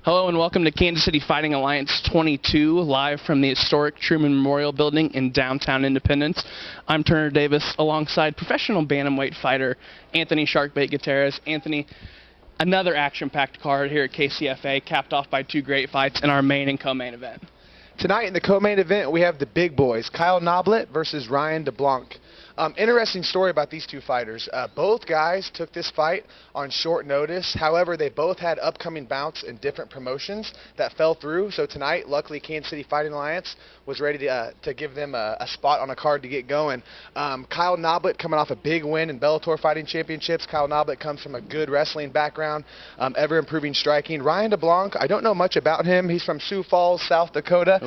Hello and welcome to Kansas City Fighting Alliance 22, live from the historic Truman Memorial Building in downtown Independence. I'm Turner Davis alongside professional bantamweight fighter Anthony Sharkbait Gutierrez. Anthony, another action-packed card here at KCFA, capped off by two great fights in our main and co-main event. Tonight in the co-main event, we have the big boys, Kyle Noblitt versus Ryan Debelak. Interesting story about these two fighters. Both guys took this fight on short notice. However, they both had upcoming bouts in different promotions that fell through. So tonight, luckily, Kansas City Fighting Alliance was ready to give them a spot on a card to get going. Kyle Noblitt coming off a big win in Bellator Fighting Championships. Kyle Noblitt comes from a good wrestling background, ever-improving striking. Ryan Debelak, I don't know much about him. He's from Sioux Falls, South Dakota.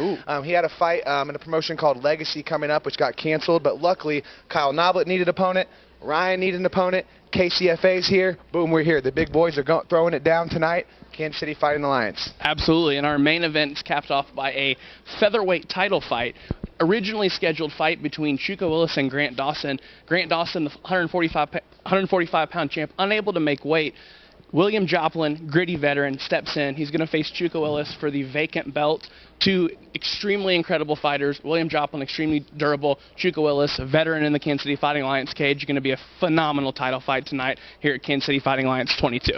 He had a fight in a promotion called Legacy coming up, which got canceled. But luckily, Kyle Noblitt needed an opponent. Ryan needed an opponent. KCFA's here. Boom, we're here. The big boys are throwing it down tonight. Kansas City Fighting Alliance. Absolutely, and our main event is capped off by a featherweight title fight. Originally scheduled fight between Chucka Willis and Grant Dawson. Grant Dawson, the 145-pound champ, unable to make weight. William Joplin, gritty veteran, steps in. He's going to face Chucka Willis for the vacant belt. Two extremely incredible fighters. William Joplin, extremely durable. Chucka Willis, a veteran in the Kansas City Fighting Alliance cage. Going to be a phenomenal title fight tonight here at Kansas City Fighting Alliance 22.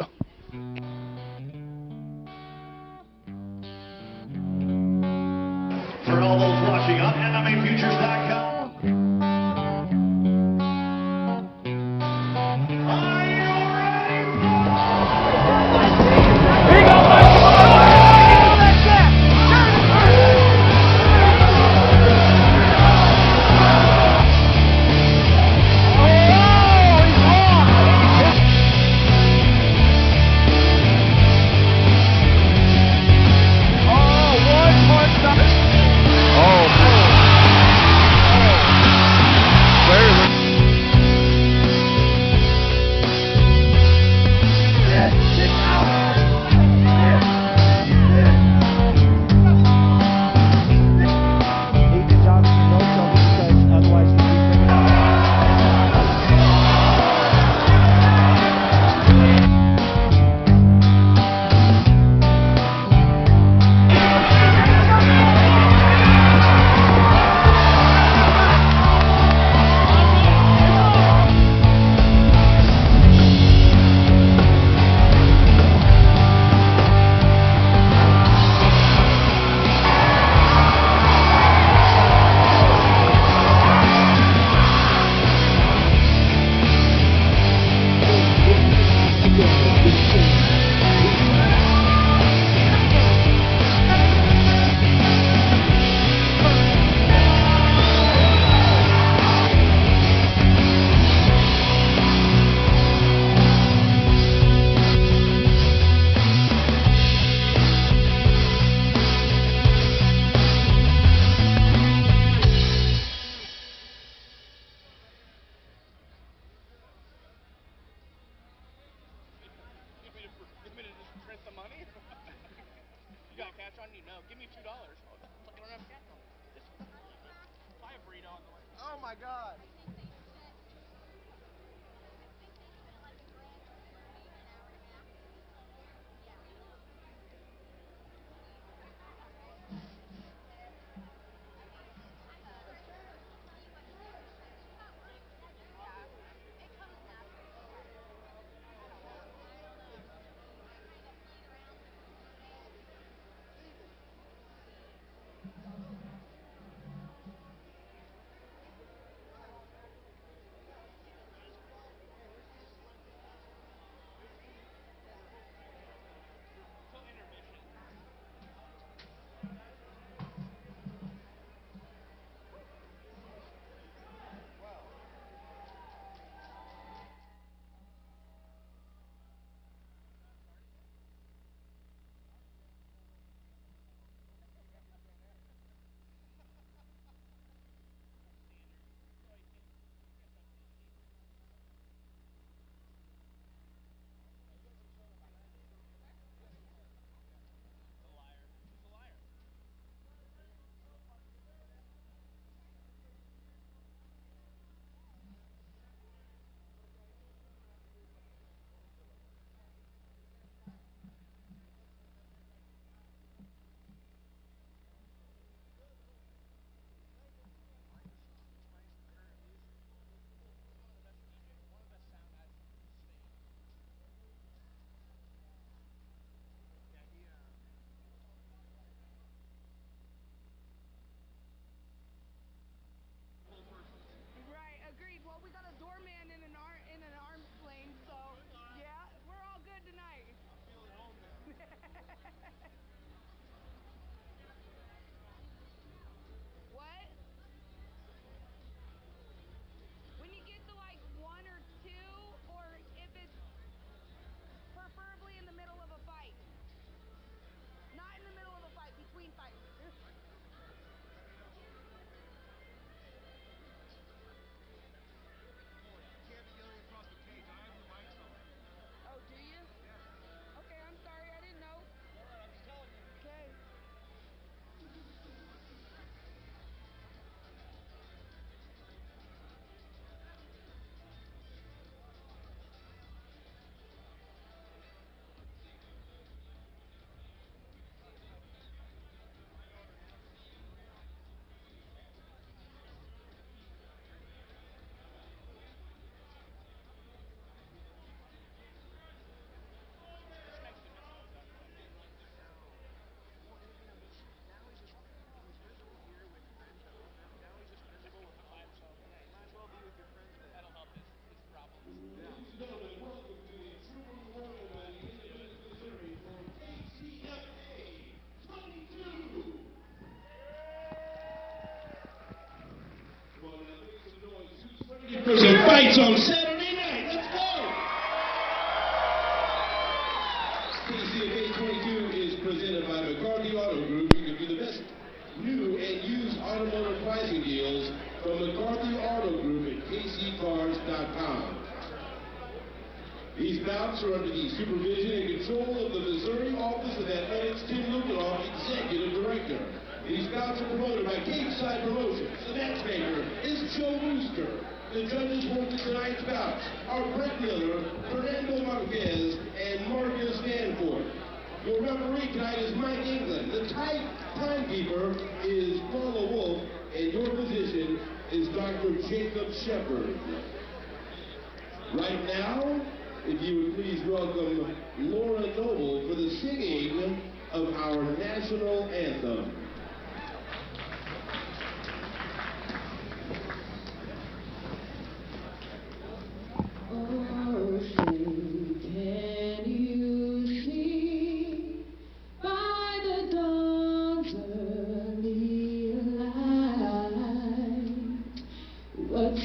For all those watching on MMAFutures.com. Oh my God. Some fights on Saturday night. Let's go! KCFA 22 is presented by McCarthy Auto Group. You can do the best new and used automotive pricing deals from McCarthy Auto Group at kccars.com. These bouts are under the supervision and control of the Missouri Office of Athletics Tim Lukanoff, Executive Director. These bouts are promoted by Cageside Promotions. The matchmaker is Joe Rooster. The judges for tonight's bouts are Brett Miller, Fernando Marquez, and Marcus Danforth. Your referee tonight is Mike England. The timekeeper is Paula Wolf, and your physician is Dr. Jacob Shepard. Right now, if you would please welcome Laura Noble for the singing of our national anthem.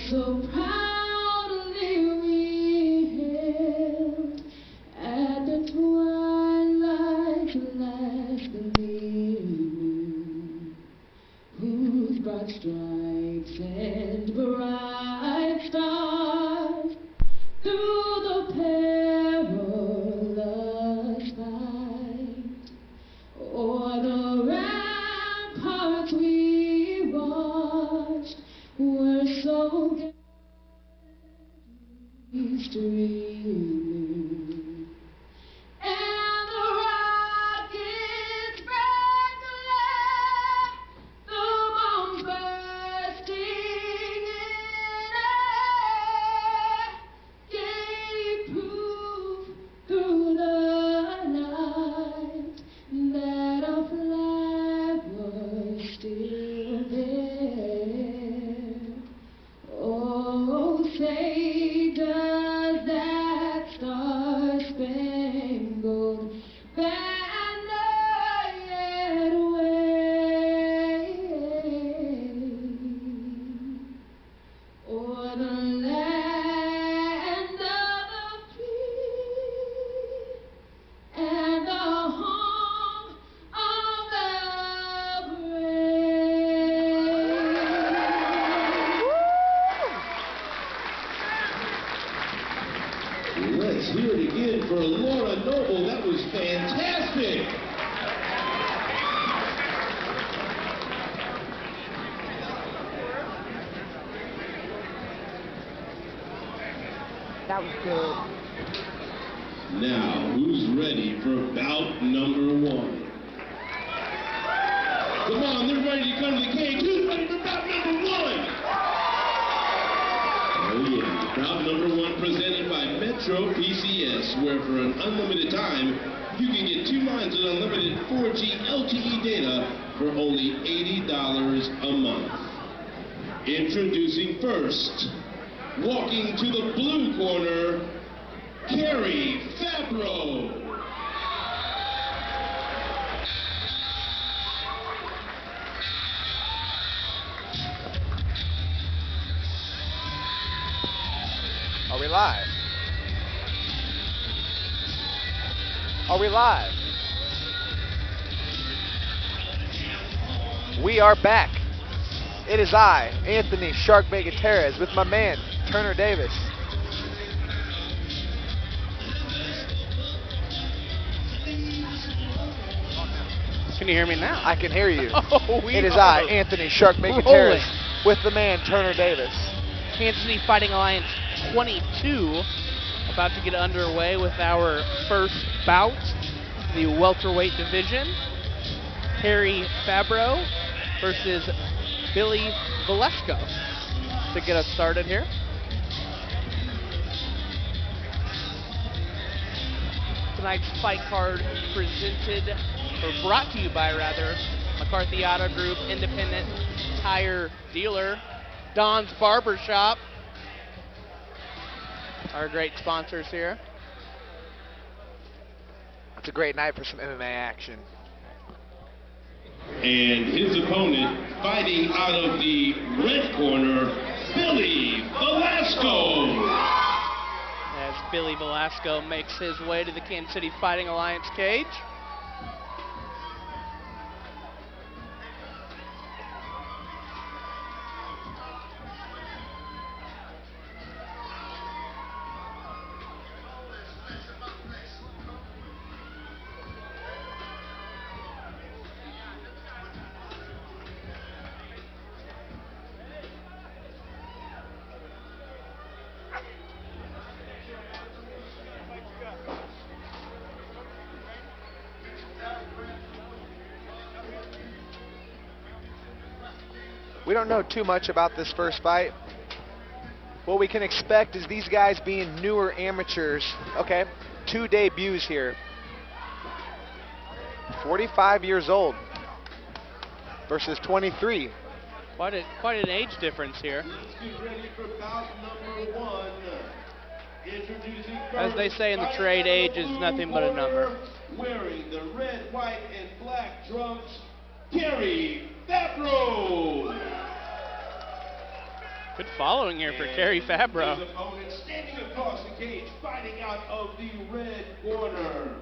So proudly we hailed at the twilight's last gleaming, whose broad stripes and bright stars through the perilous fight o'er the ramparts we watched were so streaming, and the rockets crackling, the bombs bursting in air, gave proof through the night that our flag was still there. Oh, say does that star-spangled banner yet wave o'er the land of the free and the home of the brave? Let's hear it again for Laura Noble. That was fantastic. That was good. Now, who's ready for bout number one? Come on, they're ready to come to the cage. Who's ready for bout number one? Oh yeah, bout number one presented by Metro PCS, where for an unlimited time, you can get 2 lines of unlimited 4G LTE data for only $80 a month. Introducing first, walking to the blue corner, Cary Fabro. Are we live? Are we live? We are back. It is I, Anthony Shark Gutierrez, with my man, Turner Davis. Can you hear me now? I can hear you. Oh, It is I, Anthony Shark Gutierrez, with the man, Turner Davis. Kansas City Fighting Alliance 22 about to get underway with our first bout, the welterweight division. Cary Fabro versus Billy Velasco to get us started here. Tonight's fight card presented, or brought to you by rather, McCarthy Auto Group, independent tire dealer, Don's Barbershop, our great sponsors here. It's a great night for some MMA action. And his opponent, fighting out of the red corner, Billy Velasco. As Billy Velasco makes his way to the Kansas City Fighting Alliance cage. We don't know too much about this first fight. What we can expect is these guys being newer amateurs. Okay, 2 debuts here. 45 years old versus 23. Quite an age difference here. As they say in the trade, age is nothing but a number. Wearing the red, white, and black trunks, Cary Fabro. Good following here for Cary Fabro. His opponent standing across the cage, fighting out of the red corner.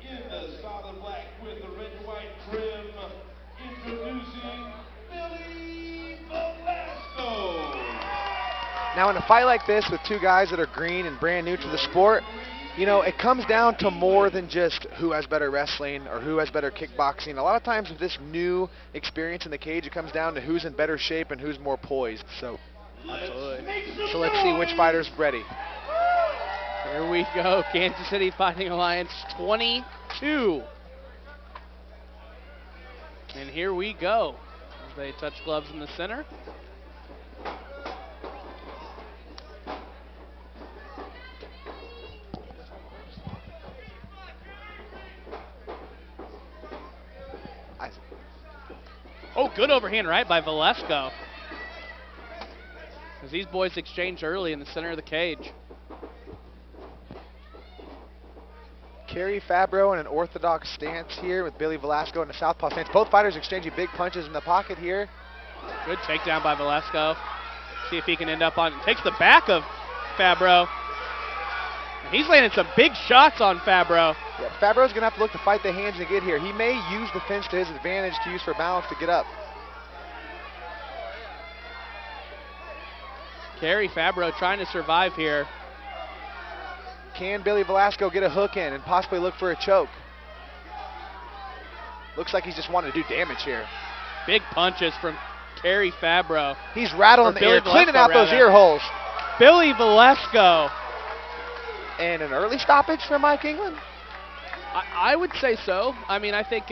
In the solid black with the red and white trim, introducing Billy Velasco. Now in a fight like this with two guys that are green and brand new to the sport, you know, it comes down to more than just who has better wrestling or who has better kickboxing. A lot of times with this new experience in the cage, it comes down to who's in better shape and who's more poised. So let's see which fighter's ready. Here we go, Kansas City Fighting Alliance 22. And here we go. As they touch gloves in the center. Oh, good overhand right by Velasco. As these boys exchange early in the center of the cage. Cary Fabro in an orthodox stance here with Billy Velasco in a southpaw stance. Both fighters exchanging big punches in the pocket here. Good takedown by Velasco. See if he can end up on, takes the back of Fabro. And he's landing some big shots on Fabro. Yeah, Fabro's going to have to look to fight the hands to get here. He may use the fence to his advantage to use for balance to get up. Cary Fabro trying to survive here. Can Billy Velasco get a hook in and possibly look for a choke? Looks like he's just wanting to do damage here. Big punches from Cary Fabro. He's rattling the air, cleaning out those ear holes. Billy Velasco. And an early stoppage for Mike England? I would say so. I mean, I think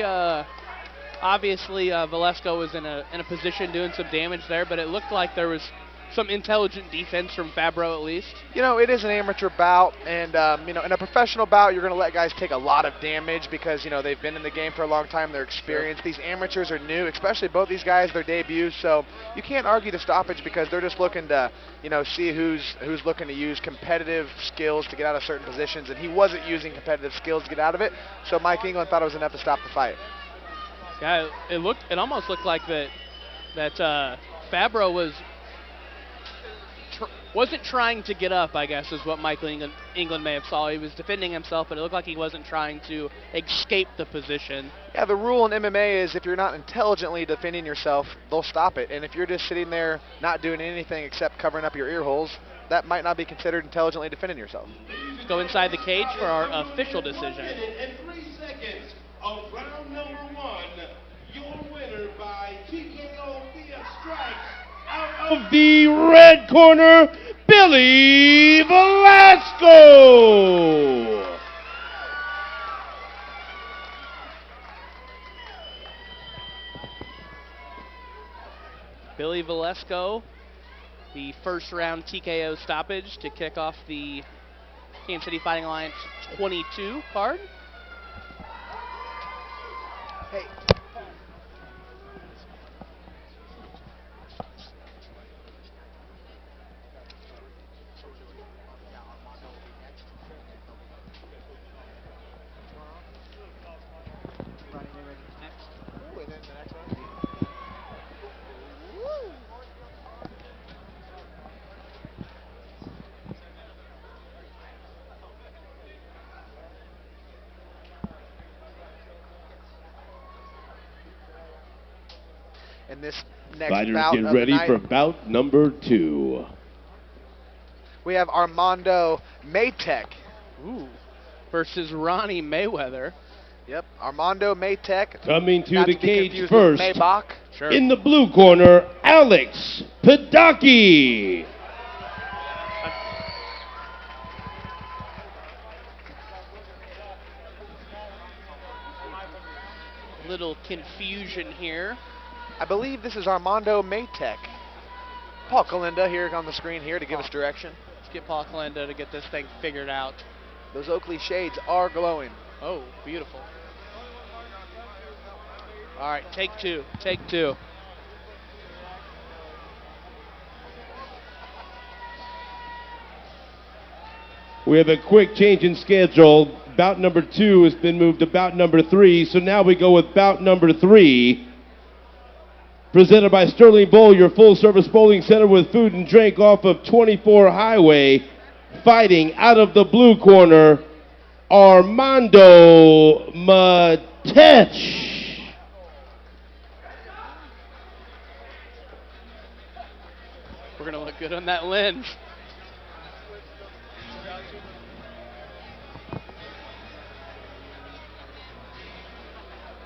obviously Velasco was in a position doing some damage there, but it looked like there was some intelligent defense from Fabro at least. You know, it is an amateur bout, and you know, in a professional bout, you're going to let guys take a lot of damage because, you know, they've been in the game for a long time, they're experienced. These amateurs are new, especially both these guys, their debuts, so you can't argue the stoppage because they're just looking to, you know, see who's looking to use competitive skills to get out of certain positions, and he wasn't using competitive skills to get out of it, so Mike England thought it was enough to stop the fight. Yeah, it almost looked like that Fabro wasn't trying to get up, I guess, is what Michael England may have saw. He was defending himself, but it looked like he wasn't trying to escape the position. Yeah, the rule in MMA is if you're not intelligently defending yourself, they'll stop it. And if you're just sitting there not doing anything except covering up your ear holes, that might not be considered intelligently defending yourself. Let's go inside the cage for our official decision. In 3 seconds of round number 1, your winner by TKO via strikes out of the red corner, Billy Velasco. Billy Velasco, the first round TKO stoppage to kick off the Kansas City Fighting Alliance 22 card. Hey. in this next Fighters bout get of the ready night. for bout number 2. We have Armando Matech. Ooh. Versus Ronnie Mayweather. Yep, Armando Matech. Coming to Not the to be cage confused first. with Maybach. Sure. In the blue corner, Alex Pedockie. Little confusion here. I believe this is Armando Matech. Paul Kalinda here on the screen here to give us direction. Let's get Paul Kalinda to get this thing figured out. Those Oakley shades are glowing. Oh, beautiful. All right, take 2. Take 2. We have a quick change in schedule. Bout number 2 has been moved to bout number 3, so now we go with bout number 3. Presented by Sterling Bowl, your full-service bowling center with food and drink off of 24 Highway. Fighting out of the blue corner, Armando Matech. We're going to look good on that lens.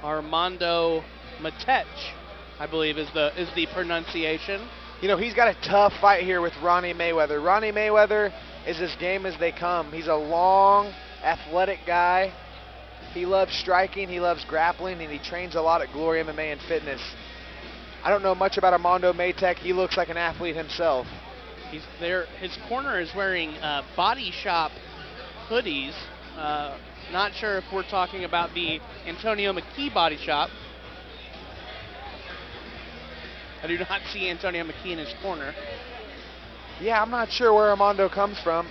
Armando Matech, I believe is the pronunciation. You know, he's got a tough fight here with Ronnie Mayweather. Ronnie Mayweather is as game as they come. He's a long, athletic guy. He loves striking, he loves grappling, and he trains a lot at Glory MMA and Fitness. I don't know much about Armando Matech. He looks like an athlete himself. He's there. His corner is wearing Body Shop hoodies. Not sure if we're talking about the Antonio McKee Body Shop. I do not see Antonio McKee in his corner. Yeah, I'm not sure where Armando comes from.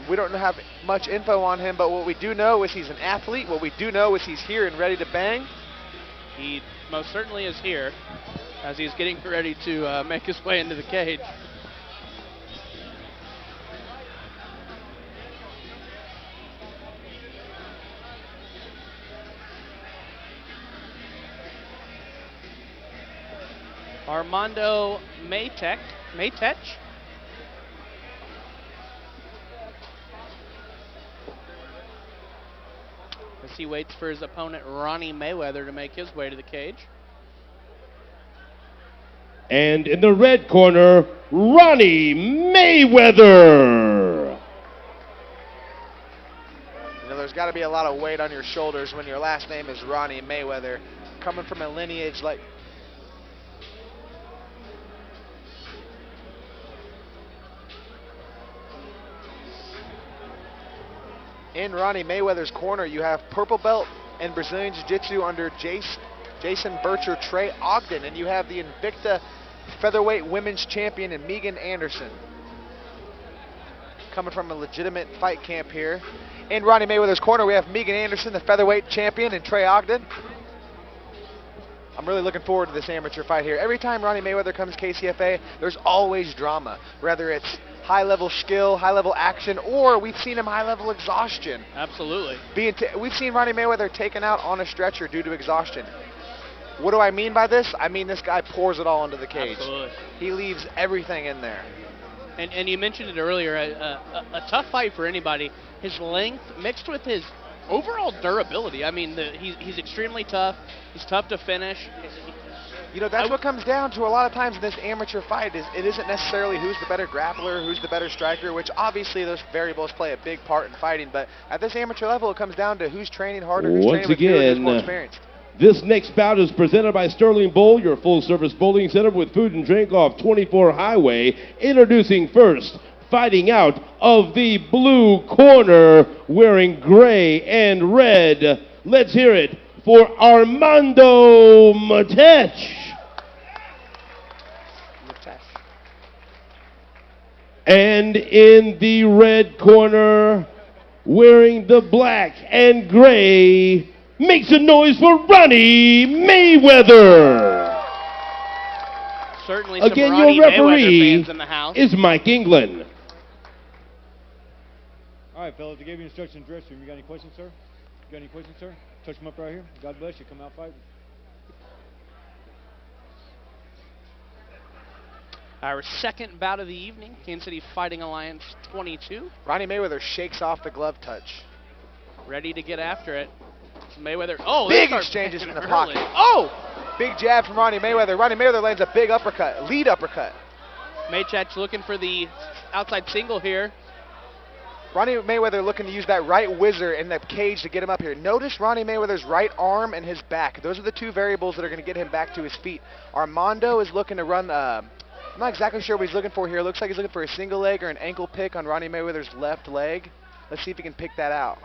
We don't have much info on him, but what we do know is he's an athlete. What we do know is he's here and ready to bang. He most certainly is here as he's getting ready to make his way into the cage. Armando Matech. As he waits for his opponent Ronnie Mayweather to make his way to the cage. And in the red corner, Ronnie Mayweather. You know, there's got to be a lot of weight on your shoulders when your last name is Ronnie Mayweather. Coming from a lineage like... In Ronnie Mayweather's corner, you have purple belt in Brazilian Jiu-Jitsu under Jason Bircher, Trey Ogden, and you have the Invicta featherweight women's champion in Megan Anderson. Coming from a legitimate fight camp here. In Ronnie Mayweather's corner, we have Megan Anderson, the featherweight champion, and Trey Ogden. I'm really looking forward to this amateur fight here. Every time Ronnie Mayweather comes KCFA, there's always drama, whether it's high-level skill, high-level action, or we've seen him high-level exhaustion. Absolutely. We've seen Ronnie Mayweather taken out on a stretcher due to exhaustion. What do I mean by this? I mean this guy pours it all into the cage. Absolutely. He leaves everything in there. And you mentioned it earlier, a tough fight for anybody. His length mixed with his overall durability. I mean, he's extremely tough. He's tough to finish. You know, that's what comes down to a lot of times in this amateur fight. Is it isn't necessarily who's the better grappler, who's the better striker, which obviously those variables play a big part in fighting. But at this amateur level, it comes down to who's training harder, who's training with fewer, who's more experienced. This next bout is presented by Sterling Bowl, your full-service bowling center with food and drink off 24 Highway. Introducing first, fighting out of the blue corner, wearing gray and red. Let's hear it for Armando Matech. And in the red corner, wearing the black and gray, make some noise for Ronnie Mayweather. Certainly some Again, Ronnie your Mayweather referee fans in the house. is Mike England. All right, fellas, I gave you instructions in the dressing room. You got any questions, sir? You got any questions, sir? Touch them up right here. God bless you. Come out fighting. Our second bout of the evening, Kansas City Fighting Alliance 22. Ronnie Mayweather shakes off the glove touch. Ready to get after it. Mayweather, oh, big exchanges in the pocket. Oh! Big jab from Ronnie Mayweather. Ronnie Mayweather lands a big uppercut, lead uppercut. Matech looking for the outside single here. Ronnie Mayweather looking to use that right whizzer in the cage to get him up here. Notice Ronnie Mayweather's right arm and his back. Those are the two variables that are going to get him back to his feet. Armando is looking to run, I'm not exactly sure what he's looking for here. It looks like he's looking for a single leg or an ankle pick on Ronnie Mayweather's left leg. Let's see if he can pick that out.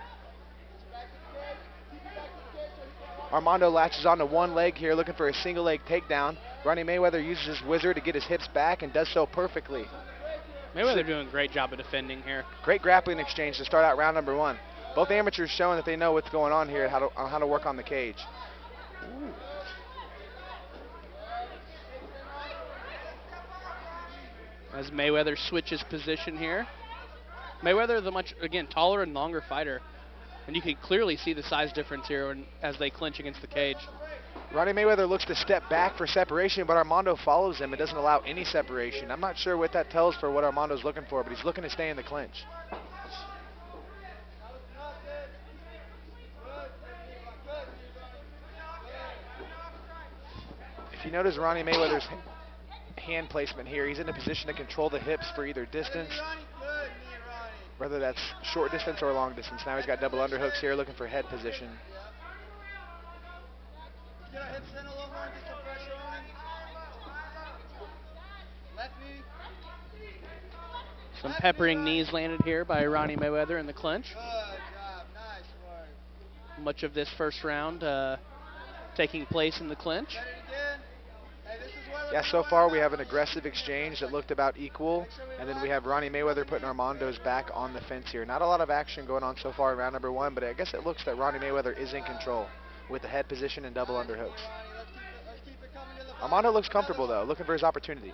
Armando latches onto one leg here, looking for a single leg takedown. Ronnie Mayweather uses his whizzer to get his hips back and does so perfectly. Mayweather doing a great job of defending here. Great grappling exchange to start out round number one. Both amateurs showing that they know what's going on here, how to work on the cage. Ooh. As Mayweather switches position here. Mayweather is a much, again, taller and longer fighter. And you can clearly see the size difference here as they clinch against the cage. Ronnie Mayweather looks to step back for separation, but Armando follows him and doesn't allow any separation. I'm not sure what that tells for what Armando's looking for, but he's looking to stay in the clinch. If you notice Ronnie Mayweather's hand placement here, he's in a position to control the hips for either distance, whether that's short distance or long distance. Now he's got double underhooks here, looking for head position. Some peppering knees landed here by Ronnie Mayweather in the clinch. Much of this first round taking place in the clinch. Yeah, so far we have an aggressive exchange that looked about equal, and then we have Ronnie Mayweather putting Armando's back on the fence here. Not a lot of action going on so far in round number one, but I guess it looks that Ronnie Mayweather is in control with the head position and double underhooks. Armando looks comfortable though, looking for his opportunity.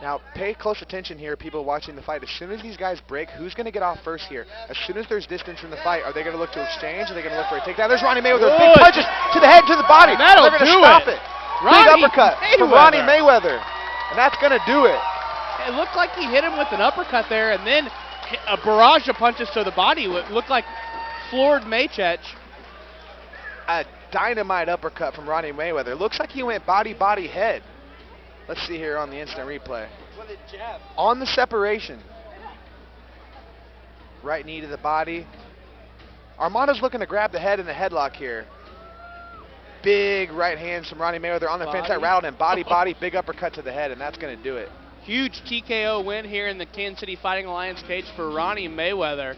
Now, pay close attention here, people watching the fight. As soon as these guys break, who's going to get off first here? As soon as there's distance in the fight, are they going to look to exchange? Are they going to look for a takedown? There's Ronnie Mayweather. Big punches to the head, to the body. That'll They're going to do stop it. it. Big uppercut from Ronnie Mayweather. And that's going to do it. It looked like he hit him with an uppercut there, and then a barrage of punches to the body. It looked like floored Matech. A dynamite uppercut from Ronnie Mayweather. Looks like he went body, body, head. Let's see here on the instant replay. On the separation. Right knee to the body. Armando's looking to grab the head in the headlock here. Big right hands from Ronnie Mayweather on the fence. That rattled him. Body, body, big uppercut to the head, and that's going to do it. Huge TKO win here in the Kansas City Fighting Alliance cage for Ronnie Mayweather.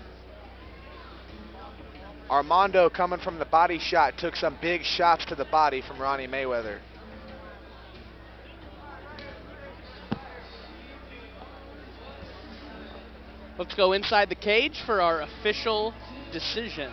Armando coming from the body shot. Took some big shots to the body from Ronnie Mayweather. Let's go inside the cage for our official decision.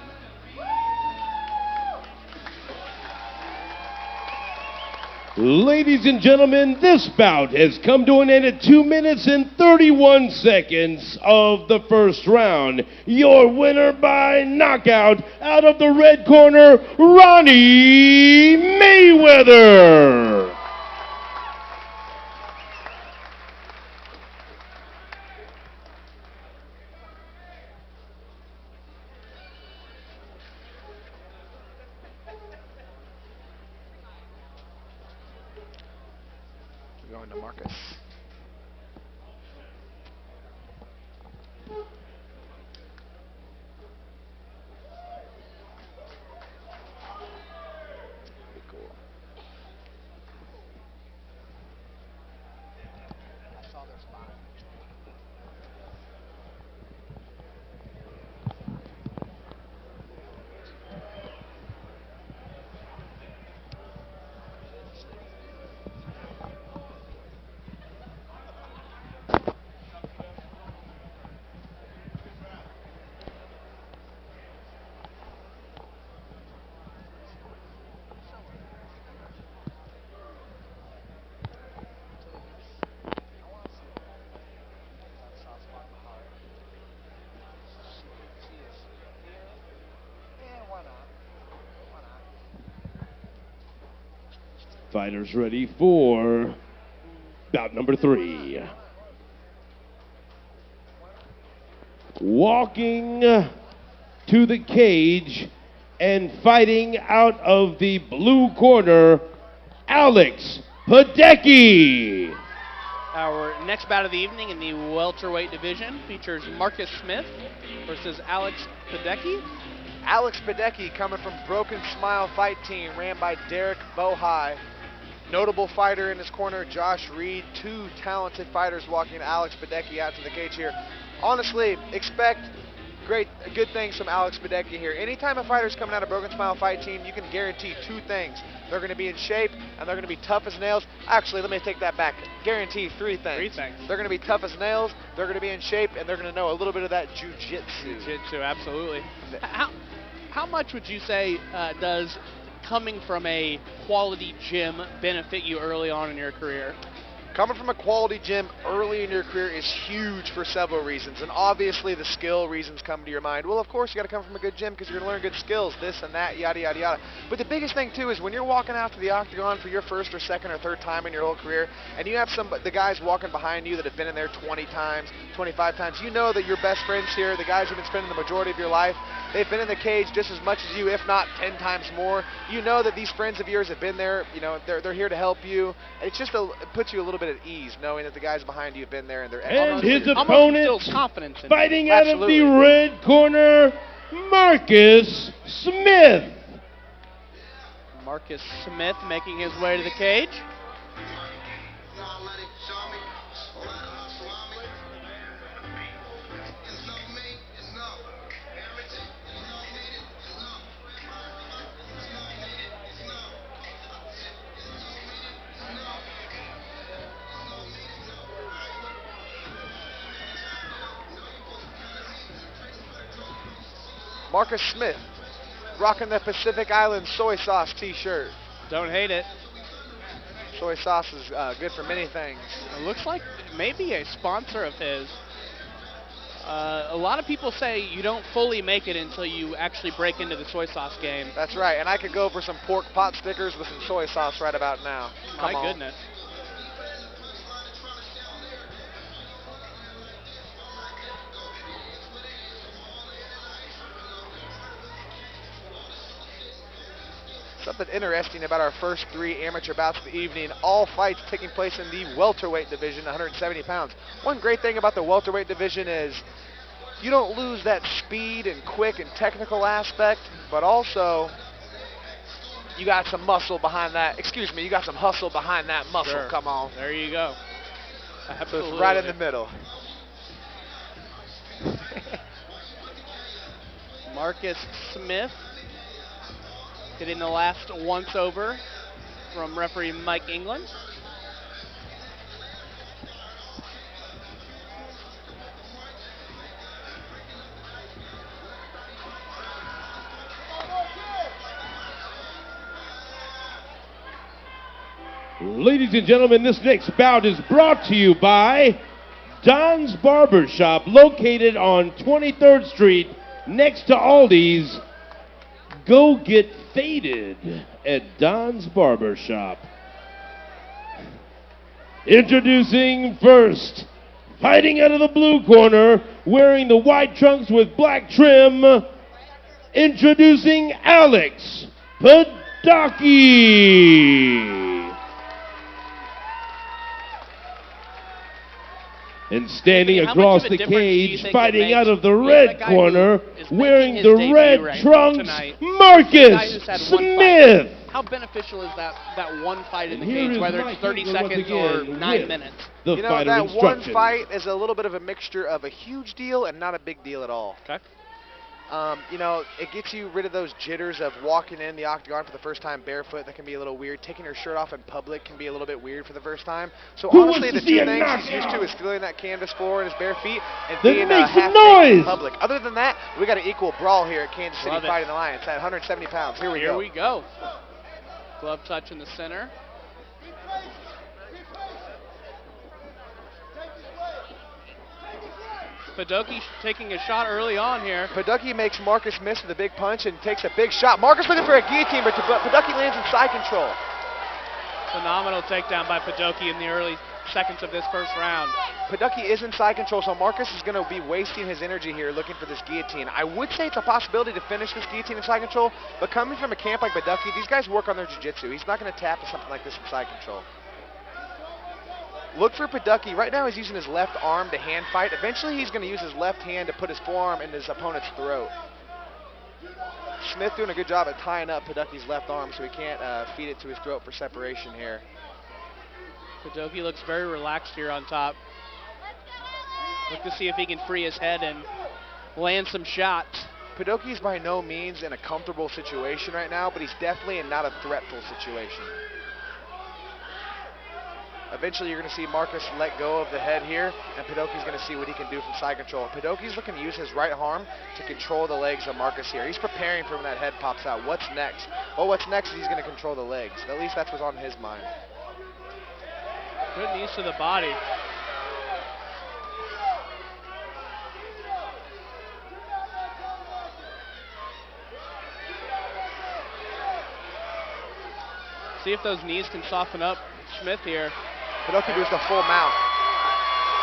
Ladies and gentlemen, this bout has come to an end at 2 minutes and 31 seconds of the first round. Your winner by knockout out of the red corner, Ronnie Mayweather. Going to Marcus. Pretty cool. I saw their spot. Fighters ready for bout number 3. Walking to the cage and fighting out of the blue corner, Alex Pedockie. Our next bout of the evening in the welterweight division features Marcus Smith versus Alex Pedockie. Alex Pedockie coming from Broken Smile Fight Team, ran by Derek Bohai. Notable fighter in his corner, Josh Reed. 2 talented fighters walking Alex Pedockie out to the cage here. Honestly, expect good things from Alex Pedockie here. Anytime a fighter's coming out of Broken Smile Fight Team, you can guarantee 2 things. They're going to be in shape, and they're going to be tough as nails. Actually, let me take that back. Guarantee 3 things. 3 things. They're going to be tough as nails, they're going to be in shape, and they're going to know a little bit of that jiu-jitsu. Jiu-jitsu, absolutely. How much would you say does coming from a quality gym benefit you early on in your career? Coming from a quality gym early in your career is huge for several reasons, and obviously the skill reasons come to your mind. Well, of course, you got to come from a good gym because you're going to learn good skills, this and that, yada, yada, yada. But the biggest thing, too, is when you're walking out to the octagon for your first or second or third time in your whole career, and you have the guys walking behind you that have been in there 20 times, 25 times, you know that your best friends here, the guys who've been spending the majority of your life, they've been in the cage just as much as you, if not 10 times more. You know that these friends of yours have been there, you know, they're here to help you. It puts you a little bit at ease, knowing that the guys behind you have been there and they're and his opponent confidence in fighting out of the red corner, Marcus Smith. Marcus Smith making his way to the cage. Marcus Smith, rocking the Pacific Island soy sauce t-shirt. Don't hate it. Soy sauce is good for many things. It looks like maybe a sponsor of his. A lot of people say you don't fully make it until you actually break into the soy sauce game. That's right, and I could go for some pork pot stickers with some soy sauce right about now. Come on. My goodness. Something interesting about our first 3 amateur bouts of the evening, all fights taking place in the welterweight division, 170 pounds. One great thing about the welterweight division is you don't lose that speed and quick and technical aspect, but also you got some muscle behind that. You got some hustle behind that muscle. Sure. Come on. There you go. Absolutely. So it's right in the middle. Marcus Smith getting the last once over from referee Mike England. Ladies and gentlemen, this next bout is brought to you by Don's Barbershop, located on 23rd Street next to Aldi's. Go get faded at Don's Barbershop. Introducing first, fighting out of the blue corner, wearing the white trunks with black trim, introducing Alex Pedockie. And standing across the cage, fighting out of the red corner, wearing the red trunks, Marcus Smith. How beneficial is that one fight in the cage, whether it's 30 seconds or 9 minutes? You know, that one fight is a little bit of a mixture of a huge deal and not a big deal at all. Okay. You know, it gets you rid of those jitters of walking in the octagon for the first time barefoot. That can be a little weird. Taking your shirt off in public can be a little bit weird for the first time. So honestly, the 2 things he's used to is feeling that canvas floor in his bare feet and being half naked in public. Other than that, we got an equal brawl here at Kansas City Fighting Alliance at 170 pounds. Here we go. Here we go. Glove touch in the center. Pedockie taking a shot early on here. Pedockie makes Marcus miss with a big punch and takes a big shot. Marcus looking for a guillotine, but Pedockie lands in side control. Phenomenal takedown by Pedockie in the early seconds of this first round. Pedockie is in side control, so Marcus is going to be wasting his energy here looking for this guillotine. I would say it's a possibility to finish this guillotine in side control, but coming from a camp like Pedockie, these guys work on their jiu-jitsu. He's not going to tap to something like this in side control. Look for Pedockie. Right now he's using his left arm to hand fight. Eventually he's going to use his left hand to put his forearm in his opponent's throat. Smith doing a good job at tying up Pedockie's left arm so he can't feed it to his throat for separation here. Pedockie looks very relaxed here on top. Look to see if he can free his head and land some shots. Pedockie's by no means in a comfortable situation right now, but he's definitely in not a threatful situation. Eventually you're going to see Marcus let go of the head here, and Pedockie's going to see what he can do from side control. Pedockie's looking to use his right arm to control the legs of Marcus here. He's preparing for when that head pops out. What's next? Well, what's next is he's going to control the legs. At least that's what's on his mind. Good knees to the body. See if those knees can soften up Smith here. Pedockie does the full mount.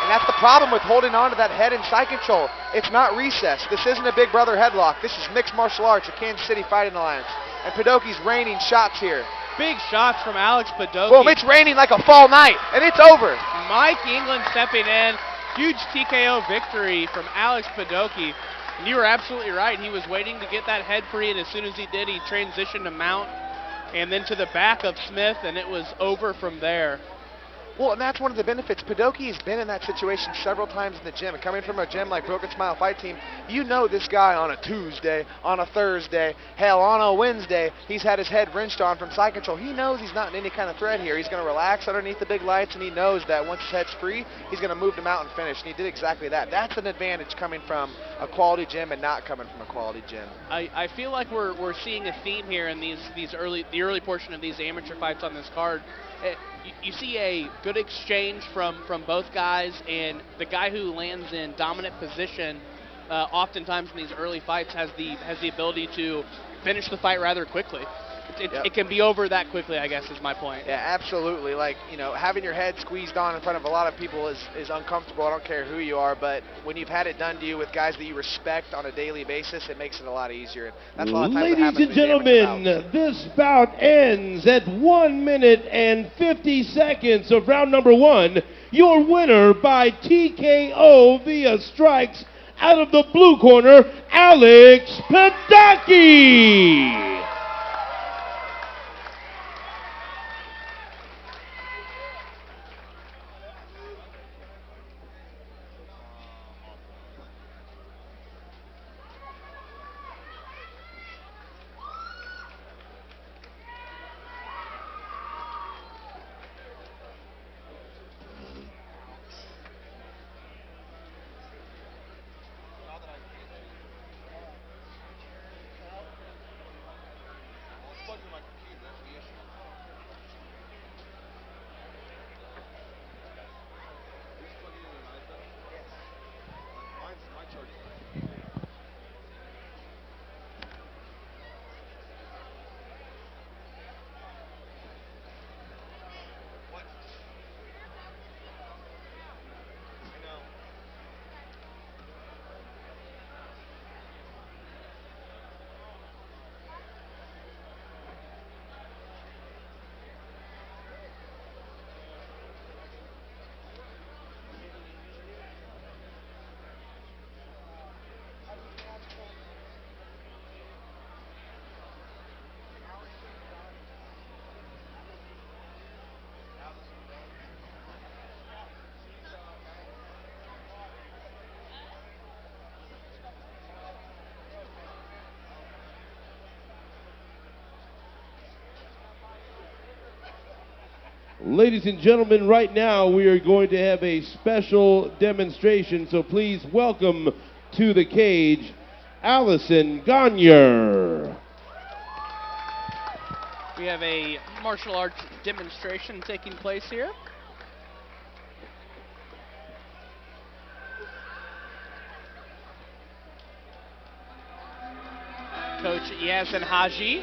And that's the problem with holding on to that head in side control. It's not recessed. This isn't a big brother headlock. This is mixed martial arts, a Kansas City Fighting Alliance. And Pedockie's raining shots here. Big shots from Alex Pedockie. Boom, it's raining like a fall night, and it's over. Mike England stepping in. Huge TKO victory from Alex Pedockie. And you were absolutely right. He was waiting to get that head free, and as soon as he did, he transitioned to mount and then to the back of Smith, and it was over from there. Well, and that's one of the benefits. Pedockie has been in that situation several times in the gym. And coming from a gym like Broken Smile Fight Team, you know this guy on a Tuesday, on a Thursday, hell, on a Wednesday, he's had his head wrenched on from side control. He knows he's not in any kind of threat here. He's going to relax underneath the big lights, and he knows that once his head's free, he's going to move them out and finish. And he did exactly that. That's an advantage coming from a quality gym and not coming from a quality gym. I feel like we're seeing a theme here in the early portion of these amateur fights on this card. You see a good exchange from both guys, and the guy who lands in dominant position oftentimes in these early fights has the ability to finish the fight rather quickly. It can be over that quickly, I guess, is my point. Yeah, absolutely. Like, you know, having your head squeezed on in front of a lot of people is uncomfortable. I don't care who you are, but when you've had it done to you with guys that you respect on a daily basis, it makes it a lot easier. That's a lot of times it happens. Ladies and gentlemen, this bout ends at 1 minute and 50 seconds of round number 1. Your winner by TKO via strikes out of the blue corner, Alex Pedockie. Ladies and gentlemen, right now we are going to have a special demonstration, so please welcome to the cage, Allison Gagne. We have a martial arts demonstration taking place here. Coach Yazan Haji.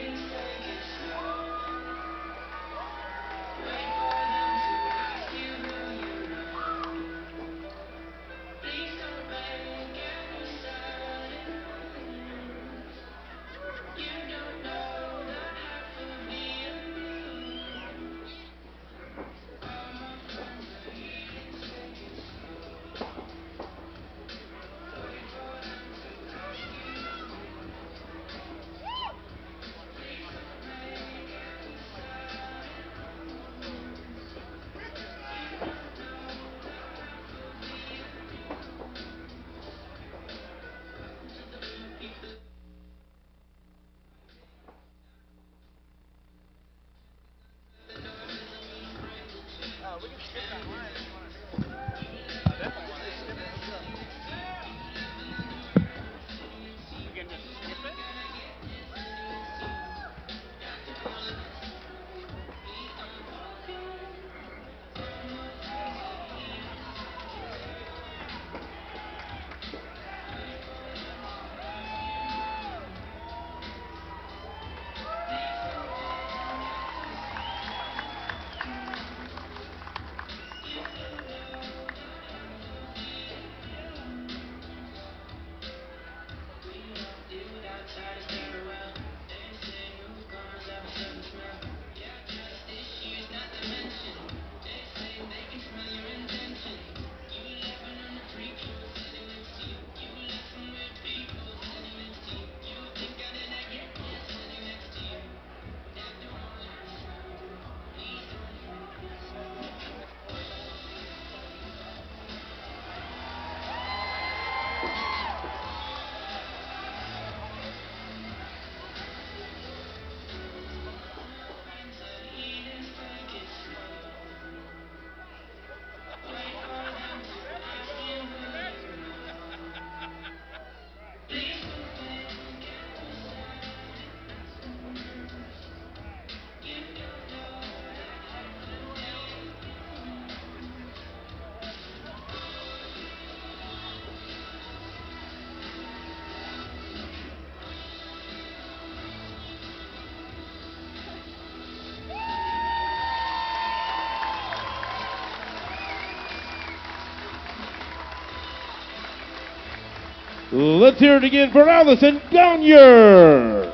Let's hear it again for Allison Downier.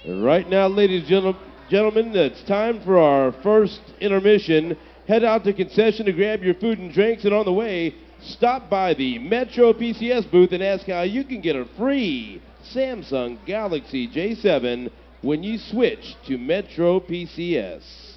Right now, ladies and gentlemen, it's time for our first intermission. Head out to concession to grab your food and drinks, and on the way, stop by the Metro PCS booth and ask how you can get a free Samsung Galaxy J7 when you switch to Metro PCS.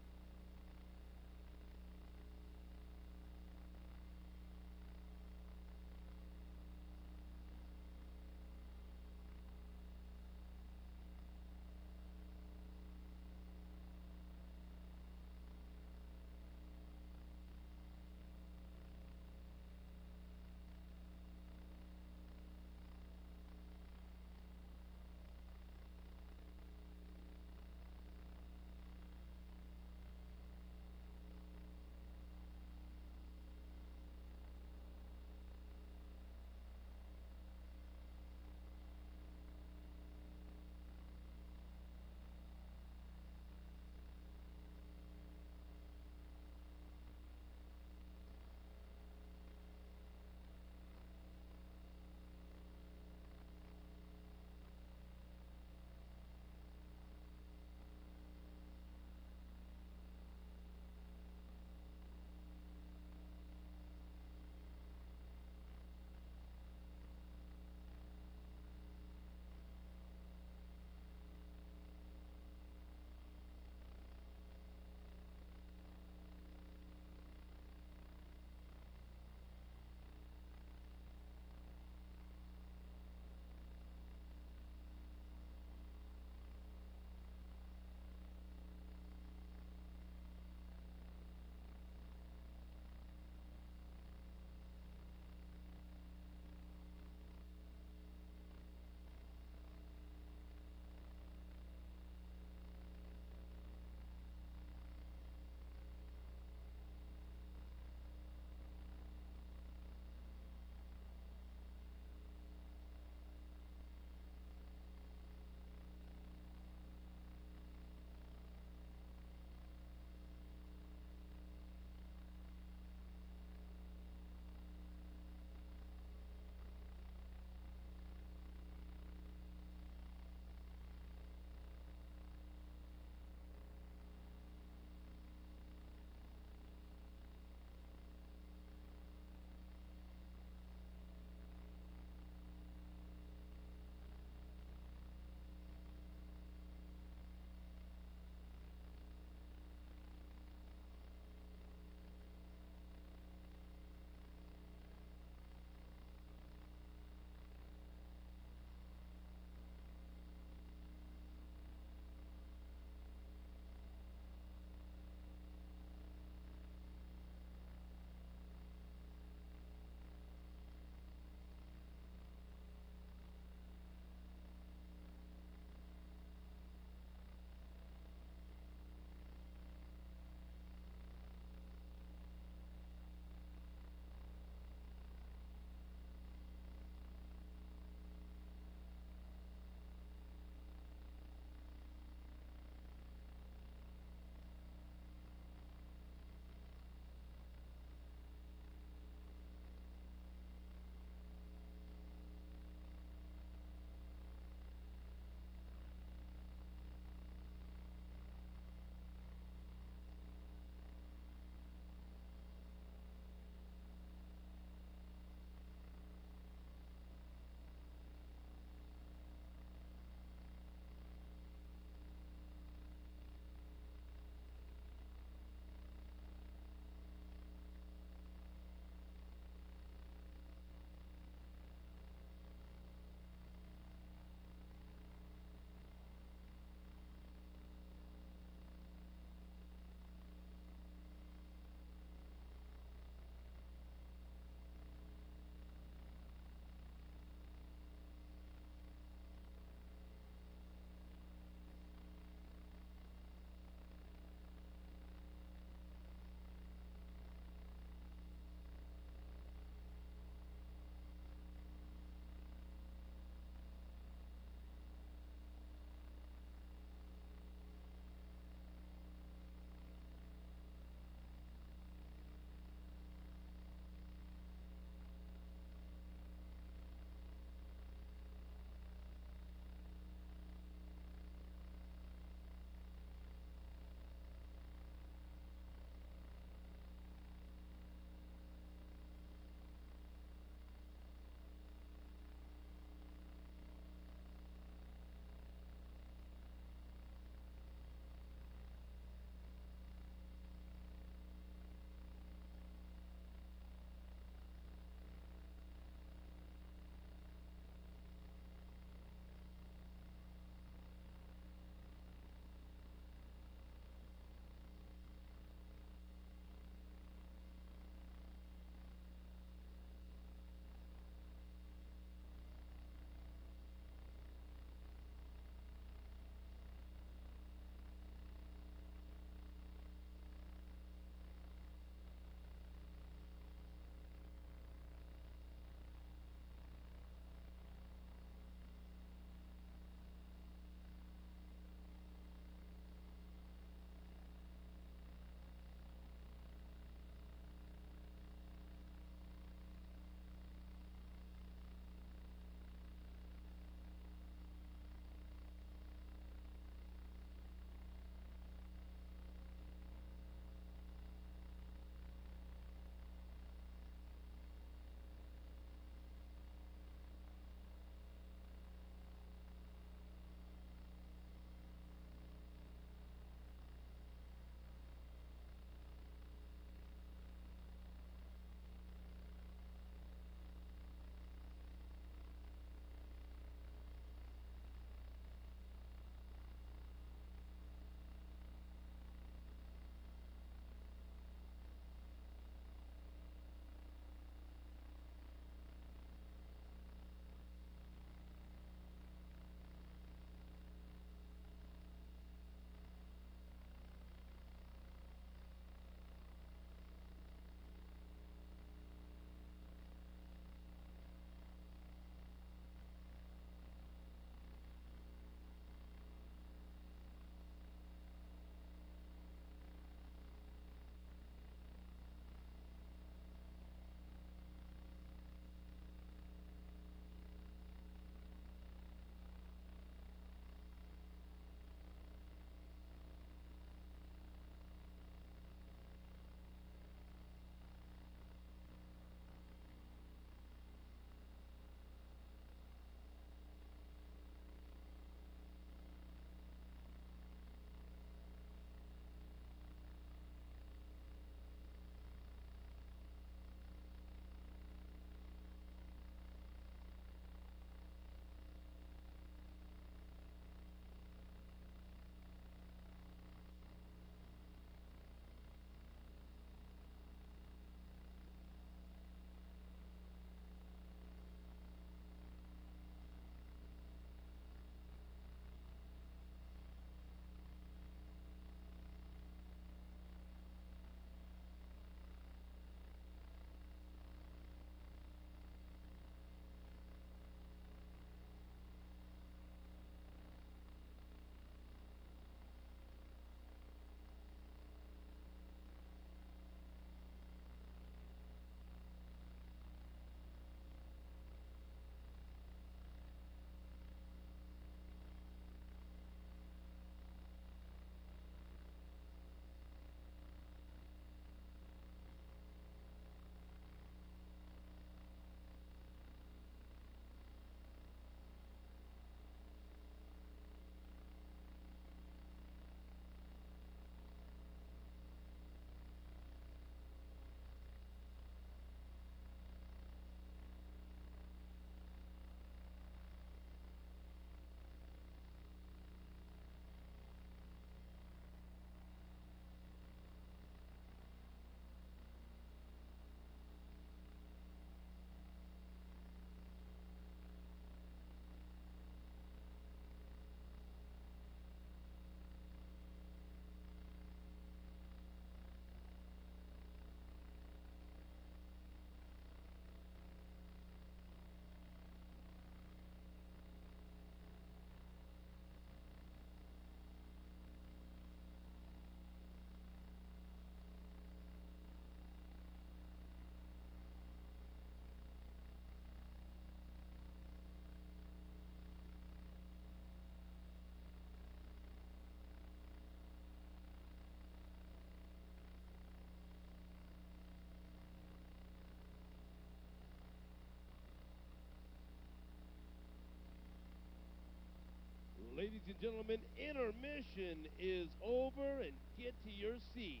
Ladies and gentlemen, intermission is over, and get to your seats.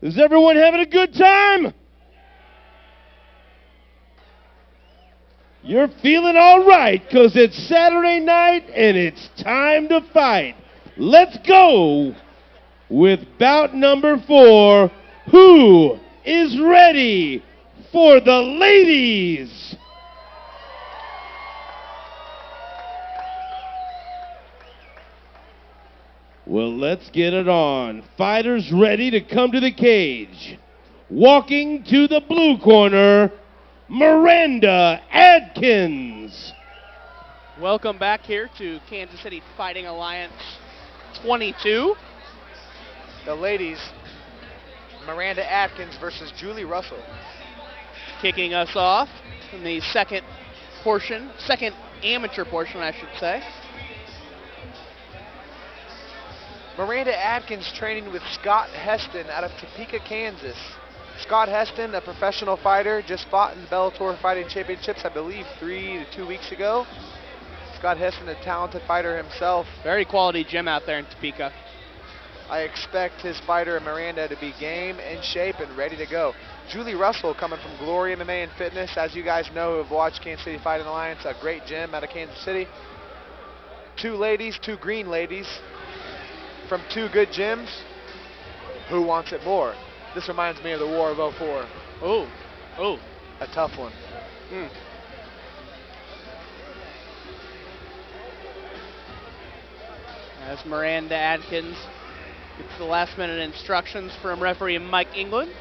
Is everyone having a good time? You're feeling all right because it's Saturday night and it's time to fight. Let's go with bout number 4. Who is ready for the ladies? Well, let's get it on. Fighters ready to come to the cage. Walking to the blue corner, Miranda Adkins. Welcome back here to Kansas City Fighting Alliance 22. The ladies, Miranda Adkins versus Julie Russell. Kicking us off in the second amateur portion, I should say. Miranda Adkins training with Scott Heston out of Topeka, Kansas. Scott Heston, a professional fighter, just fought in the Bellator Fighting Championships, I believe 3 to 2 weeks ago. Scott Heston, a talented fighter himself. Very quality gym out there in Topeka. I expect his fighter, Miranda, to be game, in shape, and ready to go. Julie Russell coming from Glory MMA and Fitness. As you guys know who have watched Kansas City Fighting Alliance, a great gym out of Kansas City. 2 ladies, 2 green ladies from 2 good gyms. Who wants it more? This reminds me of the War of 04. Oh. A tough one. As Miranda Adkins gets the last-minute instructions from referee Mike England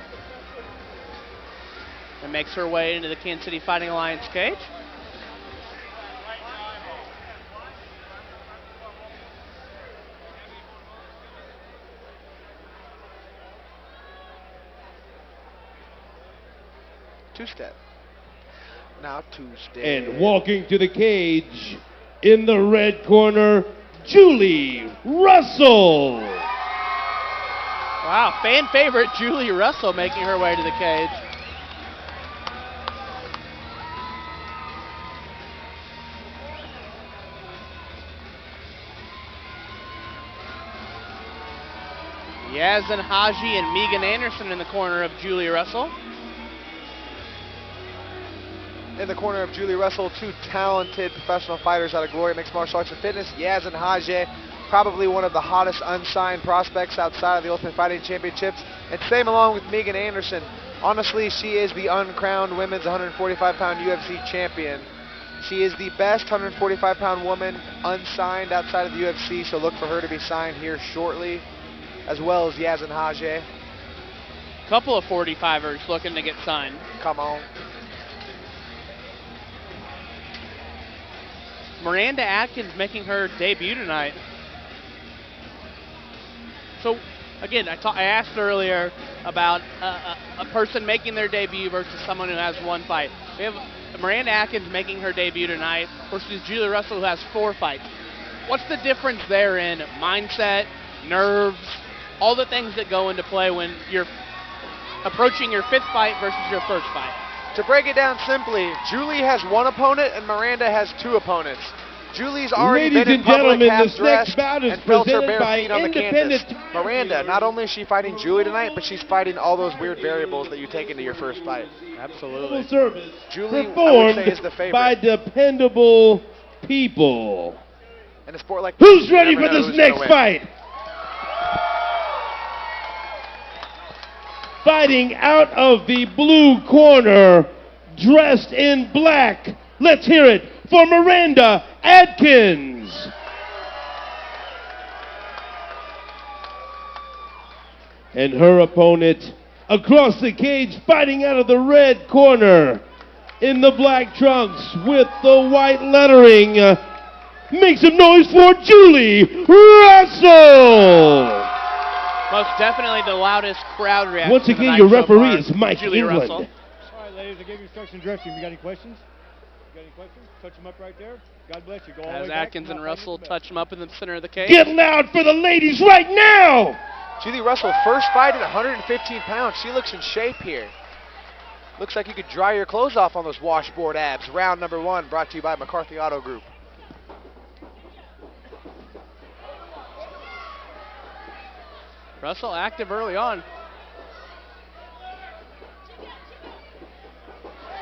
and makes her way into the Kansas City Fighting Alliance cage. Two-step. Now two-step. And walking to the cage in the red corner, Julie Russell. Wow, fan favorite Julie Russell making her way to the cage. Yazan Haji and Megan Anderson in the corner of Julie Russell. In the corner of Julie Russell, 2 talented professional fighters out of Glory Mixed Martial Arts and Fitness. Yazan Haji, probably one of the hottest unsigned prospects outside of the Ultimate Fighting Championships. And same along with Megan Anderson. Honestly, she is the uncrowned women's 145-pound UFC champion. She is the best 145-pound woman unsigned outside of the UFC, so look for her to be signed here shortly, as well as Yazan Haji. Couple of 45ers looking to get signed. Come on. Miranda Adkins making her debut tonight. So, again, I asked earlier about a person making their debut versus someone who has 1 fight. We have Miranda Adkins making her debut tonight versus Julie Russell, who has 4 fights. What's the difference there in mindset, nerves, all the things that go into play when you're approaching your 5th fight versus your 1st fight? To break it down simply, Julie has 1 opponent and Miranda has 2 opponents. Julie's already Ladies been in and public, gentlemen, half this next dressed, bout is and felt her presented bare by feet on the Independent canvas. Miranda, not only is she fighting Julie tonight, but she's fighting all those weird variables that you take into your 1st fight. Absolutely. Service Julie, I would performed say, is the favorite. by dependable people. In a sport like Who's you ready never for know this who's gonna next win. fight? Fighting out of the blue corner, dressed in black. Let's hear it for Miranda Adkins. And her opponent across the cage, fighting out of the red corner in the black trunks with the white lettering. Make some noise for Julie Russell. Most definitely the loudest crowd reaction. Once of the again, night your so referee far, is Mike Julie England. Russell. All right, ladies, I gave you instructions dressing room. You got any questions? You got any questions? Touch them up right there. God bless you. Go all the As way back. Atkins Come and out, Russell find your touch them up in the center of the cage. Get loud for the ladies right now. Julie Russell, first fight at 115 pounds. She looks in shape here. Looks like you could dry your clothes off on those washboard abs. Round number 1 brought to you by McCarthy Auto Group. Russell active early on.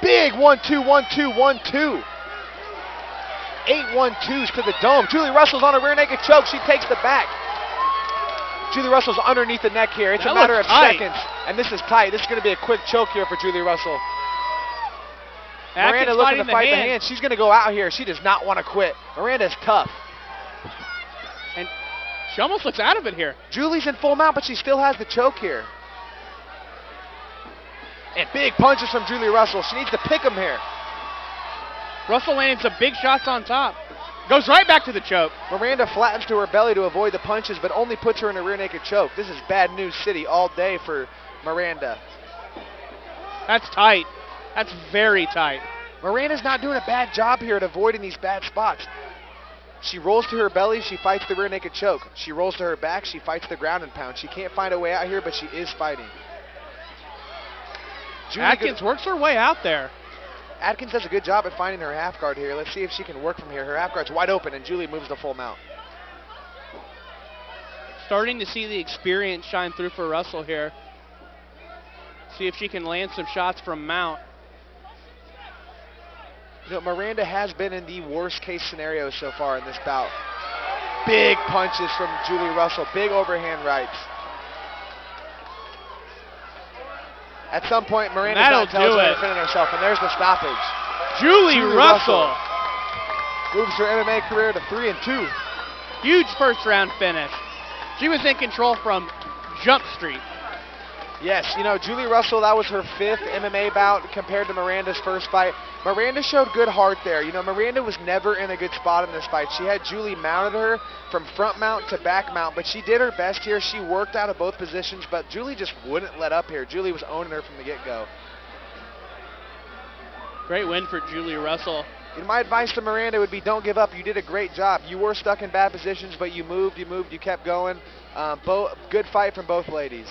Big 1-2, 1-2, 1-2. 8 1-2s to the dome. Julie Russell's on a rear naked choke. She takes the back. Julie Russell's underneath the neck here. It's a matter of seconds. And this is tight. This is going to be a quick choke here for Julie Russell. Miranda looking to fight the hand. She's going to go out here. She does not want to quit. Miranda's tough. And she almost looks out of it here. Julie's in full mount, but she still has the choke here. And big punches from Julie Russell. She needs to pick them here. Russell landing some big shots on top. Goes right back to the choke. Miranda flattens to her belly to avoid the punches, but only puts her in a rear naked choke. This is bad news city all day for Miranda. That's tight. That's very tight. Miranda's not doing a bad job here at avoiding these bad spots. She rolls to her belly, she fights the rear naked choke. She rolls to her back, she fights the ground and pound. She can't find a way out here, but she is fighting. Adkins works her way out there. Adkins does a good job at finding her half guard here. Let's see if she can work from here. Her half guard's wide open, and Julie moves to full mount. Starting to see the experience shine through for Russell here. See if she can land some shots from mount. You know, Miranda has been in the worst case scenario so far in this bout. Big punches from Julie Russell, big overhand rights. At some point, Miranda's not telling her to defend herself, and there's the stoppage. Julie Russell moves her MMA career to 3-2. Huge first round finish. She was in control from Jump Street. Yes, you know, Julie Russell, that was her 5th MMA bout compared to Miranda's first fight. Miranda showed good heart there. You know, Miranda was never in a good spot in this fight. She had Julie mounted her from front mount to back mount, but she did her best here. She worked out of both positions, but Julie just wouldn't let up here. Julie was owning her from the get-go. Great win for Julie Russell. And my advice to Miranda would be don't give up. You did a great job. You were stuck in bad positions, but you moved, you kept going. Good fight from both ladies.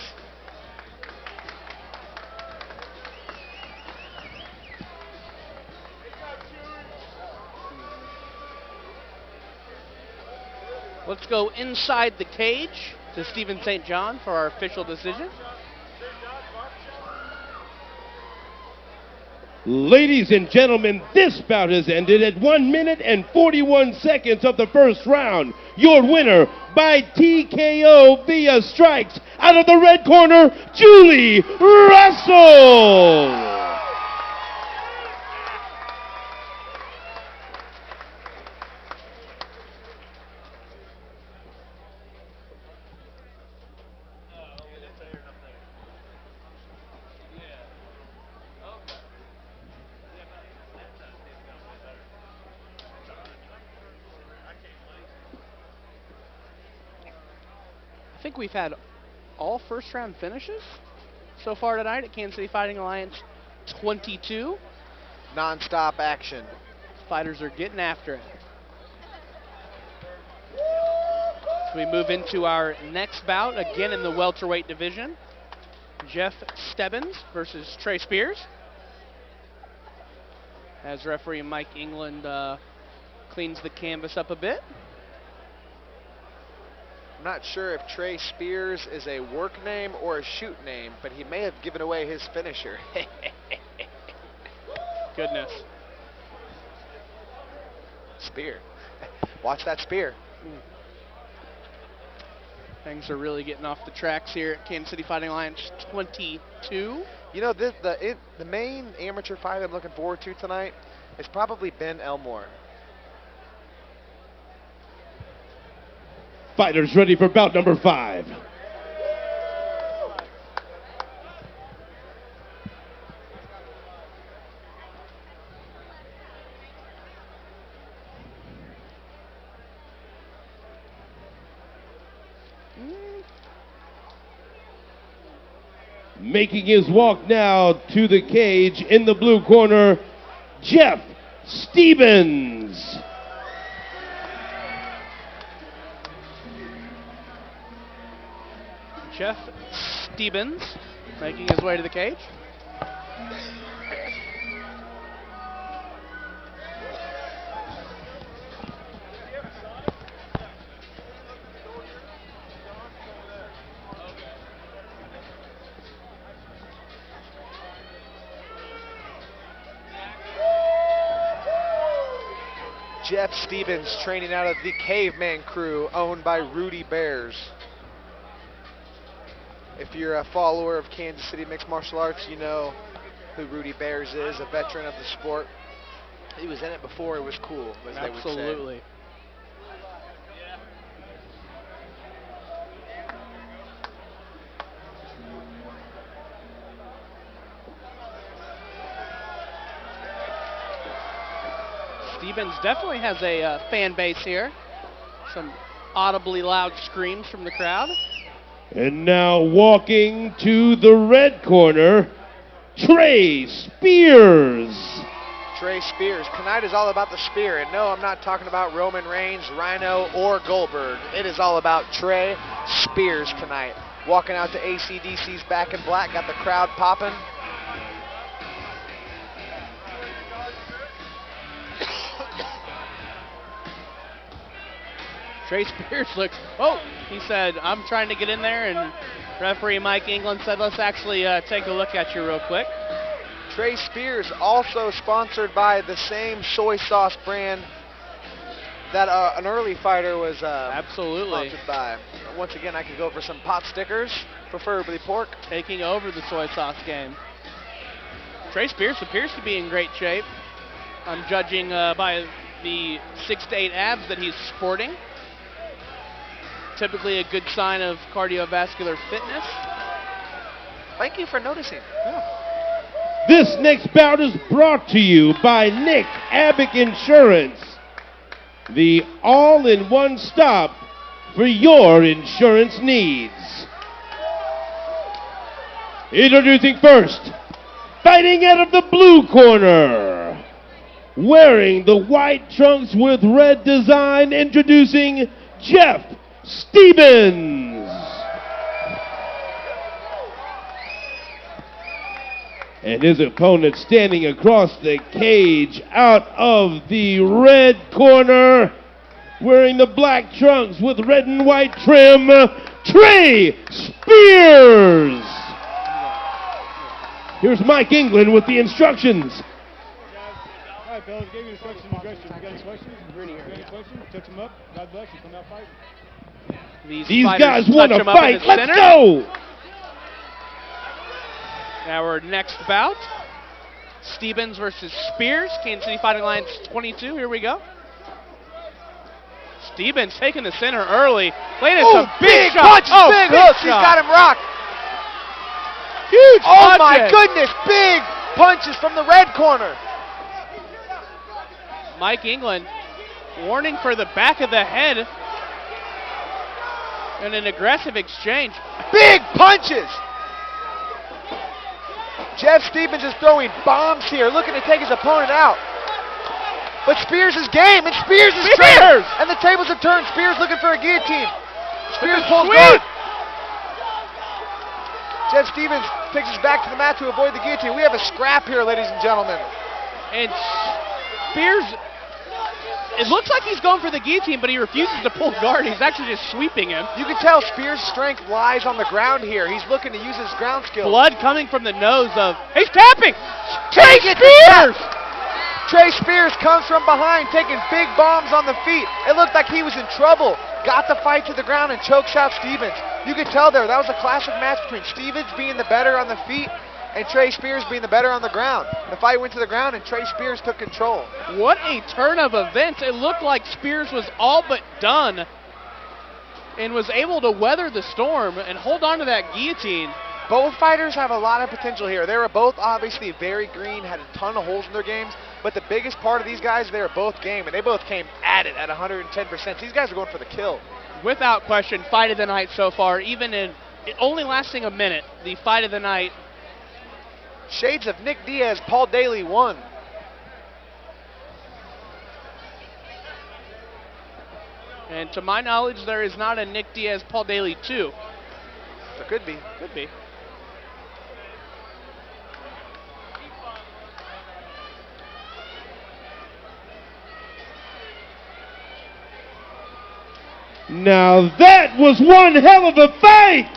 Let's go inside the cage to Stephen St. John for our official decision. Ladies and gentlemen, this bout has ended at 1 minute and 41 seconds of the first round. Your winner by TKO via strikes out of the red corner, Julie Russell. I think we've had all first round finishes so far tonight at Kansas City Fighting Alliance 22. Non-stop action. Fighters are getting after it. So we move into our next bout, again in the welterweight division. Jeff Stebbins versus Trey Spears. As referee Mike England cleans the canvas up a bit. I'm not sure if Trey Spears is a work name or a shoot name, but he may have given away his finisher. Goodness. Spear. Watch that spear. Things are really getting off the tracks here at Kansas City Fighting Alliance 22. You know, the main amateur fight I'm looking forward to tonight has probably been Elmore. Fighters ready for bout number 5. Making his walk now to the cage in the blue corner, Jeff Stebbins. Jeff Stebbins making his way to the cage. Jeff Stebbins training out of the Caveman crew owned by Rudy Bears. If you're a follower of Kansas City Mixed Martial Arts, you know who Rudy Bears is, a veteran of the sport. He was in it before it was cool, as they would say. Absolutely. Stebbins definitely has a fan base here. Some audibly loud screams from the crowd. And now walking to the red corner, Trey Spears. Trey Spears. Tonight is all about the spear. And no, I'm not talking about Roman Reigns, Rhino, or Goldberg. It is all about Trey Spears tonight. Walking out to AC/DC's Back in Black, got the crowd popping. Trey Spears looks, oh, he said, I'm trying to get in there, and referee Mike England said, let's actually take a look at you real quick. Trey Spears also sponsored by the same soy sauce brand that an early fighter was absolutely sponsored by. Once again, I could go for some pot stickers, preferably pork. Taking over the soy sauce game. Trey Spears appears to be in great shape. I'm judging by the 6 to 8 abs that he's sporting. Typically a good sign of cardiovascular fitness. Thank you for noticing. Yeah. This next bout is brought to you by Nick Abick Insurance, the all-in-one stop for your insurance needs. Introducing first, fighting out of the blue corner, wearing the white trunks with red design, introducing Jeff Stebbins. And his opponent standing across the cage out of the red corner, wearing the black trunks with red and white trim, Trey Spears. Here's Mike England with the instructions. All right, fellas, gave you instructions to dress you. You got any questions? You got any questions? Touch them up. God bless you. Come out fighting. These guys want to fight. Let's go. Our next bout, Stebbins versus Spears, Kansas City Fighting Alliance 22. Here we go. Stebbins taking the center early. Landed some big shots. Punches, big hooks. He's got him rocked. Huge Oh punches. my goodness, big punches from the red corner. Mike England warning for the back of the head. And an aggressive exchange. Big punches. Jeff Stebbins is throwing bombs here, looking to take his opponent out. But Spears is game, and Spears is trained. And the tables have turned. Spears looking for a guillotine. Spears pulls guard. Jeff Stebbins takes us back to the mat to avoid the guillotine. We have a scrap here, ladies and gentlemen. And Spears, it looks like he's going for the guillotine, but he refuses to pull guard. He's actually just sweeping him. You can tell Spears' strength lies on the ground here. He's looking to use his ground skills. Blood coming from the nose of, he's tapping! Trey Spears! Trey Spears comes from behind, taking big bombs on the feet. It looked like he was in trouble. Got the fight to the ground and chokes out Stebbins. You could tell there, that was a classic match between Stebbins being the better on the feet and Trey Spears being the better on the ground. The fight went to the ground and Trey Spears took control. What a turn of events. It looked like Spears was all but done and was able to weather the storm and hold on to that guillotine. Both fighters have a lot of potential here. They were both obviously very green, had a ton of holes in their games, but the biggest part of these guys, they were both game, and they both came at it at 110%. These guys are going for the kill. Without question, fight of the night so far, even in it only lasting a minute, the fight of the night. Shades of Nick Diaz, Paul Daly won. And to my knowledge, there is not a Nick Diaz, Paul Daly 2. There could be. Could be. Now that was one hell of a fight!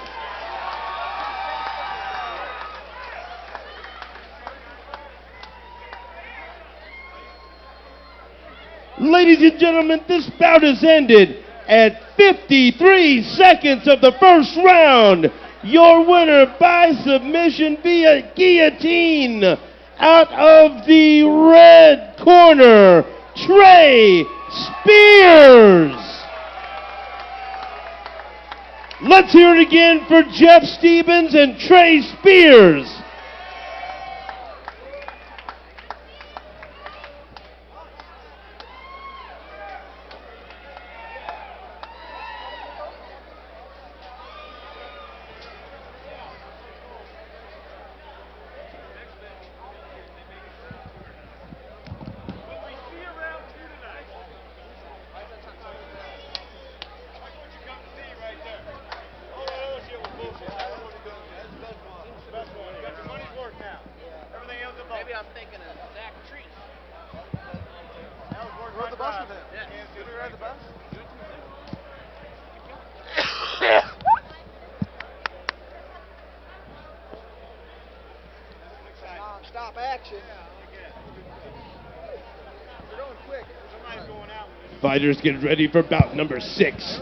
Ladies and gentlemen, this bout has ended at 53 seconds of the first round. Your winner by submission via guillotine, out of the red corner, Trey Spears. Let's hear it again for Jeff Stebbins and Trey Spears. Stop action. We're going quick. Fighters get ready for bout number 6.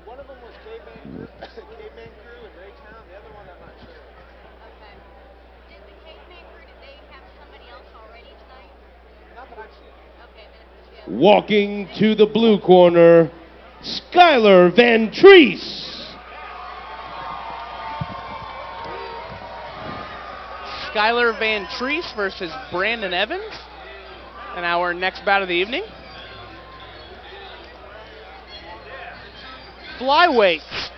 One of them was Caveman Crew in Raytown. The other one, I'm not sure. Okay. Did the Caveman Crew, did they have somebody else already tonight? Not that I've seen. Okay, then it's just... Walking to the blue corner, Skylar Vantrece. Skylar Vantrece versus Brandon Evans in our next bout of the evening. Flyweights.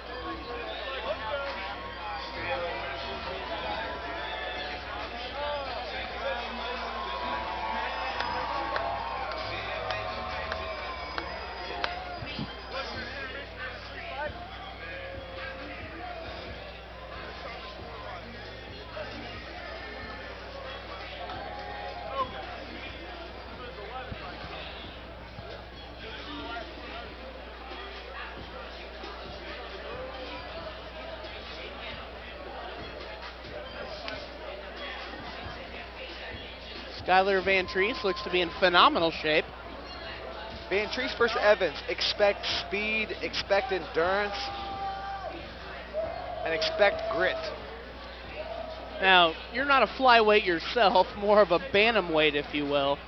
Skylar Vantrece looks to be in phenomenal shape. Vantrece versus Evans. Expect speed, expect endurance, and expect grit. Now, you're not a flyweight yourself, more of a bantamweight, if you will.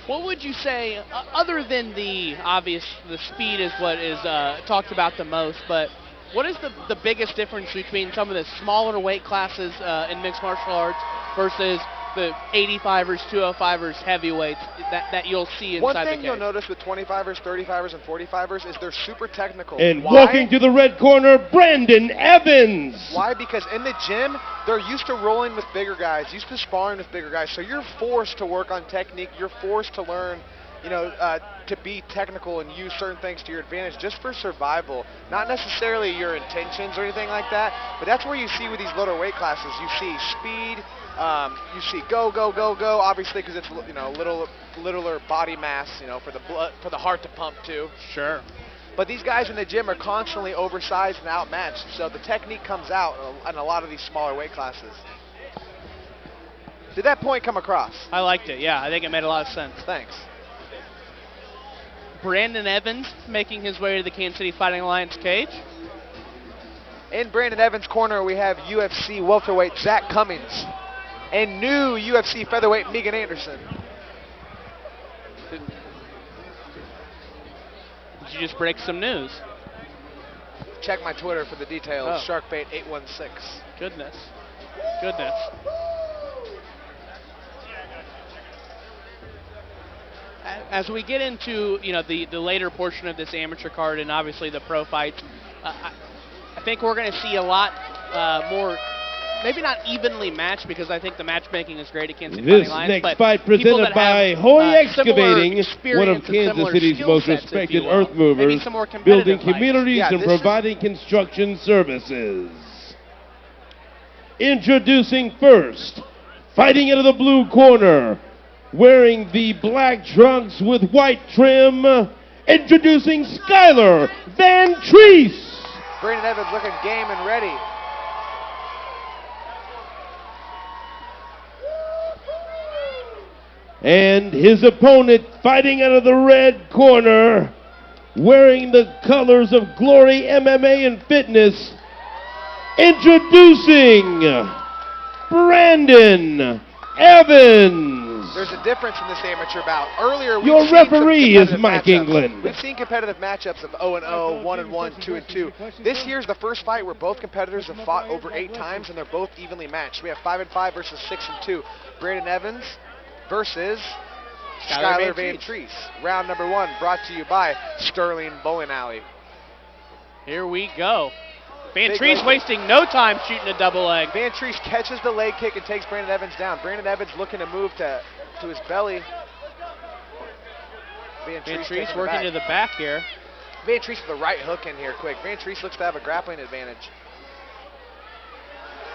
What would you say, other than the obvious, the speed is what is talked about the most, but what is the biggest difference between some of the smaller weight classes in mixed martial arts versus the 85ers, 205ers, heavyweights that you'll see inside the One cage? thing you'll notice with 25ers, 35ers, and 45ers is they're super technical. And Why? walking to the red corner, Brandon Evans. Why? Because in the gym, they're used to rolling with bigger guys, used to sparring with bigger guys. So you're forced to work on technique. You're forced to learn, to be technical and use certain things to your advantage just for survival. Not necessarily your intentions or anything like that, but that's where you see with these lighter weight classes. You see speed. You see go, go, go, go, obviously because it's, littler body mass, for the blood, for the heart to pump too. Sure. But these guys in the gym are constantly oversized and outmatched, so the technique comes out in a lot of these smaller weight classes. Did that point come across? I liked it, yeah. I think it made a lot of sense. Thanks. Brandon Evans making his way to the Kansas City Fighting Alliance cage. In Brandon Evans' corner, we have UFC welterweight Zach Cummings and new UFC featherweight Megan Anderson. Did you just break some news? Check my Twitter for the details. Oh. Sharkbait816. Goodness. As we get into the later portion of this amateur card and obviously the pro fights, I think we're going to see a lot more. Maybe not evenly matched because I think the matchmaking is great at Kansas City This Fighting Alliance, next but fight people presented that by have, Hoy similar Excavating, one of experience and Kansas similar City's skill most sets, if respected you will. earth movers, Maybe some more competitive building fights. communities Yeah, and this is- providing construction services. Introducing first, Fighting out of the blue corner, wearing the black trunks with white trim, introducing Skylar Vantrece. Brandon Evans looking game and ready. And his opponent fighting out of the red corner, wearing the colors of Glory MMA and Fitness, introducing Brandon Evans. There's a difference in this amateur bout. Earlier, Your we've seen referee some is competitive Mike matchups. England. We've seen competitive matchups of 0-0, 1-1, 2-2. This year's the first fight where both competitors have fought over 8 times, and they're both evenly matched. We have 5-5 versus 6-2. Brandon Evans versus Skylar Vantrece. Round number 1 brought to you by Sterling Bowling Alley. Here we go. Vantrece wasting no time shooting a double leg. Vantrece catches the leg kick and takes Brandon Evans down. Brandon Evans looking to move to his belly. Vantrece working to the back here. Vantrece with the right hook in here quick. Vantrece looks to have a grappling advantage.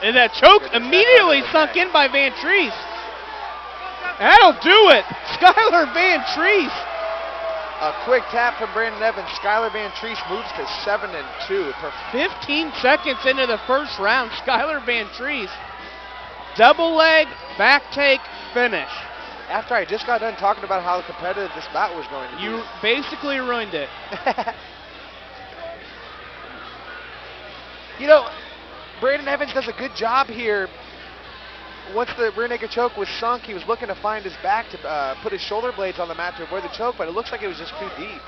And that choke immediately sunk in by Vantrece. That'll do it. Skylar Vantrece. A quick tap from Brandon Evans. Skylar Vantrece moves to 7-2. 15 seconds into the first round, Skylar Vantrece. Double leg, back take, finish. After I just got done talking about how competitive this bout was going to be. You basically ruined it. You know, Brandon Evans does a good job here. Once the rear naked choke was sunk, he was looking to find his back to put his shoulder blades on the mat to avoid the choke, but it looks like it was just too deep.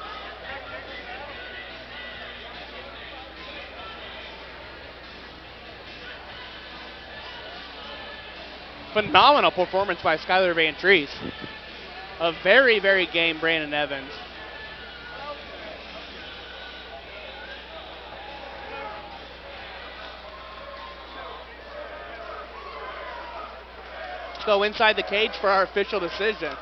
Phenomenal performance by Skylar Vantrece. A very, very game Brandon Evans. Let's go inside the cage for our official decision.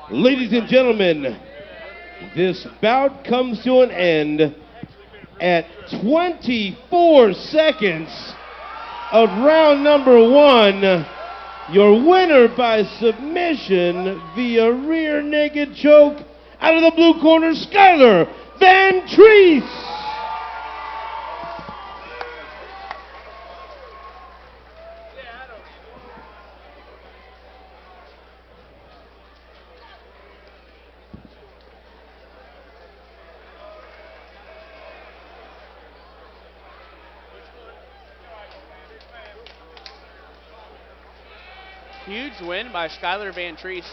Ladies and gentlemen, this bout comes to an end at 24 seconds of round number 1. Your winner by submission via rear naked choke out of the blue corner, Skylar Vantrece. Huge win by Skylar Vantrece.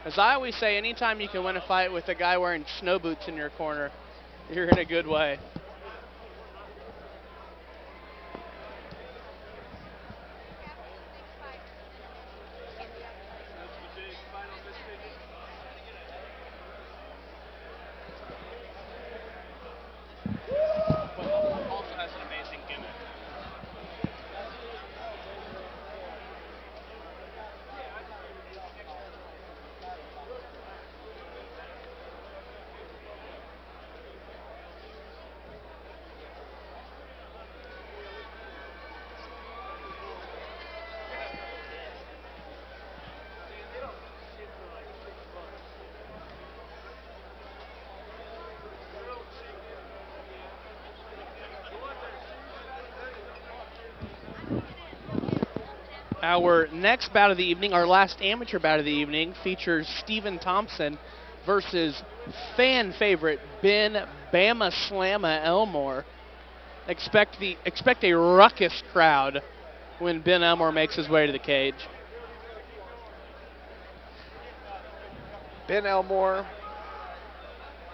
As I always say, anytime you can win a fight with a guy wearing snow boots in your corner, you're in a good way. Also has an amazing gimmick. Our next bout of the evening, our last amateur bout of the evening, features Stephen Thompson versus fan favorite Ben Bama Slamma Elmore. Expect a ruckus crowd when Ben Elmore makes his way to the cage. Ben Elmore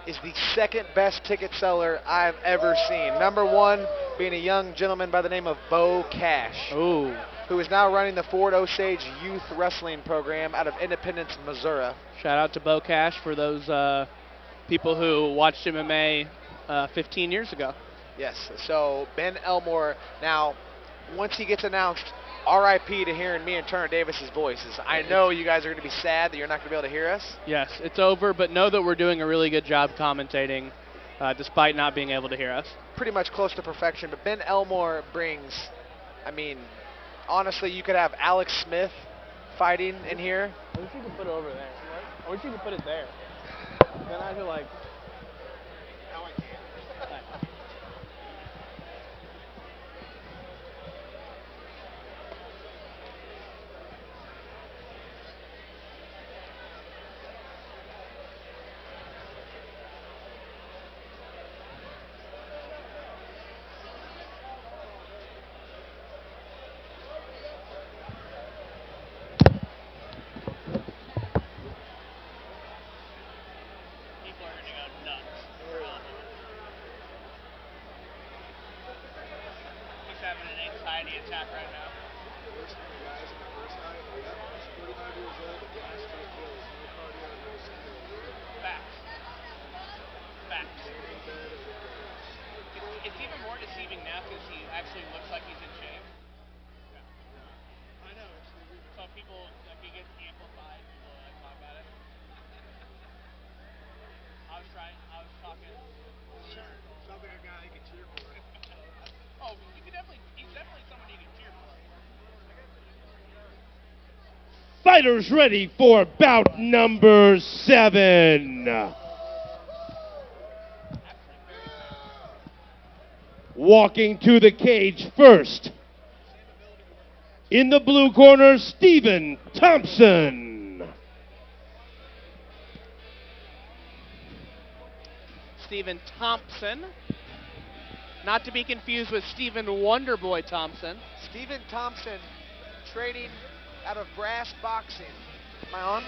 is the second best ticket seller I've ever seen. Number 1 being a young gentleman by the name of Bo Cash. Ooh. Who is now running the Ford Osage Youth Wrestling Program out of Independence, Missouri. Shout out to Bo Cash for those people who watched MMA 15 years ago. Yes, so Ben Elmore, now, once he gets announced, RIP to hearing me and Turner Davis's voices. I know you guys are going to be sad that you're not going to be able to hear us. Yes, it's over, but know that we're doing a really good job commentating despite not being able to hear us. pretty much close to perfection, but Ben Elmore brings, I mean, honestly, you could have Alex Smith fighting in here. I wish you could put it over there. I wish you could put it there. Then I feel like. Now I can't. People are gonna go nuts. He's having an anxiety attack right now. Facts. Facts. It's even more deceiving now because he actually looks like he's in shape. I know. So people, like, he gets amplified. People like talk about it. I was talking. Sure. Sounds like a guy you can cheer for. Oh, you can definitely. He's definitely someone you can cheer for. Fighters ready for bout number 7. Walking to the cage first. In the blue corner, Stephen Thompson. Stephen Thompson. Not to be confused with Stephen Wonderboy Thompson. Stephen Thompson training out of Brass Boxing. Am I on?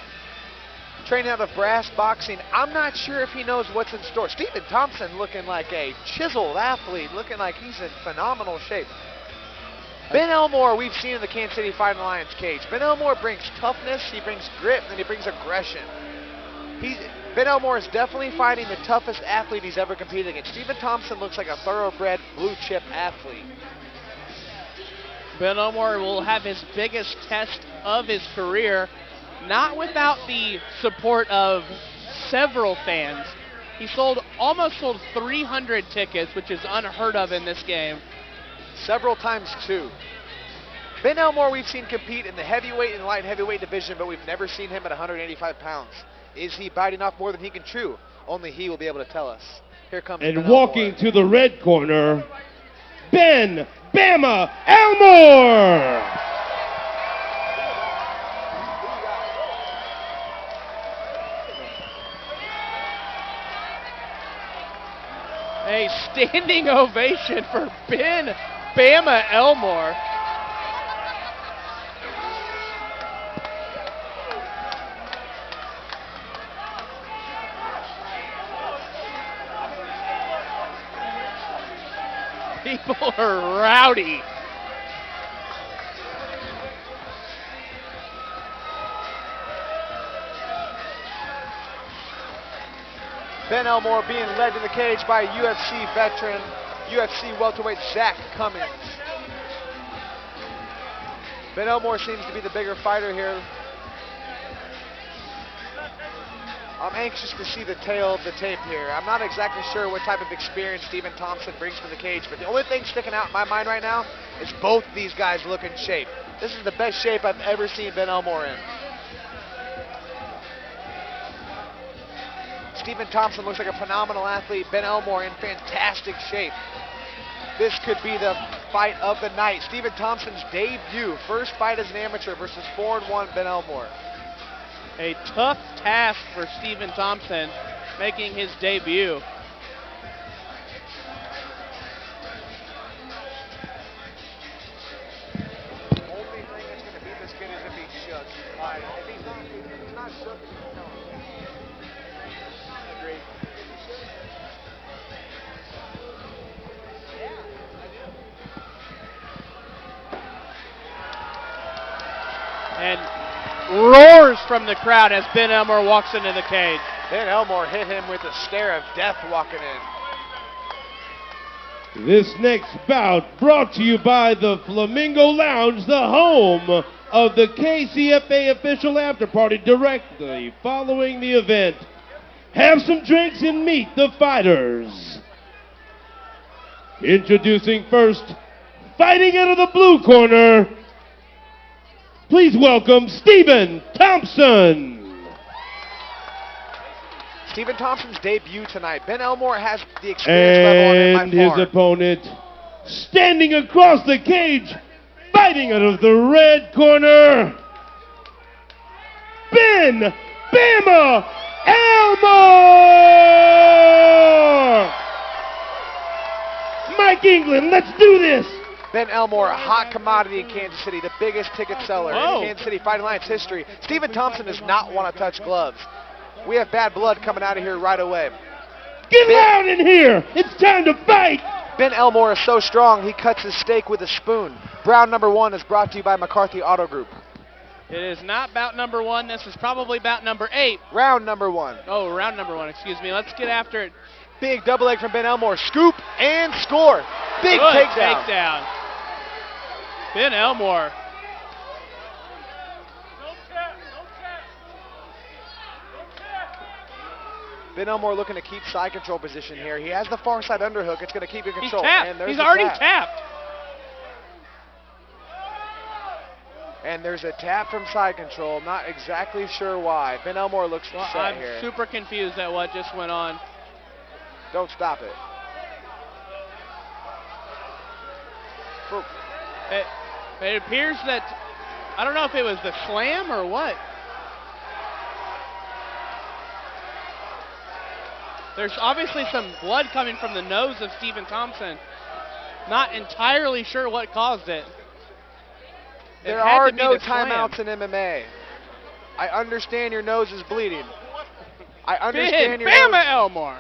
Training out of Brass Boxing. I'm not sure if he knows what's in store. Stephen Thompson looking like a chiseled athlete, looking like he's in phenomenal shape. Ben Elmore, we've seen in the Kansas City Fighting Alliance cage. Ben Elmore brings toughness, he brings grit, and he brings aggression. Ben Elmore is definitely fighting the toughest athlete he's ever competed against. Stephen Thompson looks like a thoroughbred blue chip athlete. Ben Elmore will have his biggest test of his career, not without the support of several fans. He almost sold 300 tickets, which is unheard of in this game. Several times too. Ben Elmore we've seen compete in the heavyweight and light heavyweight division, but we've never seen him at 185 pounds. Is he biting off more than he can chew? Only he will be able to tell us. Here comes And Ben walking Elmore. to the red corner, Ben Bama Elmore. A standing ovation for Ben Bama Elmore. People are rowdy. Ben Elmore being led to the cage by UFC veteran, UFC welterweight Zach Cummins. Ben Elmore seems to be the bigger fighter here. I'm anxious to see the tail of the tape here. I'm not exactly sure what type of experience Stephen Thompson brings to the cage, but the only thing sticking out in my mind right now is both these guys look in shape. This is the best shape I've ever seen Ben Elmore in. Stephen Thompson looks like a phenomenal athlete. Ben Elmore in fantastic shape. This could be the fight of the night. Stephen Thompson's debut, first fight as an amateur versus 4-1 Ben Elmore. A tough task for Stephen Thompson making his debut. The only thing that's going to beat this kid is if he's shook. If he's not shook, no. I agree. And roars from the crowd as Ben Elmore walks into the cage. Ben Elmore hit him with a stare of death walking in. This next bout brought to you by the Flamingo Lounge, the home of the KCFA official after party directly following the event. Have some drinks and meet the fighters. Introducing first, fighting out of the blue corner, please welcome Stephen Thompson. Stephen Thompson's debut tonight. Ben Elmore has the experience level on him by And his far. opponent, standing across the cage, fighting out of the red corner, Ben Bama Elmore! Mike England, let's do this! Ben Elmore, a hot commodity in Kansas City, the biggest ticket seller Whoa. in Kansas City Fighting Alliance history. Stephen Thompson does not want to touch gloves. We have bad blood coming out of here right away. Get loud in here! It's time to fight! Ben Elmore is so strong, he cuts his steak with a spoon. Round number 1 is brought to you by McCarthy Auto Group. It is not bout number 1. This is probably bout number 8. Round number 1. Oh, round number 1, excuse me. Let's get after it. Big double leg from Ben Elmore. Scoop and score. Big Good takedown. Ben Elmore. Ben Elmore looking to keep side control position here. He has the far side underhook. It's going to keep in He's control. tapped. And there's He's the already tap. tapped. And there's a tap from side control. Not exactly sure why. Ben Elmore looks Well, set I'm here. super confused at what just went on. Don't stop it. Ooh. It appears that, I don't know if it was the slam or what. There's obviously some blood coming from the nose of Stephen Thompson. Not entirely sure what caused it. It There had are to be no the slam. timeouts in MMA. I understand your nose is bleeding. I understand your Bama nose. Elmore.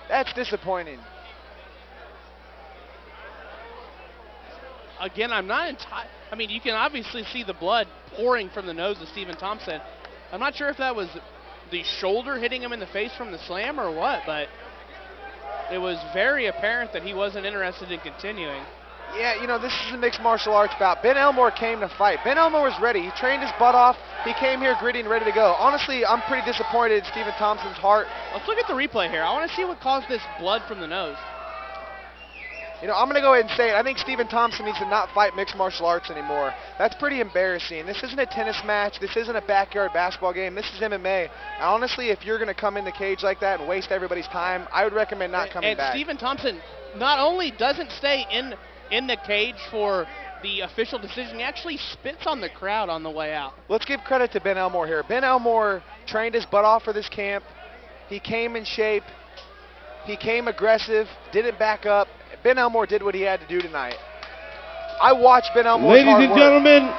That's disappointing. Again, I'm not entirely, I mean, you can obviously see the blood pouring from the nose of Stephen Thompson. I'm not sure if that was the shoulder hitting him in the face from the slam or what, but it was very apparent that he wasn't interested in continuing. Yeah, you know, this is a mixed martial arts bout. Ben Elmore came to fight. Ben Elmore was ready. He trained his butt off. He came here gritty and ready to go. Honestly, I'm pretty disappointed in Stephen Thompson's heart. Let's look at the replay here. I want to see what caused this blood from the nose. You know, I'm going to go ahead and say it. I think Stephen Thompson needs to not fight mixed martial arts anymore. That's pretty embarrassing. This isn't a tennis match. This isn't a backyard basketball game. This is MMA. And honestly, if you're going to come in the cage like that and waste everybody's time, I would recommend not coming back. And Stephen Thompson not only doesn't stay in the cage for the official decision, he actually spits on the crowd on the way out. Let's give credit to Ben Elmore here. Ben Elmore trained his butt off for this camp. He came in shape. He came aggressive, didn't back up. Ben Elmore did what he had to do tonight. I watched Ben Elmore's Ladies hard and work. gentlemen,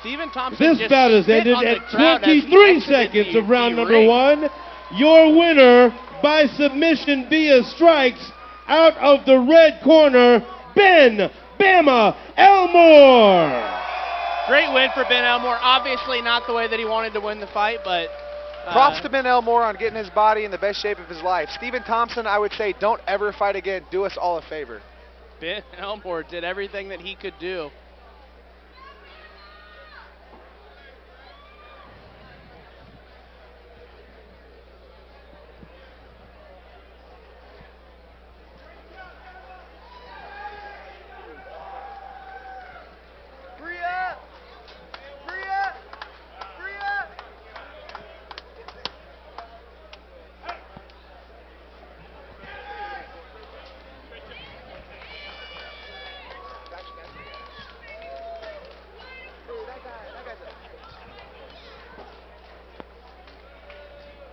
Stephen Thompson this just bout has spit ended on the at crowd as he 23 exited seconds of round the number ring. 1. Your winner by submission via strikes out of the red corner, Ben Bama Elmore. Great win for Ben Elmore. Obviously not the way that he wanted to win the fight, but Props to Ben Elmore on getting his body in the best shape of his life. Stephen Thompson, I would say, don't ever fight again. Do us all a favor. Ben Elmore did everything that he could do.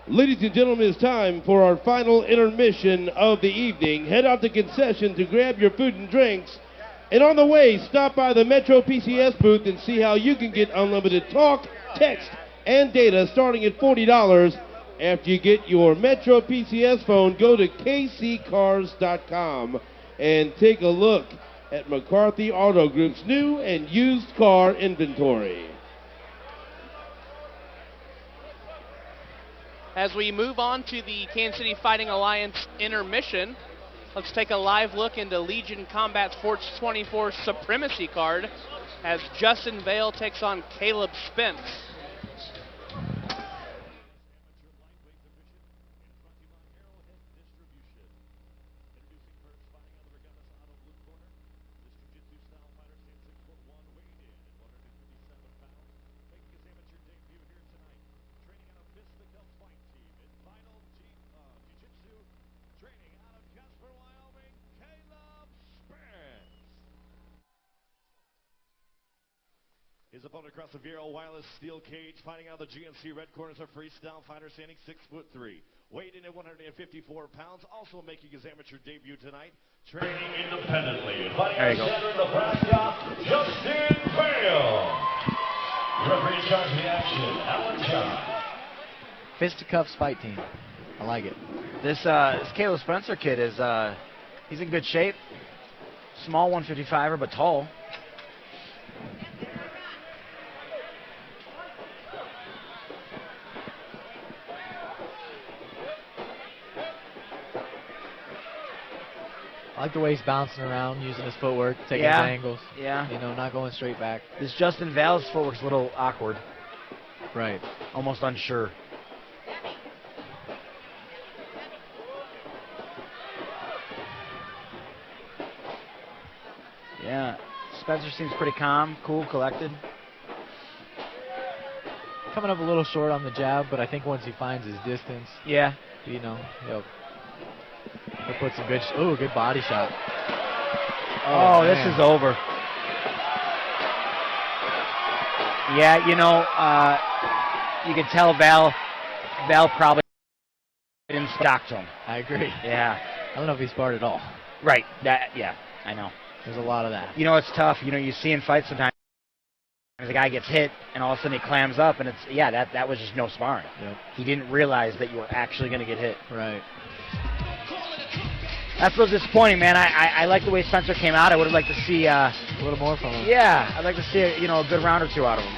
Ladies and gentlemen, it's time for our final intermission of the evening. Head out to concession to grab your food and drinks. And on the way, stop by the Metro PCS booth and see how you can get unlimited talk, text, and data starting at $40. After you get your Metro PCS phone, go to kccars.com and take a look at McCarthy Auto Group's new and used car inventory. As we move on to the Kansas City Fighting Alliance intermission, let's take a live look into Legion Combat Sports 24 Supremacy card as Justin Vale takes on Caleb Spence. His opponent across the Vero Wireless steel cage, fighting out of the GMC red corners, a freestyle fighter standing 6'3", weighed in at 154 pounds, also making his amateur debut tonight. Training independently, fighting out of Cary, Nebraska, Justin Bale. Referee in charge of the action, Alan John. Fisticuffs fight team. I like it. This Caleb Spencer kid is he's in good shape. Small 155er, but tall. I like the way he's bouncing around, using his footwork, taking his angles. Yeah. You know, not going straight back. This Justin Val's footwork's a little awkward. Right. Almost unsure. Yeah. Spencer seems pretty calm, cool, collected. Coming up a little short on the jab, but I think once he finds his distance, yeah, you know, he'll put some good. Ooh, good body shot. Oh, this is over. Yeah, you know, you can tell Val probably didn't stock to him. I agree. Yeah. I don't know if he sparred at all. Right. Yeah, I know. There's a lot of that. You know, it's tough. You know, you see in fights sometimes the guy gets hit and all of a sudden he clams up and it's, that was just no sparring. Yep. He didn't realize that you were actually going to get hit. Right. That's a little disappointing, man. I like the way Spencer came out. I would have liked to see a little more from him. Yeah, I'd like to see a good round or two out of him.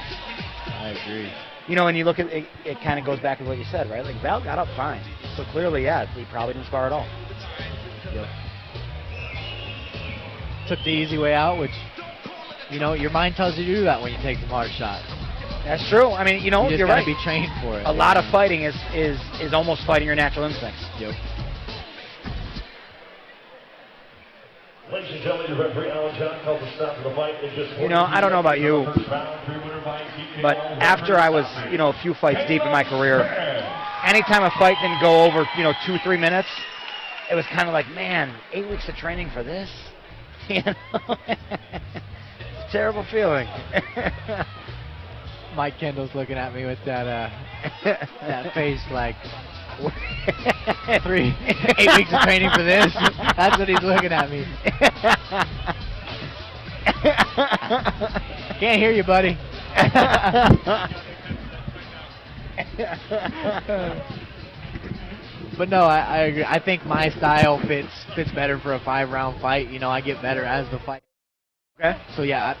I agree. You know, and you look at it, it kind of goes back to what you said, right? Like Val got up fine, so clearly, he probably didn't spar at all. Yep. Took the easy way out, which, you know, your mind tells you to do that when you take some hard shots. That's true. I mean, you know, you just you're gotta right. Be trained for it. A lot of fighting is almost fighting your natural instincts. Yep. Ladies and gentlemen, your referee Alan John calls a stop to the fight in just 40 You know, I don't know about you, but after I was, a few fights deep in my career, anytime a fight didn't go over, 2-3 minutes, it was kind of like, man, 8 weeks of training for this? It's a terrible feeling. Mike Kendall's looking at me with that that face like 8 weeks of training for this. That's what he's looking at me. Can't hear you, buddy. But no, I agree. I think my style fits better for a 5-round fight. You know, I get better as the fight. Okay. So yeah.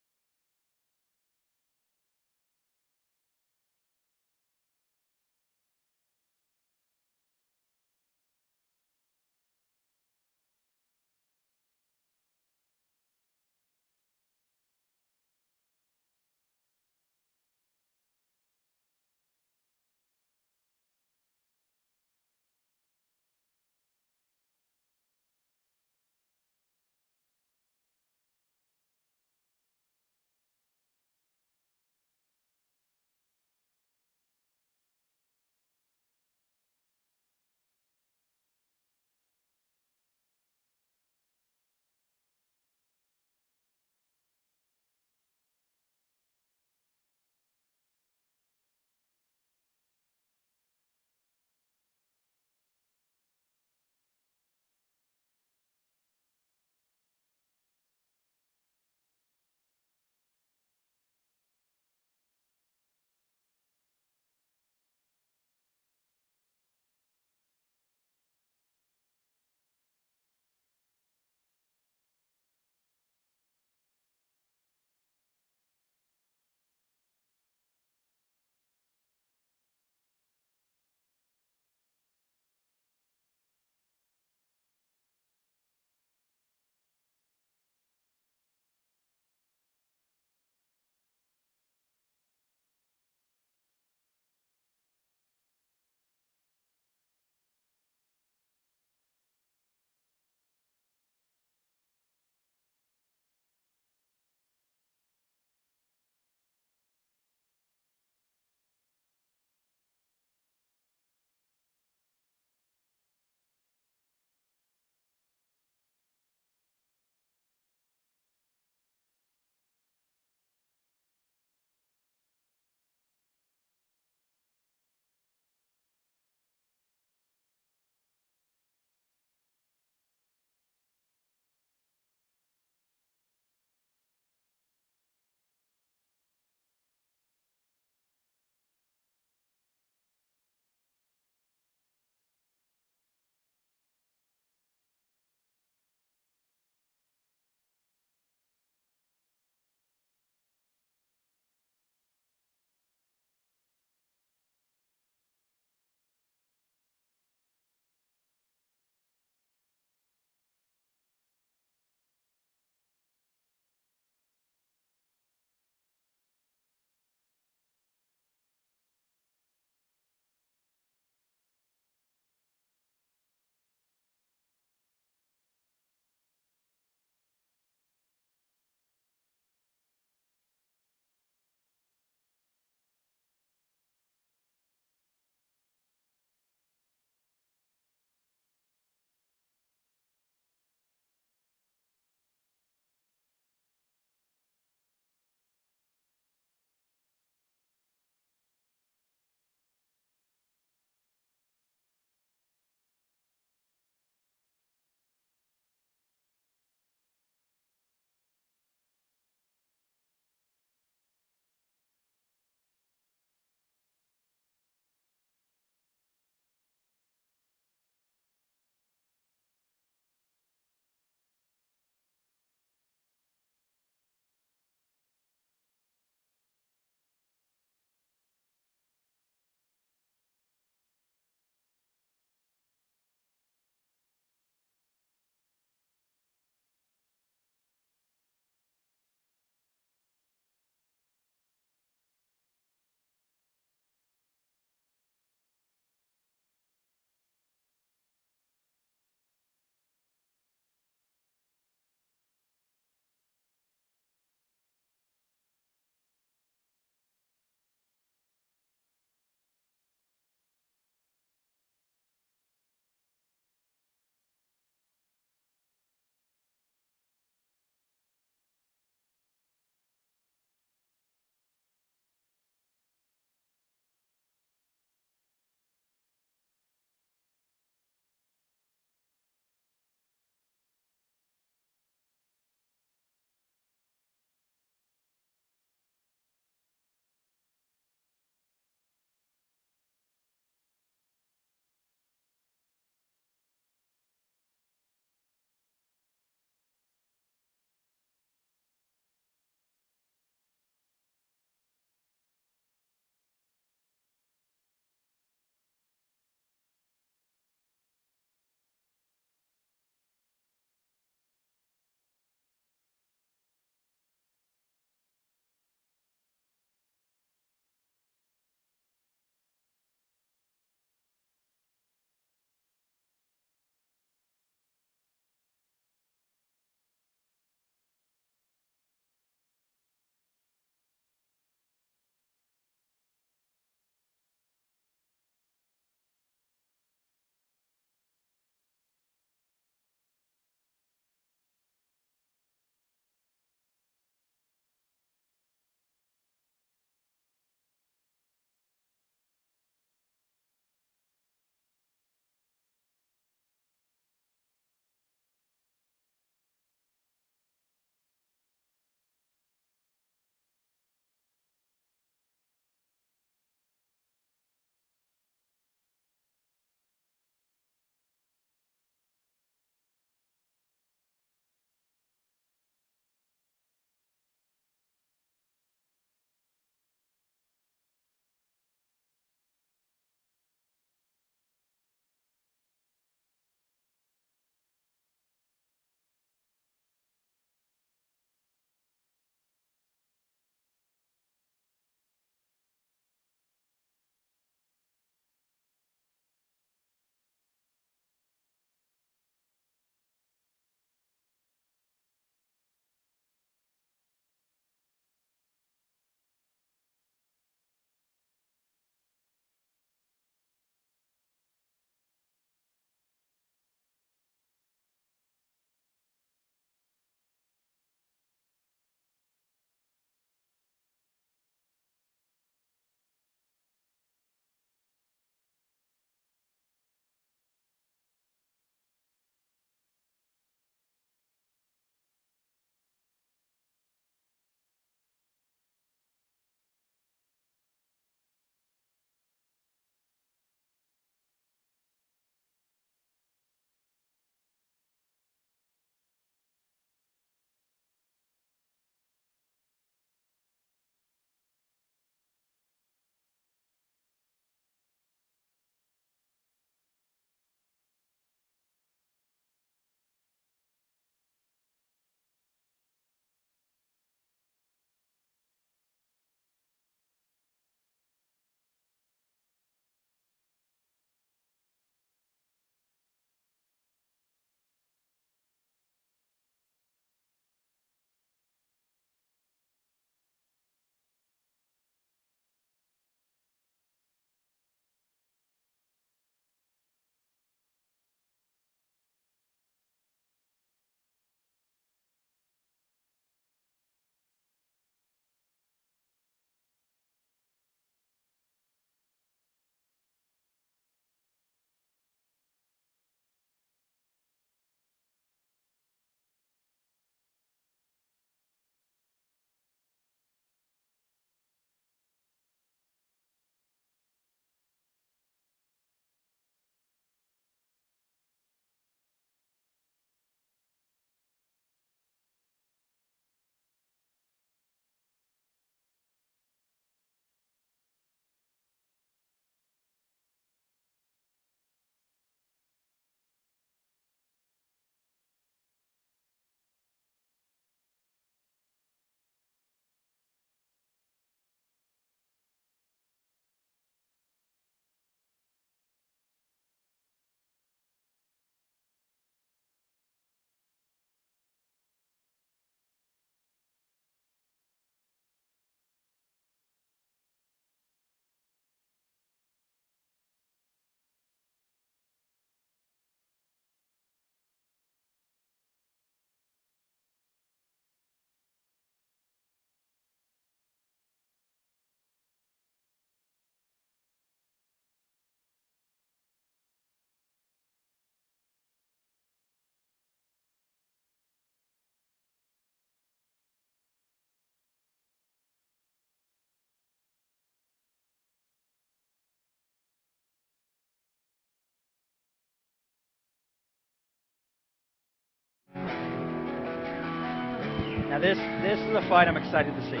this is a fight I'm excited to see.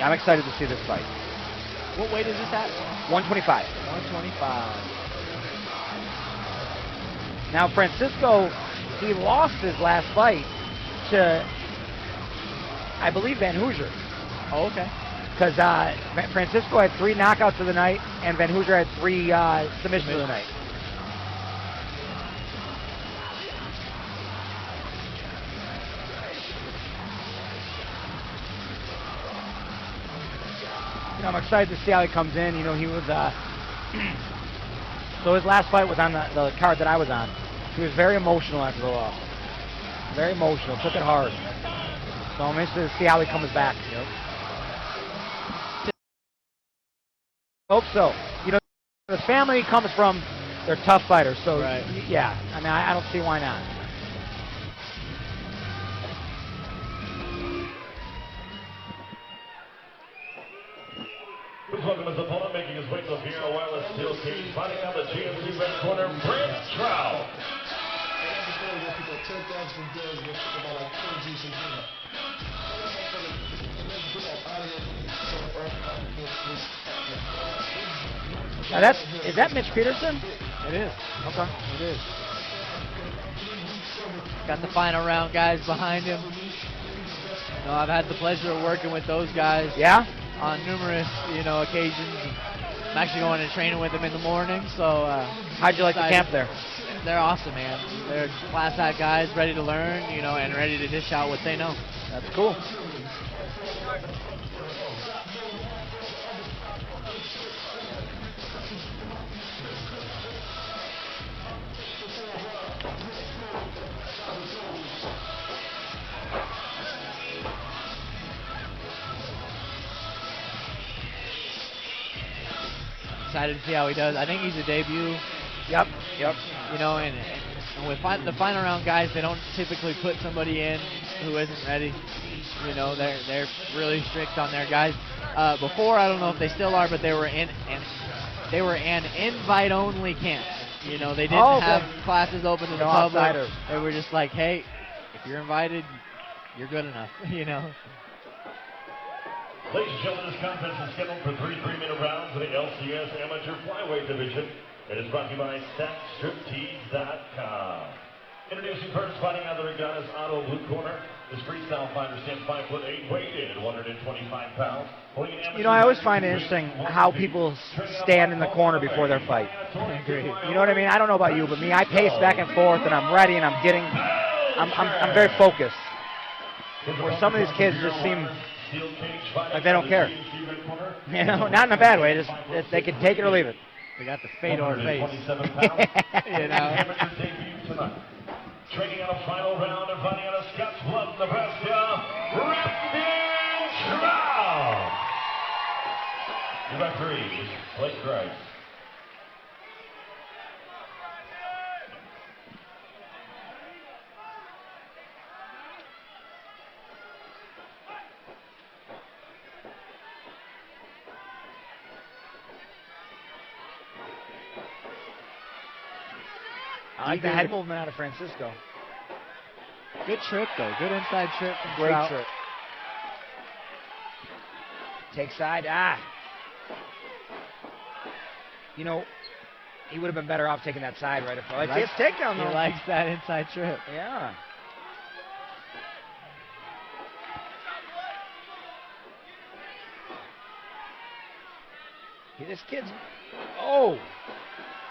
I'm excited to see this fight. What weight is this at? 125. 125. Now Francisco, he lost his last fight to, I believe, Van Hoosier. Oh, okay. Because Francisco had 3 knockouts of the night, and Van Hoosier had 3 submissions of the night. You know, I'm excited to see how he comes in. You know, he was, so his last fight was on the card that I was on. He was very emotional after the loss. Very emotional, took it hard. So I'm interested to see how he comes back. Yep. Hope so. You know, the family comes from, they're tough fighters. So, right. Yeah, I mean, I don't see why not. Please welcome his opponent, making his way to the Vienna Wireless Steel Cage, fighting out the GMC red corner, Vantrece. Now is that Mitch Peterson? It is. Okay. It is. Got the final round guys behind him. You know, I've had the pleasure of working with those guys. Yeah? On numerous, occasions. I'm actually going to training with them in the morning, so... How'd you like the camp there? They're awesome, man. They're class act guys, ready to learn, and ready to dish out what they know. That's cool. Excited to see how he does. I think he's a debut. Yep. And with the final round guys, they don't typically put somebody in who isn't ready. They're really strict on their guys. Before, I don't know if they still are, but they were an invite-only camp. They didn't have classes open to the public. Outsiders. They were just like, hey, if you're invited, you're good enough. Ladies and gentlemen, this contest is scheduled for 3 3-minute rounds in the LCS Amateur Flyweight Division. It is brought to you by StatStripTease.com. Introducing first, fighting out of the ring, got his Otto blue corner. This freestyle fighter stands 5'8", weighed in 125 pounds. I always find it interesting how people stand in the corner before their fight. I agree. You know what I mean? I don't know about you, but me, I pace back and forth, and I'm ready, and I'm very focused. Where some of these kids just seem like they don't care. Not in a bad way. Just they can take it or leave it. They got the Fedor face. Training on a final round and fighting out of Scottsbluff, Nebraska, Vantrece. The referee is Blake Grice. I like the head movement out of Francisco. Good trip, though. Good inside trip. Great trip. Take side. He would have been better off taking that side right up front. It's takedown, though. He likes that inside trip. Yeah. This kid's... Oh!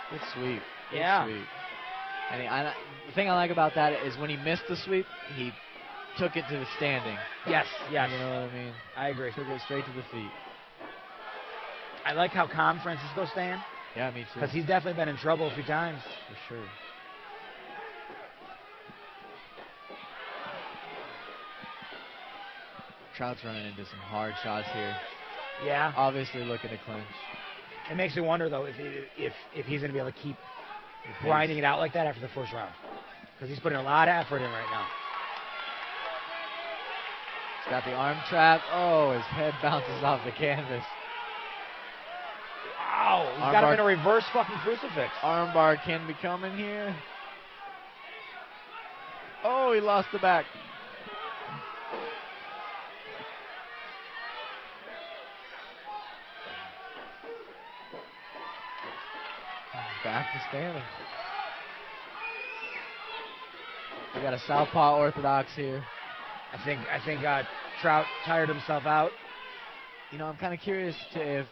Good sweep. Yeah. Sweep. And the thing I like about that is when he missed the sweep, he took it to the standing. Yes. You know what I mean? I agree. Took it straight to the feet. I like how calm Francisco's staying. Yeah, me too. Because he's definitely been in trouble a few times. For sure. Trout's running into some hard shots here. Yeah. Obviously looking to clinch. It makes me wonder, though, if he's going to be able to keep grinding it out like that after the first round. Because he's putting a lot of effort in right now. He's got the arm trap. Oh, his head bounces off the canvas. Wow, he's got him in a reverse fucking crucifix. Armbar can be coming here. Oh, he lost the back. Back to Stanley. We got a southpaw orthodox here. I think Trout tired himself out. You know, I'm kind of curious to if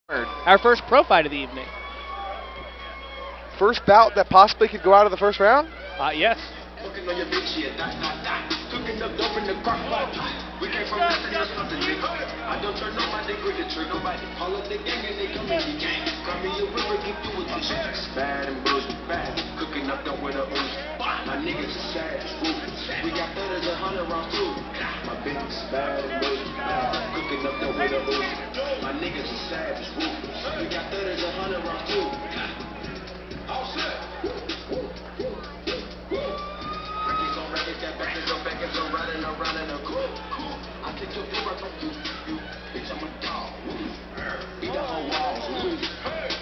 Our first pro fight of the evening. First bout that possibly could go out of the first round? Yes. Cooking on your bitch, yeah, cooking up dope in the crock pot. We came from nothing to something, nigga. I don't turn nobody, good to turn nobody. Call up the gang and they come in the gang. Cry me a river, get through with this shit. Bad and bullshit, bad. Cooking up dope with a ooze. My niggas are sad, ruthless. We got 100 rounds too. My bitch bad and bullshit, bad. Cooking up dope with a ooze. My niggas are sad, ruthless. We got 100 rounds too. All set. Riding around in a coupe. I take your paper from you. Bitch, I'm a dog. Beat the whole walls.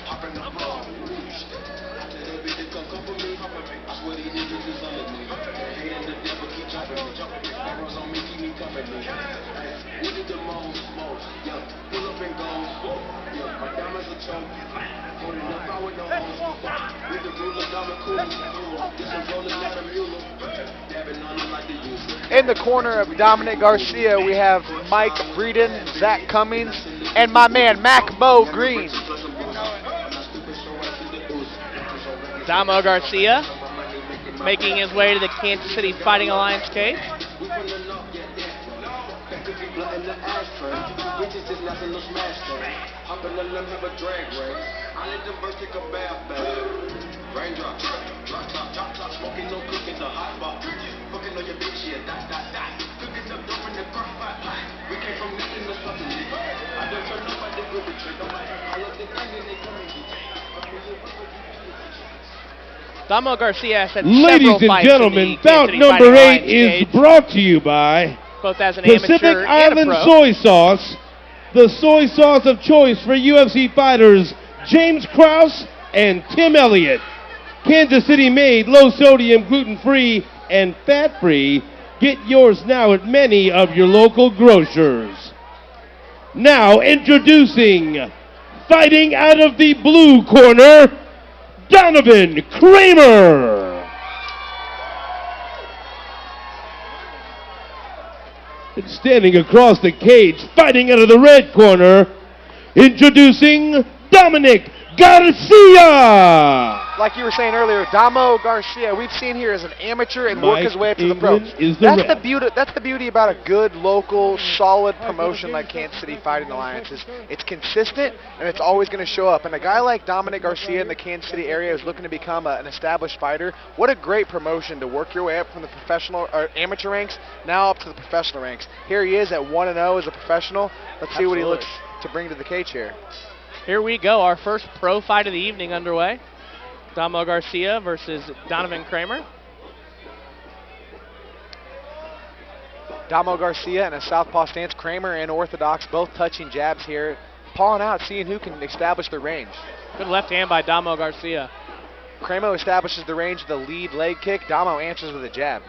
Hop in the ball. I tell that bitch to come for me. I swear these niggas is under me. Hating the devil, keep chopping me. Arrows on me, keep me company. We did the most. Yeah, pull up and go. Yeah, my diamonds are choke. Holding up, I with no hoes. With the ruler, diamond cool. This a roller, not a mule. Dabbing on them like the usual. In the corner of Dominic Garcia, we have Mike Breeden, Zach Cummings, and my man Mac Mo Green. Damo Garcia making his way to the Kansas City Fighting Alliance cage. Raindrop, drop, smoking, no cooking, the hot pot. Cooking on your bitch, yeah, cooking up dope in the crock pot. We came from nothing to something, nigga. I don't turn nobody, good to trick nobody. I love the gang and they come in. Damo Garcia has had Ladies several and fights gentlemen, in the bout Kansas City number Fighting 8 Alliance is cage, brought to you by both as an Pacific amateur and a Island pro. Soy Sauce, the soy sauce of choice for UFC fighters James Krause and Tim Elliott. Kansas City made, low sodium, gluten-free, and fat-free. Get yours now at many of your local grocers. Now introducing, fighting out of the blue corner, Donavan Kramer. And standing across the cage, fighting out of the red corner, introducing Dominic Garcia. Like you were saying earlier, Damo Garcia, we've seen here as an amateur and work his way up to the pros. That's the beauty about a good, local, solid promotion like Kansas City Fighting Alliance. It's consistent, and it's always going to show up. And a guy like Dominic Garcia in the Kansas City area is looking to become an established fighter. What a great promotion to work your way up from the professional or amateur ranks, now up to the professional ranks. Here he is at 1-0 as a professional. Let's see what he looks to bring to the cage here. Here we go, our first pro fight of the evening underway. Damo Garcia versus Donavan Kramer. Damo Garcia in a southpaw stance. Kramer and orthodox, both touching jabs here. Pawing out, seeing who can establish the range. Good left hand by Damo Garcia. Kramer establishes the range with the lead leg kick. Damo answers with a jab.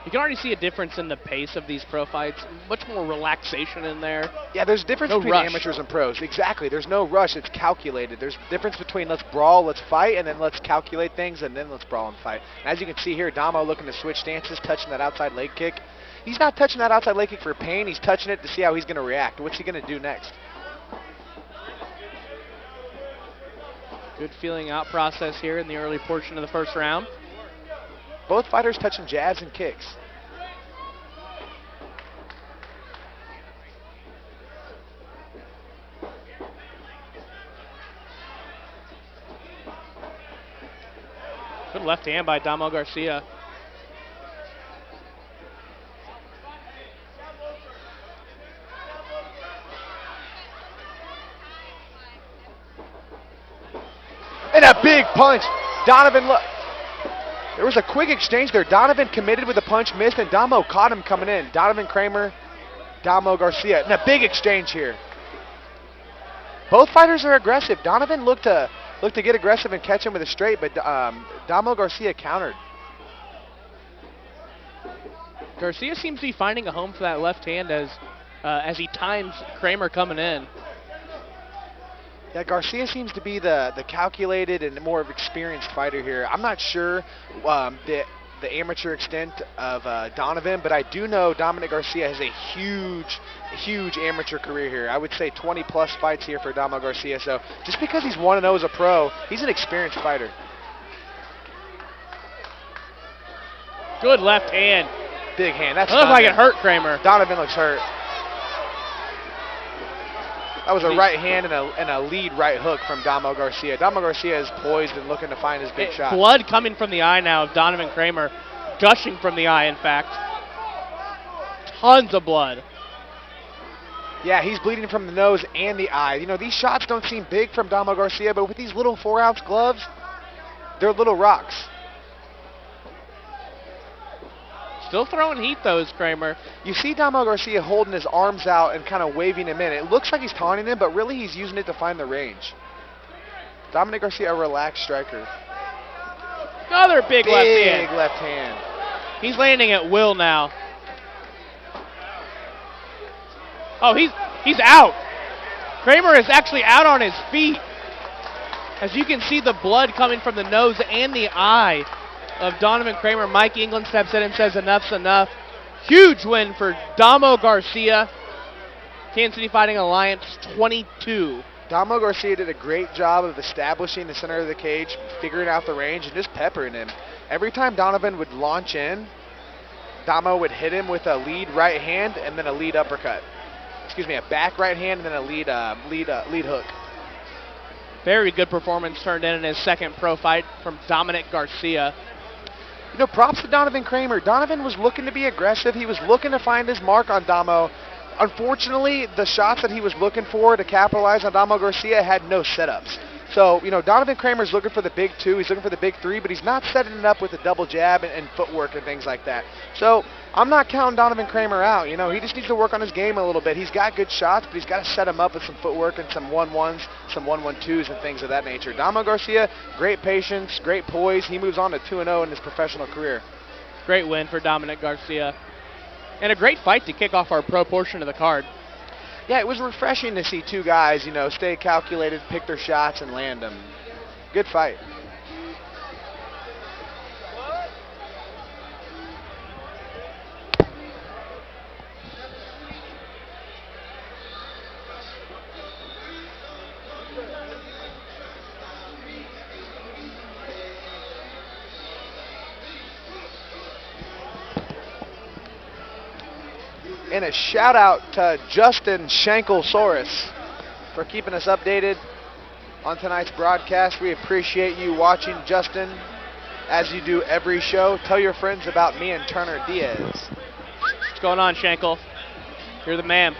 You can already see a difference in the pace of these pro fights. Much more relaxation in there. Yeah, there's a difference No between rush. amateurs and pros. Exactly. There's no rush. It's calculated. There's a difference between let's brawl, let's fight, and then let's calculate things, and then let's brawl and fight. And as you can see here, Damo looking to switch stances, touching that outside leg kick. He's not touching that outside leg kick for pain. He's touching it to see how he's going to react. What's he going to do next? Good feeling out process here in the early portion of the first round. Both fighters touching jabs and kicks. Good left hand by Damo Garcia. And a big punch. Donavan, there was a quick exchange there. Donavan committed with a punch, missed, and Damo caught him coming in. Donavan Kramer, Damo Garcia. And a big exchange here. Both fighters are aggressive. Donavan looked to get aggressive and catch him with a straight, but Damo Garcia countered. Garcia seems to be finding a home for that left hand as he times Kramer coming in. Yeah, Garcia seems to be the calculated and more of experienced fighter here. I'm not sure the amateur extent of Donavan, but I do know Dominic Garcia has a huge amateur career here. I would say 20-plus fights here for Damo Garcia. So just because he's 1-0 as a pro, he's an experienced fighter. Good left hand. Big hand. That's Looks like it hurt Kramer. Donavan looks hurt. That was a right hand and a lead right hook from Damo Garcia. Damo Garcia is poised and looking to find his big shot. Blood coming from the eye now of Donovan Kramer. Gushing from the eye, in fact. Tons of blood. Yeah, he's bleeding from the nose and the eye. You know, these shots don't seem big from Damo Garcia, but with these little 4-ounce gloves, they're little rocks. Still throwing heat, though, is Kramer. You see Damo Garcia holding his arms out and kind of waving him in. It looks like he's taunting him, but really he's using it to find the range. Dominic Garcia, a relaxed striker. Another big left hand. Big left hand. He's landing at will now. Oh, he's out. Kramer is actually out on his feet. As you can see the blood coming from the nose and the eye of Donovan Kramer. Mike England steps in and says enough's enough. Huge win for Damo Garcia. Kansas City Fighting Alliance 22. Damo Garcia did a great job of establishing the center of the cage, figuring out the range, and just peppering him. Every time Donovan would launch in, Damo would hit him with a lead right hand and then a lead uppercut. Excuse me, a back right hand and then a lead hook. Very good performance turned in his second pro fight from Dominic Garcia. You know, props to Donovan Kramer. Donovan was looking to be aggressive. He was looking to find his mark on Damo. Unfortunately, the shots that he was looking for to capitalize on Damo Garcia had no setups. So, you know, Donovan Kramer's looking for the big 2. He's looking for the big 3, but he's not setting it up with a double jab and footwork and things like that. So, I'm not counting Donovan Kramer out. You know, he just needs to work on his game a little bit. He's got good shots, but he's got to set him up with some footwork and some 1-1s, some 1-1-2s and things of that nature. Damo Garcia, great patience, great poise. He moves on to 2-0 in his professional career. Great win for Dominic Garcia. And a great fight to kick off our pro portion of the card. Yeah, it was refreshing to see two guys, you know, stay calculated, pick their shots, and land them. Good fight. And a shout out to Justin Shankelsaurus for keeping us updated on tonight's broadcast. We appreciate you watching, Justin, as you do every show. Tell your friends about me and Turner Diaz. What's going on, Shankel? You're the man.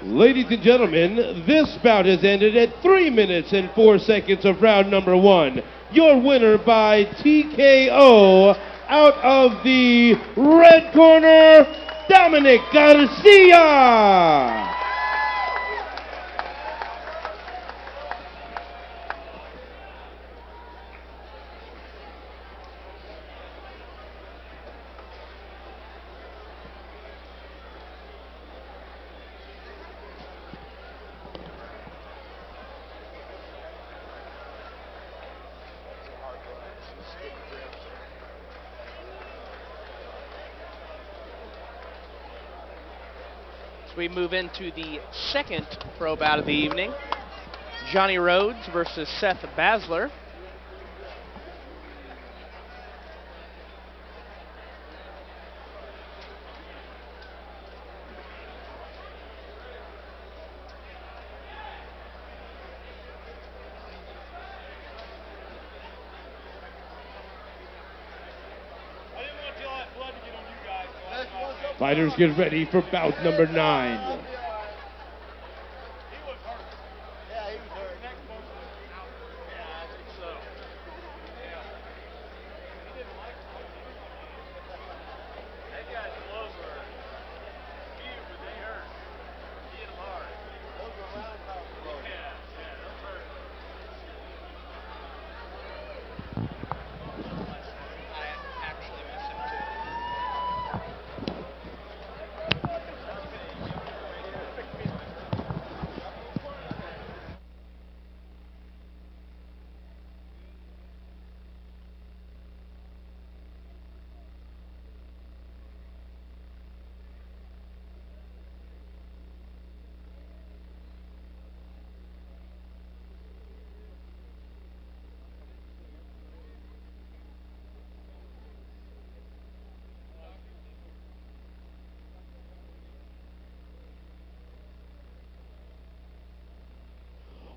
Ladies and gentlemen, this bout has ended at 3 minutes and 4 seconds of round number 1. Your winner by TKO out of the red corner, Dominic Garcia. We move into the second pro bout of the evening. Johnnie Rhodes versus Seth Basler. Fighters get ready for bout number 9.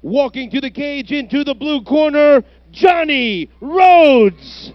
Walking to the cage into the blue corner, Johnnie Rhodes.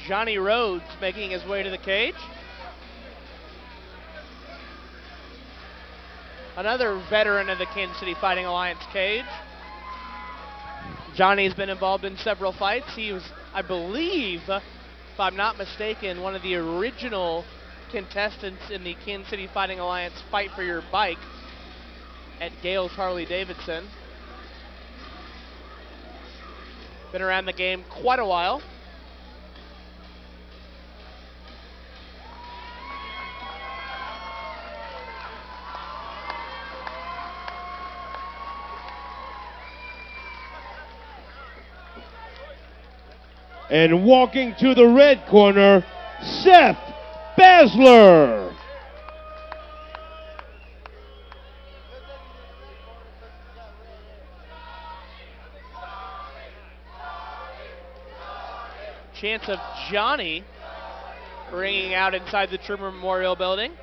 Johnnie Rhodes making his way to the cage. Another veteran of the Kansas City Fighting Alliance cage. Johnny's been involved in several fights. He was, I believe, if I'm not mistaken, one of the original contestants in the Kansas City Fighting Alliance Fight for Your Bike at Gale's Harley-Davidson. Been around the game quite a while. And walking to the red corner, Seth Basler. Chance of Johnnie ringing out inside the Truman Memorial Building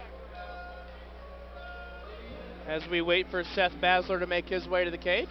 as we wait for Seth Basler to make his way to the cage.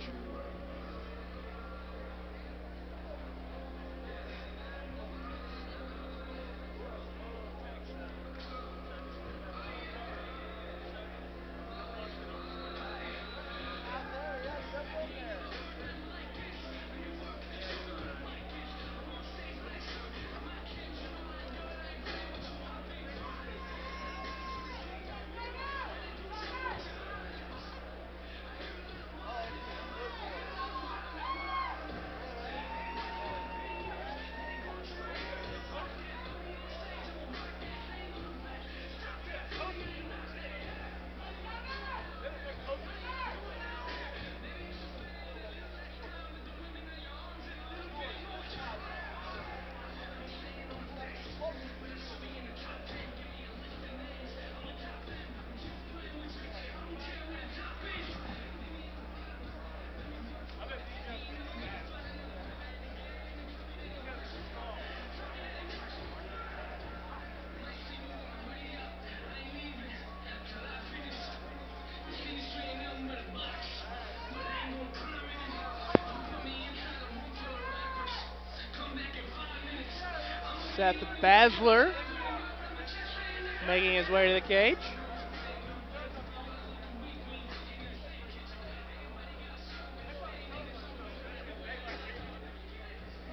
Seth Basler making his way to the cage.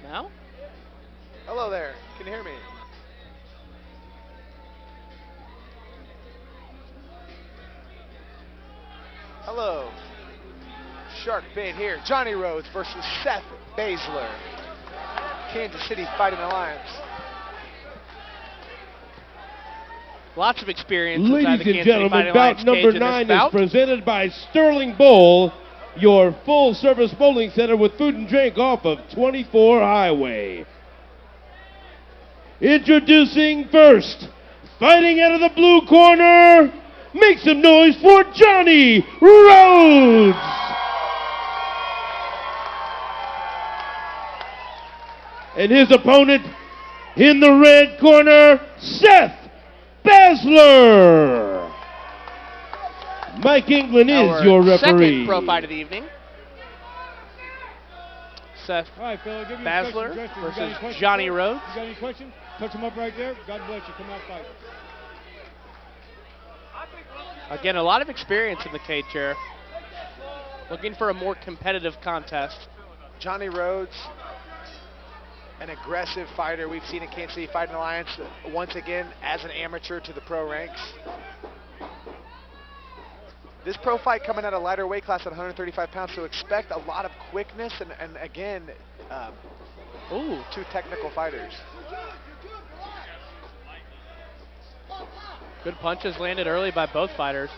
Now? Hello there. Can you hear me? Hello. Shark bait here. Johnny Rhodes versus Seth Basler. Kansas City Fighting Alliance. Lots of experience inside Ladies the and Kansas City gentlemen, Fighting bout Alliance number cage in this 9 is bout. presented by Sterling Bowl, your full-service bowling center with food and drink off of 24 Highway. Introducing first, fighting out of the blue corner, make some noise for Johnny Rhodes. And his opponent in the red corner, Seth Basler. Mike England is Our your referee. Second pro fight of the evening. Seth All right, fella, give me Basler instructions, Justin. You got versus any questions, Johnny sir? Rhodes. You got any questions? Touch him up right there. God bless you. Come out fight. Again, a lot of experience in the cage here. Looking for a more competitive contest. Johnny Rhodes, an aggressive fighter we've seen in Kansas City Fighting Alliance, once again as an amateur to the pro ranks. This pro fight coming at a lighter weight class at 135 pounds, so expect a lot of quickness and again, two technical fighters. Good punches landed early by both fighters.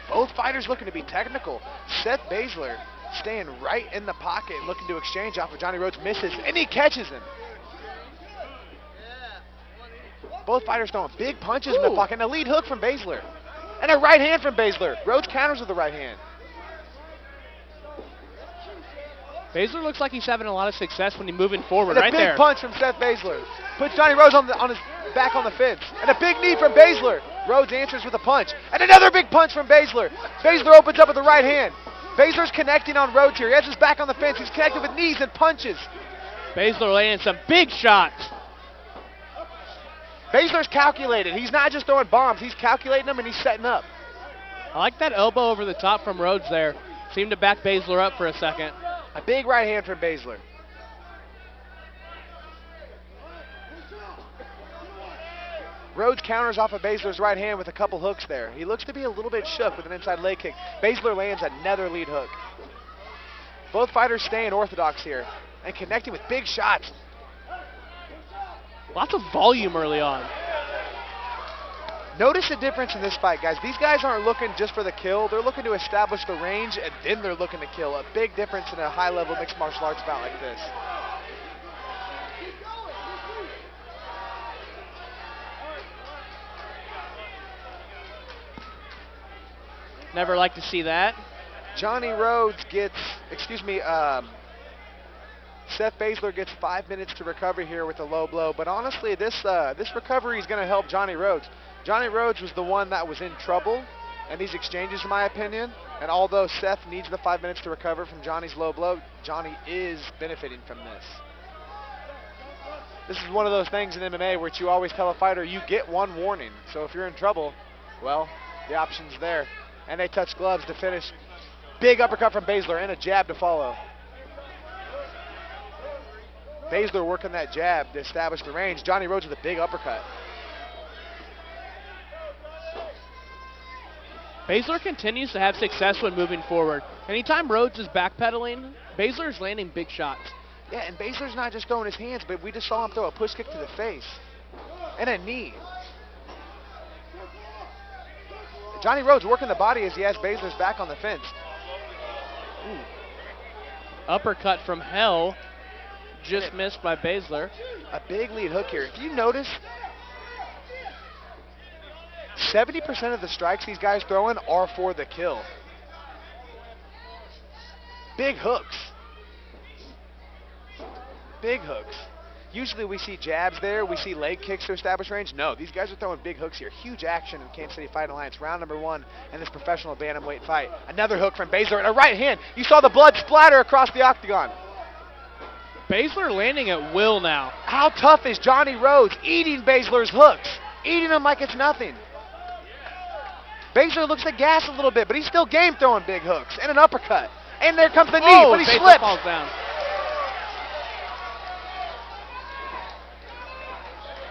Both fighters looking to be technical. Seth Basler staying right in the pocket, looking to exchange off of Johnny Rhodes, misses, and he catches him. Both fighters throwing big punches in the pocket, and a lead hook from Basler. And a right hand from Basler. Rhodes counters with the right hand. Basler looks like he's having a lot of success when he's moving forward And right a big there. punch from Seth Basler. Puts Johnny Rhodes on his back on the fence. And a big knee from Basler. Rhodes answers with a punch. And another big punch from Basler. Basler opens up with the right hand. Basler's connecting on Rhodes here. He has his back on the fence. He's connected with knees and punches. Basler laying some big shots. Basler's calculated. He's not just throwing bombs. He's calculating them and he's setting up. I like that elbow over the top from Rhodes there. Seemed to back Basler up for a second. A big right hand from Basler. Rhodes counters off of Basler's right hand with a couple hooks there. He looks to be a little bit shook with an inside leg kick. Basler lands another lead hook. Both fighters staying orthodox here and connecting with big shots. Lots of volume early on. Notice the difference in this fight, guys. These guys aren't looking just for the kill. They're looking to establish the range, and then they're looking to kill. A big difference in a high-level mixed martial arts bout like this. Never like to see that. Johnny Rhodes gets, Seth Basler gets 5 minutes to recover here with a low blow. But honestly, this recovery is going to help Johnny Rhodes. Johnny Rhodes was the one that was in trouble in these exchanges, in my opinion. And although Seth needs the 5 minutes to recover from Johnny's low blow, Johnny is benefiting from this. This is one of those things in MMA where you always tell a fighter, you get one warning. So if you're in trouble, well, the option's there. And they touch gloves to finish. Big uppercut from Basler and a jab to follow. Basler working that jab to establish the range. Johnny Rhodes with a big uppercut. Basler continues to have success when moving forward. Anytime Rhodes is backpedaling, Basler's landing big shots. Yeah, and Basler's not just throwing his hands, but we just saw him throw a push kick to the face. And a knee. Johnny Rhodes working the body as he has Basler's back on the fence. Ooh. Uppercut from hell. Just missed by Basler. A big lead hook here. If you notice, 70% of the strikes these guys throwing are for the kill. Big hooks. Big hooks. Usually we see jabs there, we see leg kicks to establish range. No, these guys are throwing big hooks here. Huge action in Kansas City Fighting Alliance, round number 1 in this professional bantamweight fight. Another hook from Basler and a right hand. You saw the blood splatter across the octagon. Basler landing at will now. How tough is Johnny Rhodes eating Basler's hooks? Eating them like it's nothing. Basler looks to gas a little bit, but he's still game throwing big hooks and an uppercut. And there comes the knee, but he Basler slips. falls down.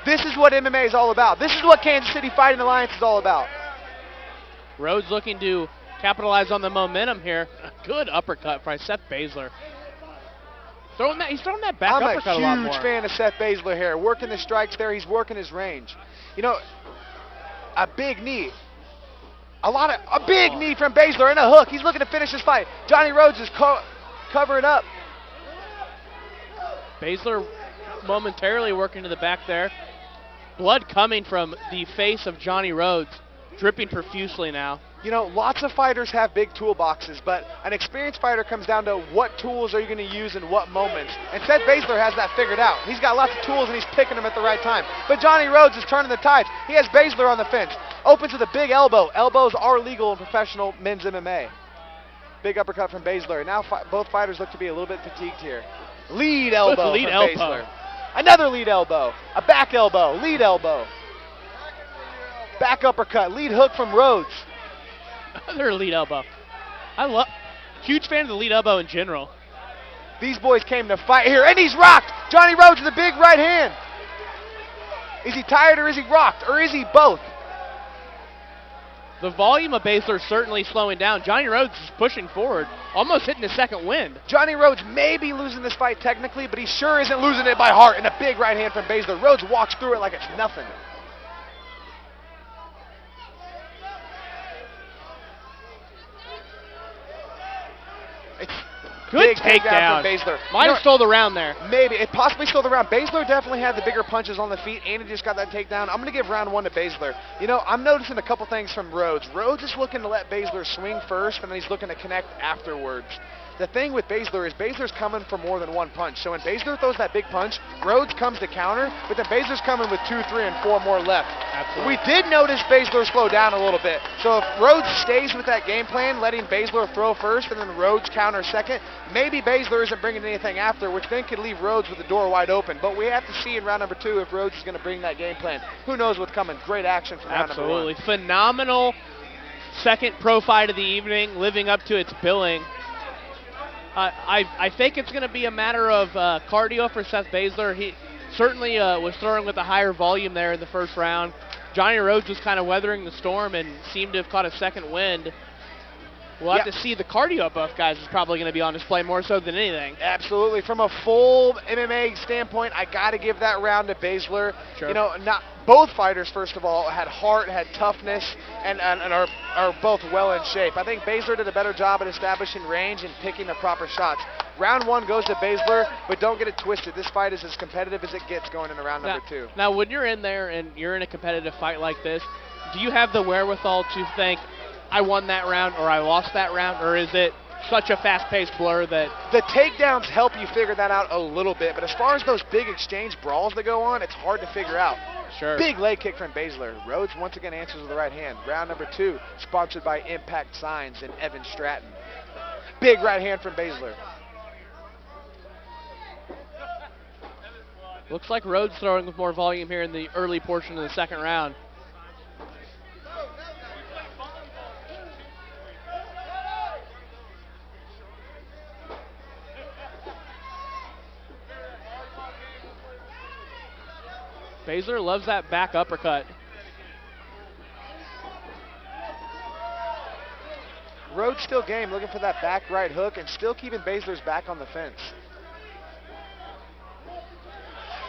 This is what MMA is all about. This is what Kansas City Fighting Alliance is all about. Rhodes looking to capitalize on the momentum here. Good uppercut by Seth Basler. He's throwing that back uppercut a lot more. I'm a huge fan of Seth Basler here. Working the strikes there, he's working his range. You know, a big knee. A big knee from Basler and a hook. He's looking to finish this fight. Johnny Rhodes is covering up. Basler momentarily working to the back there. Blood coming from the face of Johnny Rhodes, dripping profusely now. You know, lots of fighters have big toolboxes, but an experienced fighter comes down to what tools are you going to use in what moments. And Seth Basler has that figured out. He's got lots of tools and he's picking them at the right time. But Johnny Rhodes is turning the tides. He has Basler on the fence. Opens with a big elbow. Elbows are legal in professional men's MMA. Big uppercut from Basler. Now both fighters look to be a little bit fatigued here. Lead elbow from Basler. Another lead elbow. A back elbow. Lead elbow. Back uppercut. Lead hook from Rhodes. Another lead elbow. Huge fan of the lead elbow in general. These boys came to fight here, and he's rocked. Johnny Rhodes with a big right hand. Is he tired or is he rocked or is he both? The volume of Basler certainly slowing down. Johnny Rhodes is pushing forward, almost hitting his second wind. Johnny Rhodes may be losing this fight technically, but he sure isn't losing it by heart. And a big right hand from Basler. Rhodes walks through it like it's nothing. Good takedown from Basler. Might have stole the round there. Maybe. It possibly stole the round. Basler definitely had the bigger punches on the feet, and he just got that takedown. I'm going to give round one to Basler. You know, I'm noticing a couple things from Rhodes. Rhodes is looking to let Basler swing first, and then he's looking to connect afterwards. The thing with Basler is Basler's coming for more than one punch. So when Basler throws that big punch, Rhodes comes to counter, but then Basler's coming with 2, 3, and 4 more left. Absolutely. We did notice Basler slow down a little bit. So if Rhodes stays with that game plan, letting Basler throw first and then Rhodes counter second, maybe Basler isn't bringing anything after, which then could leave Rhodes with the door wide open. But we have to see in round number 2 if Rhodes is going to bring that game plan. Who knows what's coming. Great action from round number 1. Absolutely. Phenomenal second pro fight of the evening, living up to its billing. I think it's going to be a matter of cardio for Seth Basler. He certainly was throwing with a higher volume there in the first round. Johnny Rhodes was kind of weathering the storm and seemed to have caught a second wind. We'll have to see. The cardio of both guys is probably going to be on display more so than anything. Absolutely. From a full MMA standpoint, I got to give that round to Basler. Sure. You know, not both fighters, first of all, had heart, had toughness, and are both well in shape. I think Basler did a better job at establishing range and picking the proper shots. Round 1 goes to Basler, but don't get it twisted. This fight is as competitive as it gets going into round number 2. Now, when you're in there and you're in a competitive fight like this, do you have the wherewithal to think, I won that round or I lost that round, or is it such a fast-paced blur that... The takedowns help you figure that out a little bit, but as far as those big exchange brawls that go on, it's hard to figure out. Sure. Big leg kick from Basler. Rhodes once again answers with the right hand. Round number 2, sponsored by Impact Signs and Evan Stratton. Big right hand from Basler. Looks like Rhodes throwing with more volume here in the early portion of the second round. Basler loves that back uppercut. Rhodes still game, looking for that back right hook and still keeping Basler's back on the fence.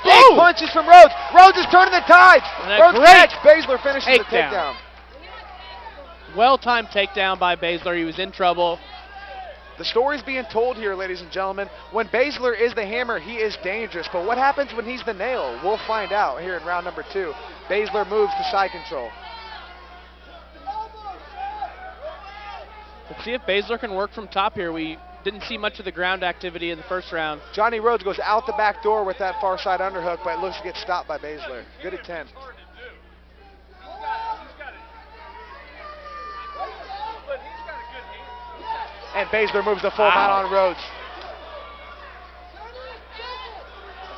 Big punches from Rhodes. Rhodes is turning the tides. Rhodes catch. Basler finishes the takedown. Well-timed takedown by Basler. He was in trouble. The story's being told here, ladies and gentlemen. When Basler is the hammer, he is dangerous. But what happens when he's the nail? We'll find out here in round number 2. Basler moves to side control. Let's see if Basler can work from top here. We didn't see much of the ground activity in the first round. Johnny Rhodes goes out the back door with that far side underhook, but it looks to get stopped by Basler. Good attempt. And Basler moves the full mount on Rhodes.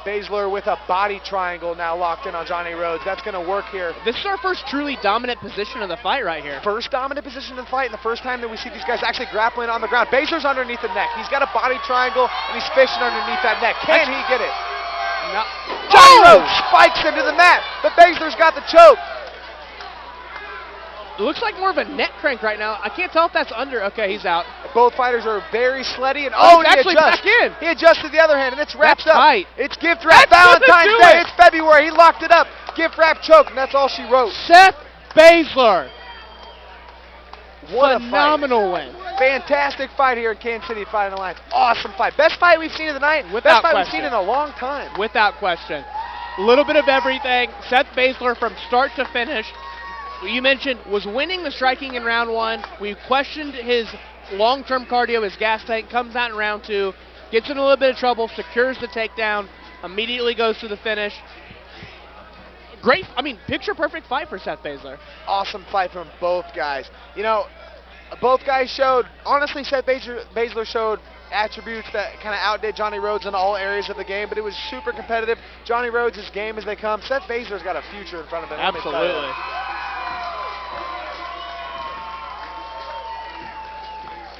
Basler with a body triangle now locked in on Johnny Rhodes. That's going to work here. This is our first truly dominant position of the fight right here. First dominant position in the fight, and the first time that we see these guys actually grappling on the ground. Basler's underneath the neck. He's got a body triangle, and he's fishing underneath that neck. Can he get it? No. Johnny Rhodes spikes him to the mat, but Basler's got the choke. It looks like more of a neck crank right now. I can't tell if that's under. Okay, he's out. Both fighters are very slutty, and he's actually back in. He adjusts to the other hand, and it's wrapped That's up. tight. It's gift wrap. That's Valentine's Day. It's February. He locked it up. Gift wrap choke, and that's all she wrote. Seth Basler. What phenomenal win. Fantastic fight here in Kansas City Fighting Alliance. Awesome fight. Best fight we've seen of the night. Without Best fight question. we've seen in a long time. Without question. A little bit of everything. Seth Basler from start to finish. You mentioned was winning the striking in round 1. We questioned his long-term cardio, his gas tank. Comes out in round 2, gets in a little bit of trouble, secures the takedown, immediately goes to the finish. Great, picture perfect fight for Seth Basler. Awesome fight from both guys. You know, both guys showed, honestly, Seth Basler showed attributes that kind of outdid Johnny Rhodes in all areas of the game, but it was super competitive. Johnny Rhodes is game as they come. Seth Basler's got a future in front of him. Absolutely.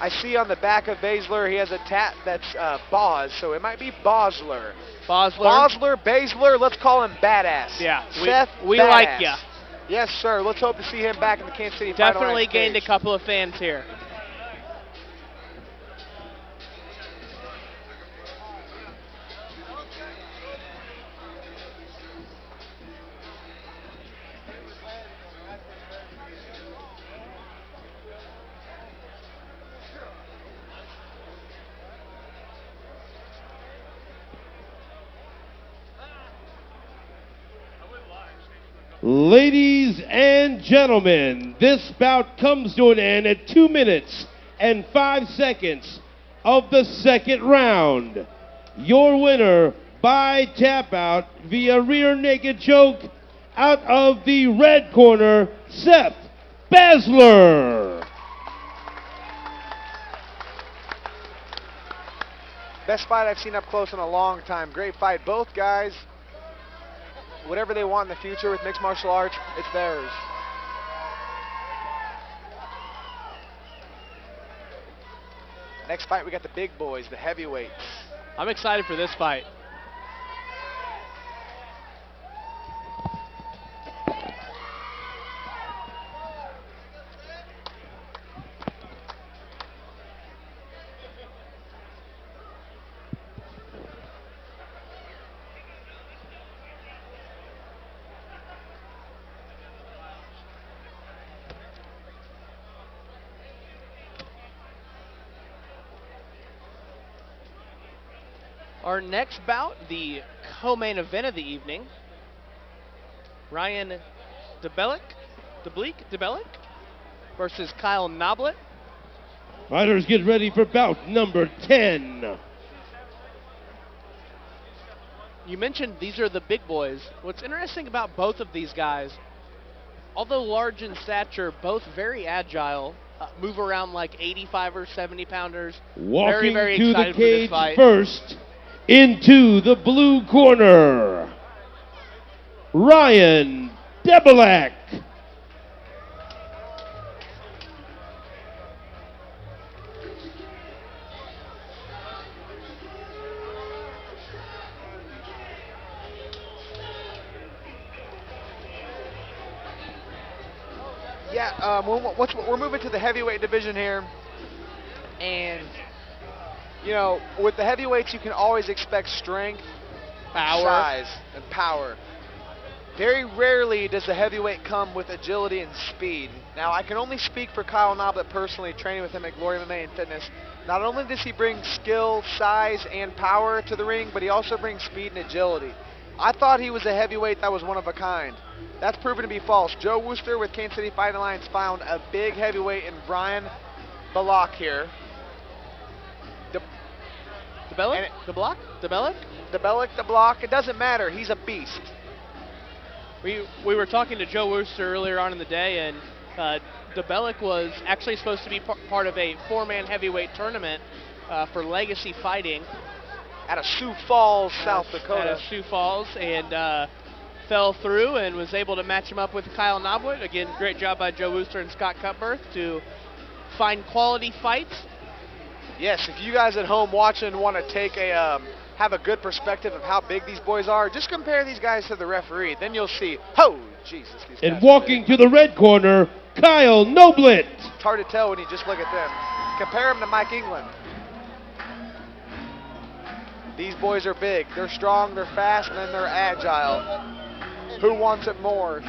I see on the back of Basler he has a tat that's Boz, so it might be Basler. Basler, let's call him Badass. Yeah, Seth, we Badass. like ya. Yes, sir. Let's hope to see him back in the Kansas City Fighting Definitely Alliance gained a cage. couple of fans here. Ladies and gentlemen, this bout comes to an end at 2 minutes and 5 seconds of the second round. Your winner by tap out via rear naked choke out of the red corner, Seth Basler. Best fight I've seen up close in a long time. Great fight. Both guys, whatever they want in the future with mixed martial arts, it's theirs. Next fight, we got the big boys, the heavyweights. I'm excited for this fight. Our next bout, the co-main event of the evening, Ryan Debelak versus Kyle Noblitt. Fighters, get ready for bout number 10. You mentioned these are the big boys. What's interesting about both of these guys, although large in stature, both very agile, move around like 85 or 70 pounders. Walking very to excited the cage for this fight. first, into the blue corner, Ryan Debelak. Yeah, we're moving to the heavyweight division here, and you know, with the heavyweights, you can always expect strength, power, size, and power. Very rarely does the heavyweight come with agility and speed. Now, I can only speak for Kyle Noblitt personally, training with him at Glory MMA and Fitness. Not only does he bring skill, size, and power to the ring, but he also brings speed and agility. I thought he was a heavyweight that was one of a kind. That's proven to be false. Joe Wooster with Kansas City Fighting Alliance found a big heavyweight in Brian Balak here. Debelak. It doesn't matter. He's a beast. We were talking to Joe Wooster earlier on in the day, and Debelak was actually supposed to be part of a 4-man heavyweight tournament for Legacy Fighting. out of Sioux Falls, South Out Dakota. of Sioux Falls, and fell through and was able to match him up with Kyle Noblitt. Again, great job by Joe Wooster and Scott Cutbirth to find quality fights. Yes, if you guys at home watching want to take a have a good perspective of how big these boys are, just compare these guys to the referee. Then you'll see, oh, Jesus. These guys And are walking big. to the red corner, Kyle Noblitt. It's hard to tell when you just look at them. Compare them to Mike England. These boys are big. They're strong, they're fast, and then they're agile. Who wants it more?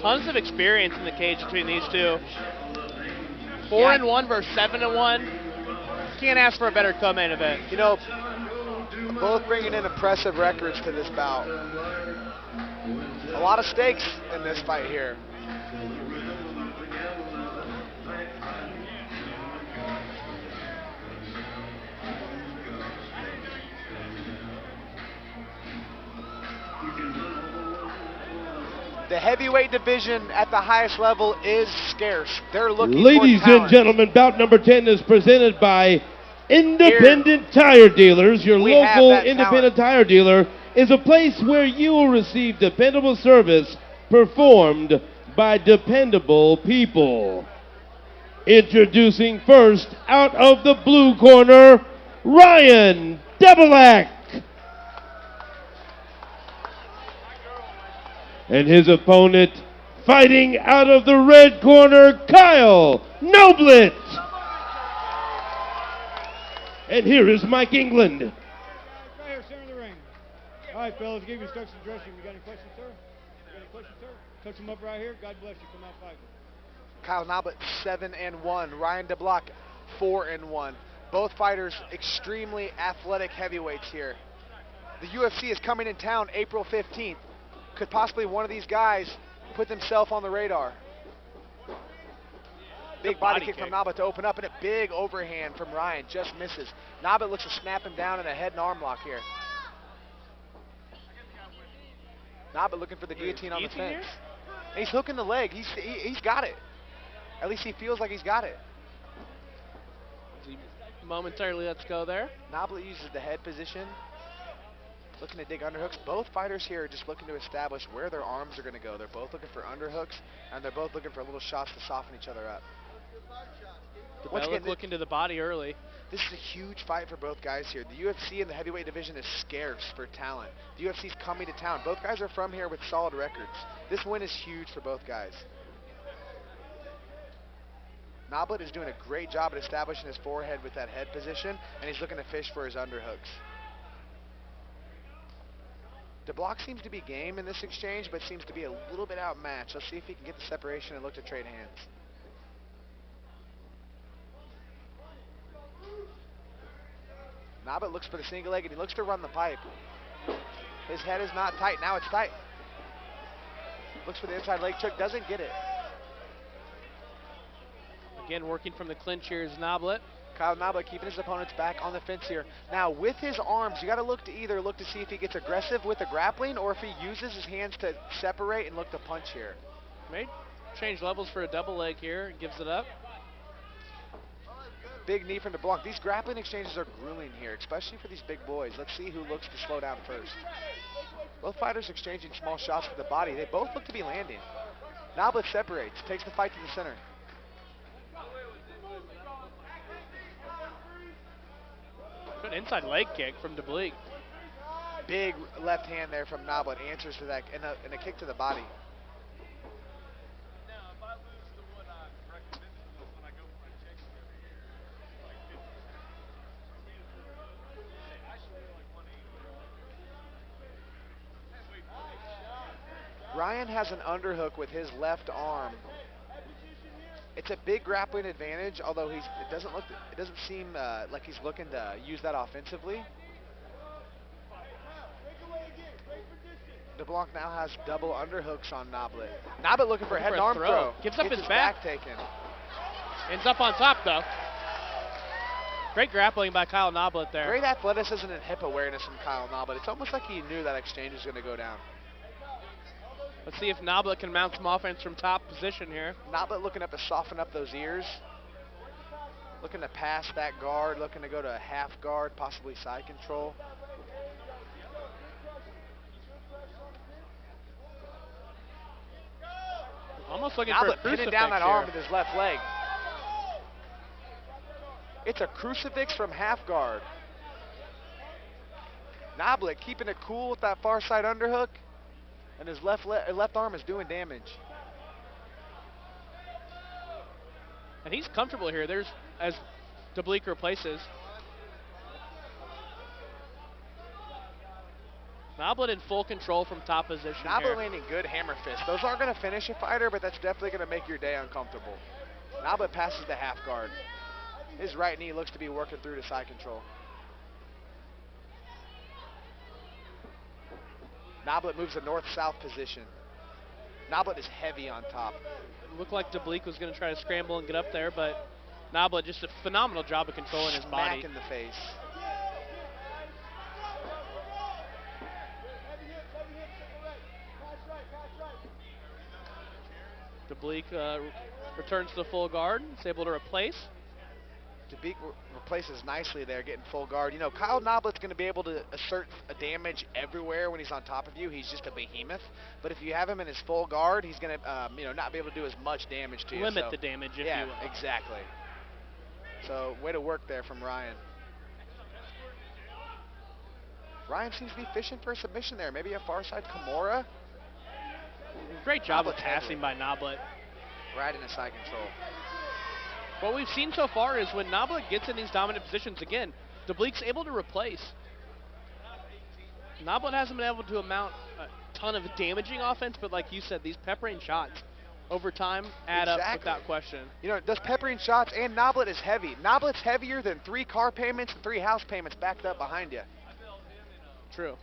Tons of experience in the cage between these two. 4-1 versus 7-1. Can't ask for a better co-main event. You know, both bringing in impressive records to this bout. A lot of stakes in this fight here. The heavyweight division at the highest level is scarce. They're looking Ladies for talent. and gentlemen, bout number 10 is presented by Independent Tire Dealers. Your We have local that independent tire dealer is a place where you will receive dependable service performed by dependable people. Introducing first, out of the blue corner, Ryan Debelak. And his opponent, fighting out of the red corner, Kyle Noblitt. And here is Mike England. Right here, center of the ring. All right, fellas, give you instructions to dress you. You got any questions, sir? You got any questions, sir? Touch them up right here. God bless you. Come out fighting. Kyle Noblitt 7-1. Ryan Debelak 4-1. Both fighters extremely athletic heavyweights here. The UFC is coming in town April 15th. Could possibly one of these guys put themselves on the radar? Big body kick from Noblitt to open up, and a big overhand from Ryan. Just misses. Noblitt looks to snap him down in a head and arm lock here. Noblitt looking for the guillotine on the fence. And he's hooking the leg. He's got it. At least he feels like he's got it. Momentarily, let's go there. Noblitt uses the head position. Looking to dig underhooks. Both fighters here are just looking to establish where their arms are going to go. They're both looking for underhooks, and they're both looking for little shots to soften each other up. Once again, looking to the body early. This is a huge fight for both guys here. The UFC in the heavyweight division is scarce for talent. The UFC's coming to town. Both guys are from here with solid records. This win is huge for both guys. Noblitt is doing a great job at establishing his forehead with that head position, and he's looking to fish for his underhooks. Debelak seems to be game in this exchange, but seems to be a little bit outmatched. Let's see if he can get the separation and look to trade hands. Noblitt looks for the single leg, and he looks to run the pipe. His head is not tight. Now it's tight. Looks for the inside leg choke, doesn't get it. Again, working from the clinch here is Noblitt. Kyle Noblitt keeping his opponent's back on the fence here. Now, with his arms, you got to look to see if he gets aggressive with the grappling or if he uses his hands to separate and look to punch here. May change levels for a double leg here and gives it up. Big knee from Debelak. These grappling exchanges are grueling here, especially for these big boys. Let's see who looks to slow down first. Both fighters exchanging small shots with the body. They both look to be landing. Noblitt separates, takes the fight to the center. Good inside leg kick from Debelak. Big left hand there from Noblitt. Answers to that, and a kick to the body. Ryan has an underhook with his left arm. It's a big grappling advantage, although it doesn't seem like he's looking to use that offensively. Debelak now has double underhooks on Noblitt. Noblitt looking for a head and arm throw. Gives up Gets his back. taken. Ends up on top, though. Great grappling by Kyle Noblitt there. Great athleticism and hip awareness from Kyle Noblitt. It's almost like he knew that exchange was going to go down. Let's see if Noblitt can mount some offense from top position here. Noblitt looking up to soften up those ears. Looking to pass that guard, looking to go to a half guard, possibly side control. Almost looking for a Noblitt crucifix pinning down that arm here. with his left leg. It's a crucifix from half guard. Noblitt keeping it cool with that far side underhook, and his left arm is doing damage. And he's comfortable here. There's as Debelak replaces. Noblitt in full control from top position Noblitt here. landing good hammer fists. Those aren't going to finish a fighter, but that's definitely going to make your day uncomfortable. Noblitt passes the half guard. His right knee looks to be working through to side control. Noblitt moves to north-south position. Noblitt is heavy on top. Looked like Debelak was going to try to scramble and get up there, but Noblitt just a phenomenal job of controlling his body. Smack in the face. Debelak returns to the full guard. Is able to replace. Debelak replaces nicely there, getting full guard. You know, Kyle Noblitt's going to be able to assert a damage everywhere when he's on top of you. He's just a behemoth. But if you have him in his full guard, he's going to, not be able to do as much damage to you. Limit the damage, if you will. Exactly. So, way to work there from Ryan. Ryan seems to be fishing for a submission there. Maybe a far side Kimura. Great job of Noblitt's passing by Noblitt. Right into side control. What we've seen so far is when Noblitt gets in these dominant positions again, Debelak's able to replace. Noblitt hasn't been able to amount a ton of damaging offense, but like you said, these peppering shots over time add up without question. You know, those peppering shots, and Noblitt is heavy. Noblitt's heavier than 3 car payments and 3 house payments backed up behind you. True.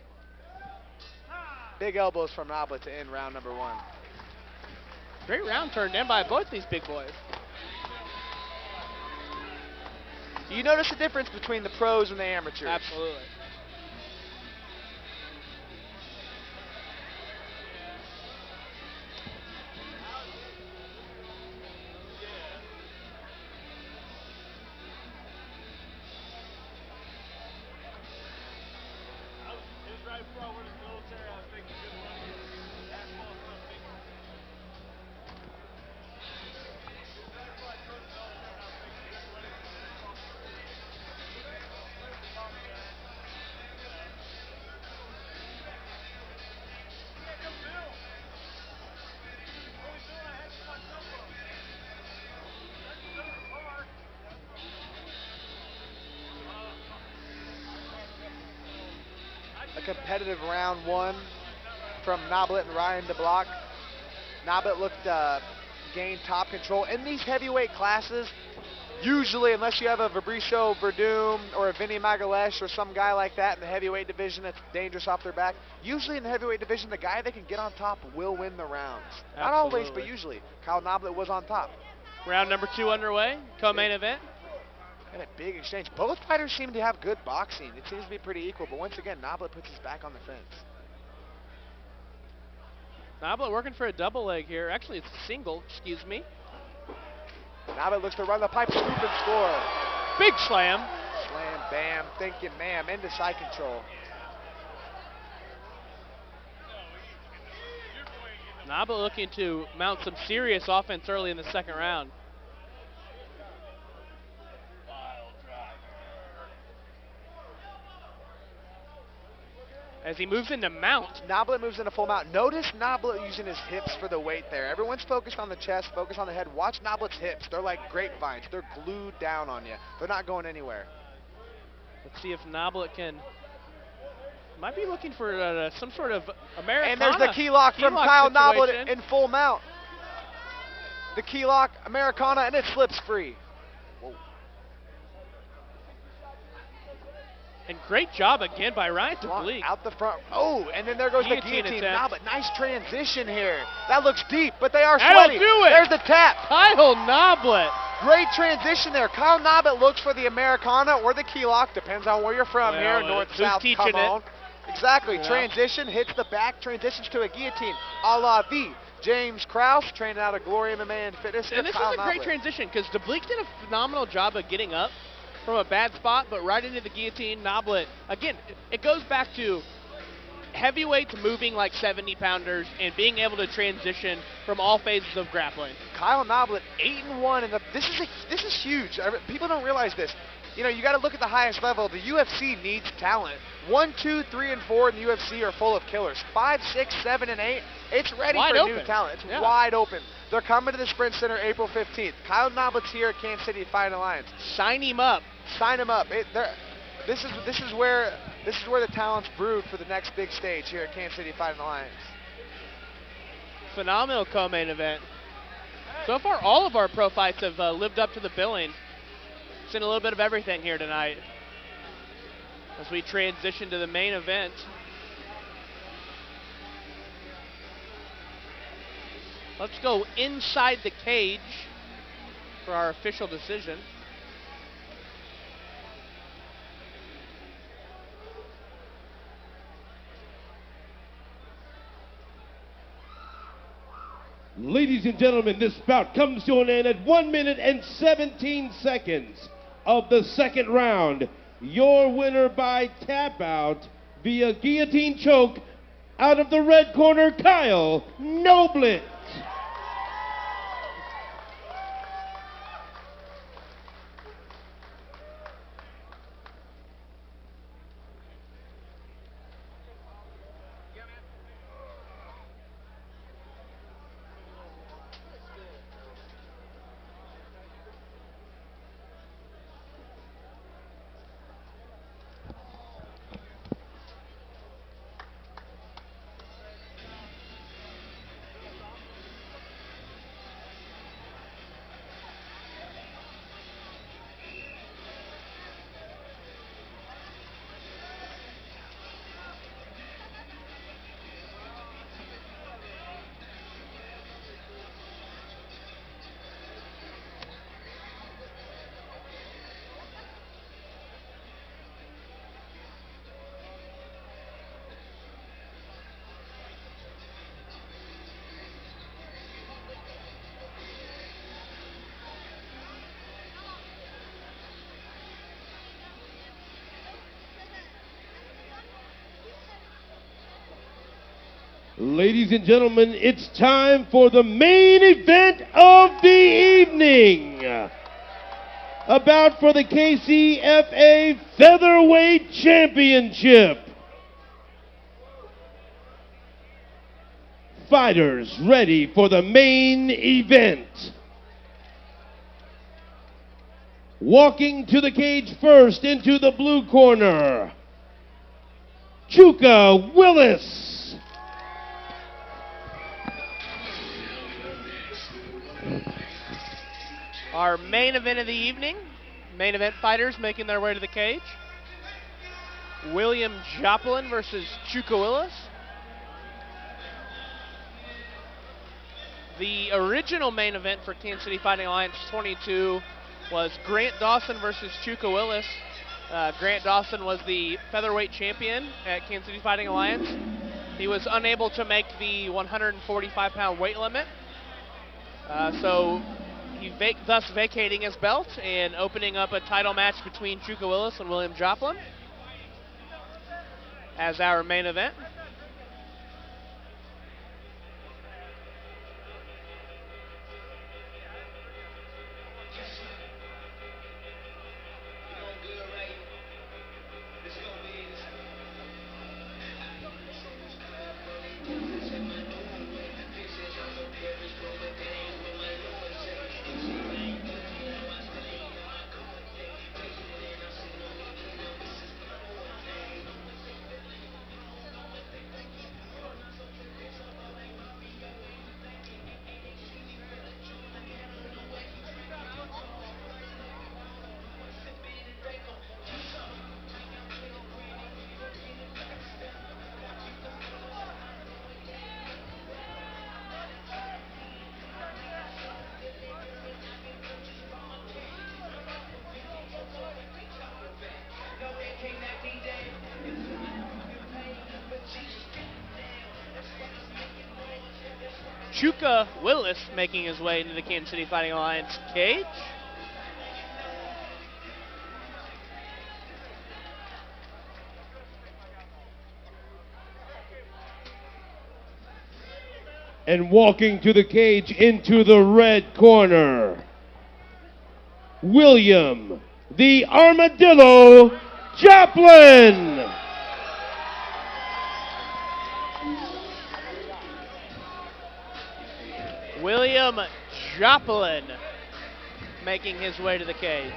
Big elbows from Noblitt to end round number 1. Great round turned in by both these big boys. You notice the difference between the pros and the amateurs? Absolutely. Competitive round 1 from Noblitt and Ryan Debelak. Noblitt looked to gain top control. In these heavyweight classes, usually, unless you have a Fabricio Verdum or a Vinny Magalesh or some guy like that in the heavyweight division that's dangerous off their back, usually in the heavyweight division, the guy that can get on top will win the rounds. Absolutely. Not always, but usually. Kyle Noblitt was on top. Round number 2 underway, co-main event. And a big exchange. Both fighters seem to have good boxing. It seems to be pretty equal, but once again, Noblitt puts his back on the fence. Noblitt working for a double leg here. Actually, it's a single, excuse me. Noblitt looks to run the pipe, scoop and score. Big slam. Slam, bam, thinking, ma'am, into side control. Noblitt looking to mount some serious offense early in the second round. As he moves into mount. Noblitt moves into full mount. Notice Noblitt using his hips for the weight there. Everyone's focused on the chest, focused on the head. Watch Noblitt's hips. They're like grapevines. They're glued down on you. They're not going anywhere. Let's see if Noblitt can Might be looking for some sort of Americana. And there's the key lock from Kyle situation. Noblitt in full mount. The key lock, Americana, and it slips free. Whoa. And great job again by Ryan Debelak. Out the front. Oh, and then there goes the guillotine. attempt. Noblitt, nice transition here. That looks deep, but they are That'll sweaty. do it. There's the tap. Kyle Noblitt. Great transition there. Kyle Noblitt looks for the Americana or the key lock. Depends on where you're from here. North, who's south, teaching come on. Exactly. Yeah. Transition, hits the back, transitions to a guillotine. A la the James Krause, trained out of Glory MMA and Fitness. And this Kyle was a great Noblitt. transition because Debelak did a phenomenal job of getting up from a bad spot, but right into the guillotine. Noblitt, again, it goes back to heavyweights moving like 70-pounders and being able to transition from all phases of grappling. Kyle Noblitt, 8-1, and this is huge. People don't realize this. You know, you got to look at the highest level. The UFC needs talent. 1, 2, 3, and 4 in the UFC are full of killers. 5, 6, 7, and 8, it's ready Wide for open. new talent. It's Yeah. wide open. They're coming to the Sprint Center April 15th. Kyle Noblitt's here at Kansas City Fighting Alliance. Sign him up. Sign him up. This is where the talent's brewed for the next big stage here at Kansas City Fighting Alliance. Phenomenal co-main event. So far, all of our pro fights have lived up to the billing. Seen a little bit of everything here tonight as we transition to the main event. Let's go inside the cage for our official decision. Ladies and gentlemen, this bout comes to an end at 1 minute and 17 seconds of the second round. Your winner by tap out via guillotine choke out of the red corner, Kyle Noblitt. Ladies and gentlemen, it's time for the main event of the evening. A bout for the KCFA Featherweight Championship. Fighters ready for the main event. Walking to the cage first into the blue corner, Chucka Willis. Our main event of the evening, main event fighters making their way to the cage. William Joplin versus Chucka Willis. The original main event for Kansas City Fighting Alliance 22 was Grant Dawson versus Chucka Willis. Grant Dawson was the featherweight champion at Kansas City Fighting Alliance. He was unable to make the 145-pound weight limit. So he thus vacating his belt and opening up a title match between Chucka Willis and William Joplin as our main event. Chucka Willis making his way into the Kansas City Fighting Alliance cage. And walking to the cage into the red corner, William the Armadillo Joplin. William Joplin making his way to the cage.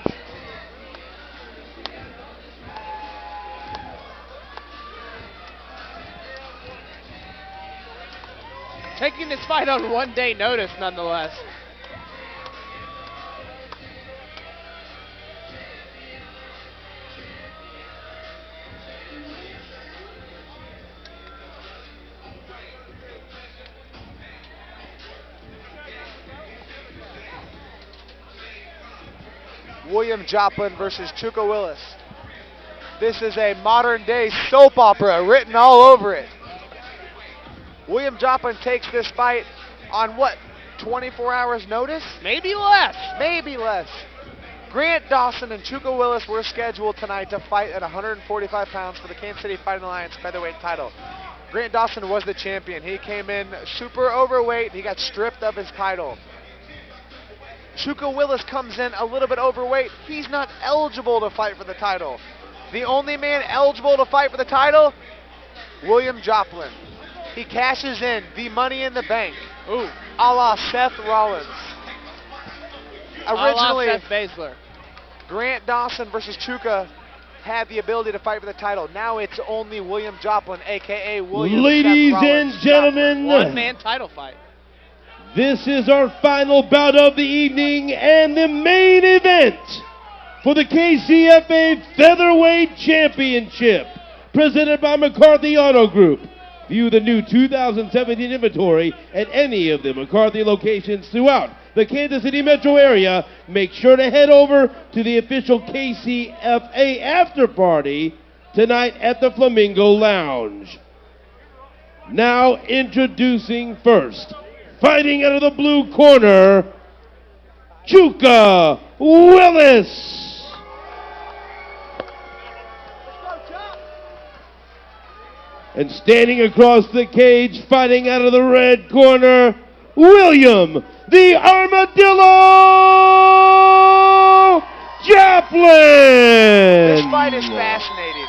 Taking this fight on 1 day notice, nonetheless. William Joplin versus Chucka Willis. This is a modern day soap opera written all over it. William Joplin takes this fight on what, 24 hours notice? Maybe less. Maybe less. Grant Dawson and Chucka Willis were scheduled tonight to fight at 145 pounds for the Kansas City Fighting Alliance featherweight title. Grant Dawson was the champion. He came in super overweight. He got stripped of his title. Chucka Willis comes in a little bit overweight. He's not eligible to fight for the title. The only man eligible to fight for the title, William Joplin. He cashes in the Money in the Bank. Ooh. A la Seth Rollins. Originally, a la Seth Basler. Grant Dawson versus Chucka had the ability to fight for the title. Now it's only William Joplin, a.k.a. William Ladies Seth Rollins and gentlemen, one-man title fight. This is our final bout of the evening and the main event for the KCFA Featherweight Championship, presented by McCarthy Auto Group. View the new 2017 inventory at any of the McCarthy locations throughout the Kansas City metro area. Make sure to head over to the official KCFA after party tonight at the Flamingo Lounge. Now introducing first, fighting out of the blue corner, Chucka Willis. And standing across the cage, fighting out of the red corner, William the Armadillo Joplin. This fight is fascinating.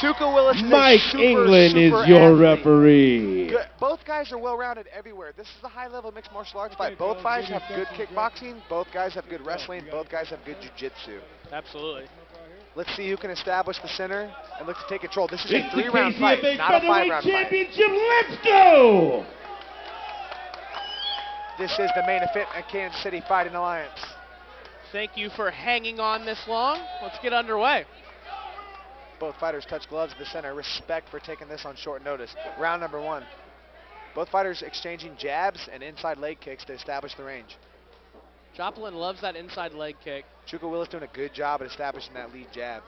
Chucka Willis Mike is England is super your athlete. referee. Good. Both guys are well-rounded everywhere. This is a high-level mixed martial arts fight. Both guys have good kickboxing. Both guys have good wrestling. Both guys have good jiu-jitsu. Absolutely. Let's see who can establish the center and look to take control. This is a It's the 3-round fight, KCFA not a Featherweight 5-round fight. Championship. Let's go! This is the main event at Kansas City Fighting Alliance. Thank you for hanging on this long. Let's get underway. Both fighters touch gloves at the center. Respect for taking this on short notice. Round number 1. Both fighters exchanging jabs and inside leg kicks to establish the range. Joplin loves that inside leg kick. Chucka Willis doing a good job at establishing that lead jab.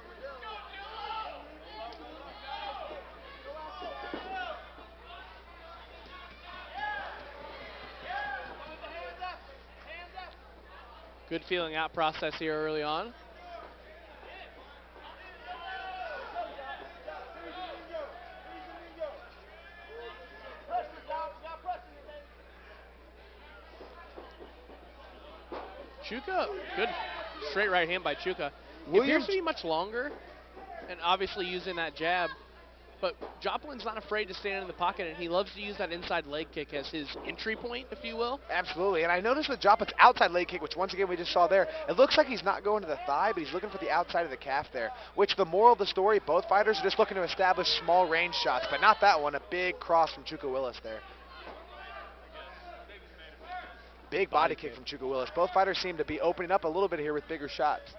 Good feeling out process here early on. Chucka, good straight right hand by Chucka. It appears to be much longer, and obviously using that jab. But Joplin's not afraid to stand in the pocket, and he loves to use that inside leg kick as his entry point, if you will. Absolutely, and I noticed with Joplin's outside leg kick, which once again we just saw there, it looks like he's not going to the thigh, but he's looking for the outside of the calf there, which the moral of the story, both fighters are just looking to establish small range shots, but not that one, a big cross from Chucka Willis there. Big body kick from Chucka Willis. Both fighters seem to be opening up a little bit here with bigger shots.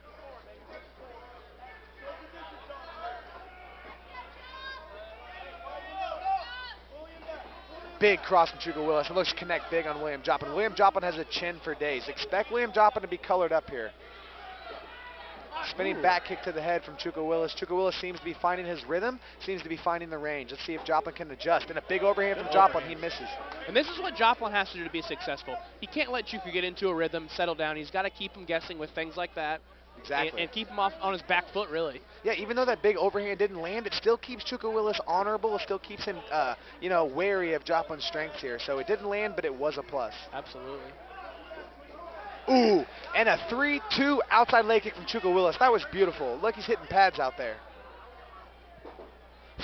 Big cross from Chucka Willis. It looks to connect big on William Joplin. William Joplin has a chin for days. Expect William Joplin to be colored up here. Spinning back kick to the head from Chucka Willis. Chucka Willis seems to be finding his rhythm, seems to be finding the range. Let's see if Joplin can adjust. And a big overhand from Joplin, he misses. And this is what Joplin has to do to be successful. He can't let Chucka get into a rhythm, settle down. He's got to keep him guessing with things like that. Exactly. And keep him off on his back foot, really. Yeah, even though that big overhand didn't land, it still keeps Chucka Willis honorable. It still keeps him, wary of Joplin's strengths here. So it didn't land, but it was a plus. Absolutely. Ooh, and a 3-2 outside leg kick from Chucka Willis. That was beautiful. Look, he's hitting pads out there.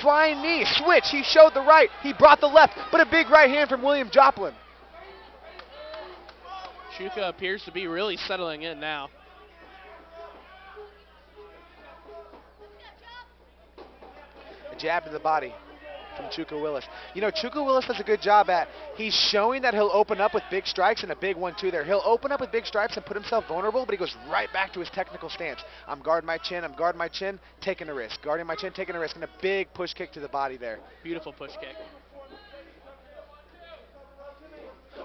Flying knee, switch. He showed the right. He brought the left, but a big right hand from William Joplin. Chucka appears to be really settling in now. A jab to the body from Chucka Willis. You know, Chucka Willis does a good job at, he's showing that he'll open up with big strikes and a big 1-2 there. He'll open up with big strikes and put himself vulnerable, but he goes right back to his technical stance. I'm guarding my chin, taking a risk. Guarding my chin, taking a risk, and a big push kick to the body there. Beautiful push kick.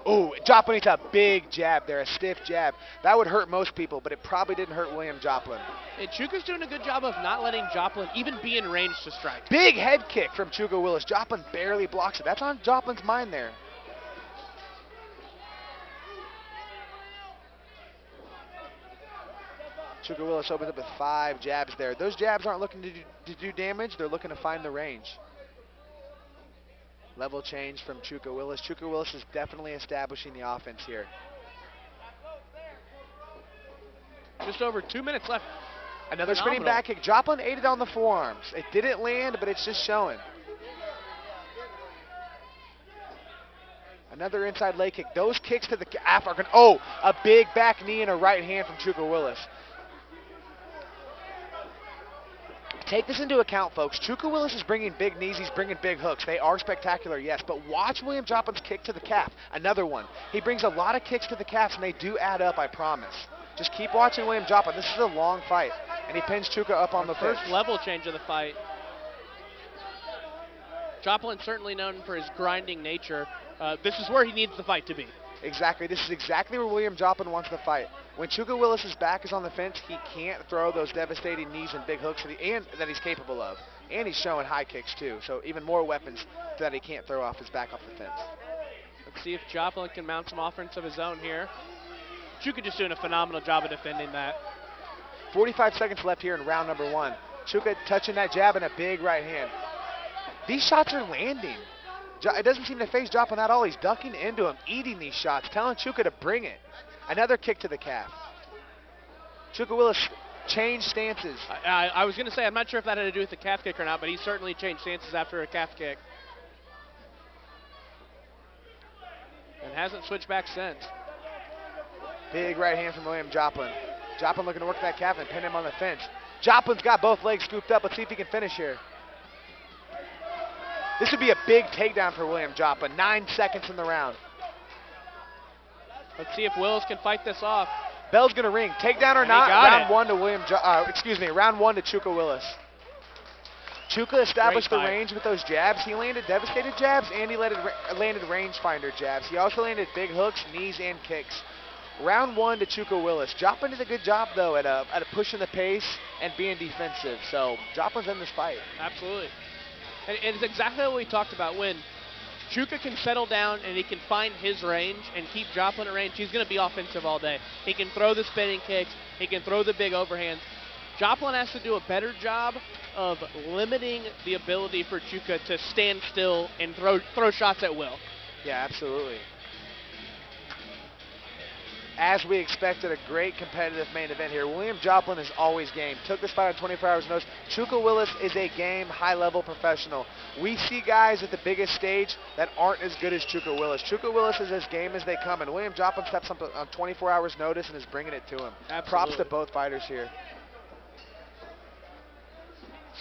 Oh, Joplin needs a big jab there, a stiff jab. That would hurt most people, but it probably didn't hurt William Joplin. And Chucka's doing a good job of not letting Joplin even be in range to strike. Big head kick from Chucka Willis. Joplin barely blocks it. That's on Joplin's mind there. Chucka Willis opens up with 5 jabs there. Those jabs aren't looking to do damage. They're looking to find the range. Level change from Chucka Willis. Chucka Willis is definitely establishing the offense here. Just over 2 minutes left. Another spinning back kick. Joplin ate it on the forearms. It didn't land, but it's just showing. Another inside leg kick. Those kicks to the calf are going to... Oh, a big back knee and a right hand from Chucka Willis. Take this into account, folks. Chucka Willis is bringing big knees. He's bringing big hooks. They are spectacular, yes, but watch William Joplin's kick to the calf. Another one. He brings a lot of kicks to the calves, and they do add up, I promise. Just keep watching William Joplin. This is a long fight, and he pins Chucka up on the first fence. Level change of the fight. Joplin's certainly known for his grinding nature. This is where he needs the fight to be. Exactly. This is exactly where William Joplin wants the fight. When Chucka Willis's back is on the fence, he can't throw those devastating knees and big hooks that he's capable of. And he's showing high kicks too, so even more weapons that he can't throw off his back off the fence. Let's see if Joplin can mount some offense of his own here. Chucka just doing a phenomenal job of defending that. 45 seconds left here in round number 1. Chucka touching that jab and a big right hand. These shots are landing. It doesn't seem to phase Joplin at all. He's ducking into him, eating these shots, telling Chucka to bring it. Another kick to the calf. Chucka Willis changed stances. I was going to say, I'm not sure if that had to do with the calf kick or not, but he certainly changed stances after a calf kick. And hasn't switched back since. Big right hand from William Joplin. Joplin looking to work that calf and pin him on the fence. Joplin's got both legs scooped up. Let's see if he can finish here. This would be a big takedown for William Joplin. 9 seconds in the round. Let's see if Willis can fight this off. Bell's gonna ring. Takedown or not? Round 1 to round 1 to Chucka Willis. Chucka established the range with those jabs. He landed devastated jabs and he landed rangefinder jabs. He also landed big hooks, knees, and kicks. Round 1 to Chucka Willis. Joplin did a good job though at pushing the pace and being defensive. So Joplin's in this fight. Absolutely. And it's exactly what we talked about. When Chucka can settle down and he can find his range and keep Joplin at range, he's going to be offensive all day. He can throw the spinning kicks. He can throw the big overhands. Joplin has to do a better job of limiting the ability for Chucka to stand still and throw shots at will. Yeah, absolutely. As we expected, a great competitive main event here. William Joplin is always game. Took this fight on 24 hours notice. Chucka Willis is a game, high-level professional. We see guys at the biggest stage that aren't as good as Chucka Willis. Chucka Willis is as game as they come, and William Joplin steps up on 24 hours notice and is bringing it to him. Absolutely. Props to both fighters here.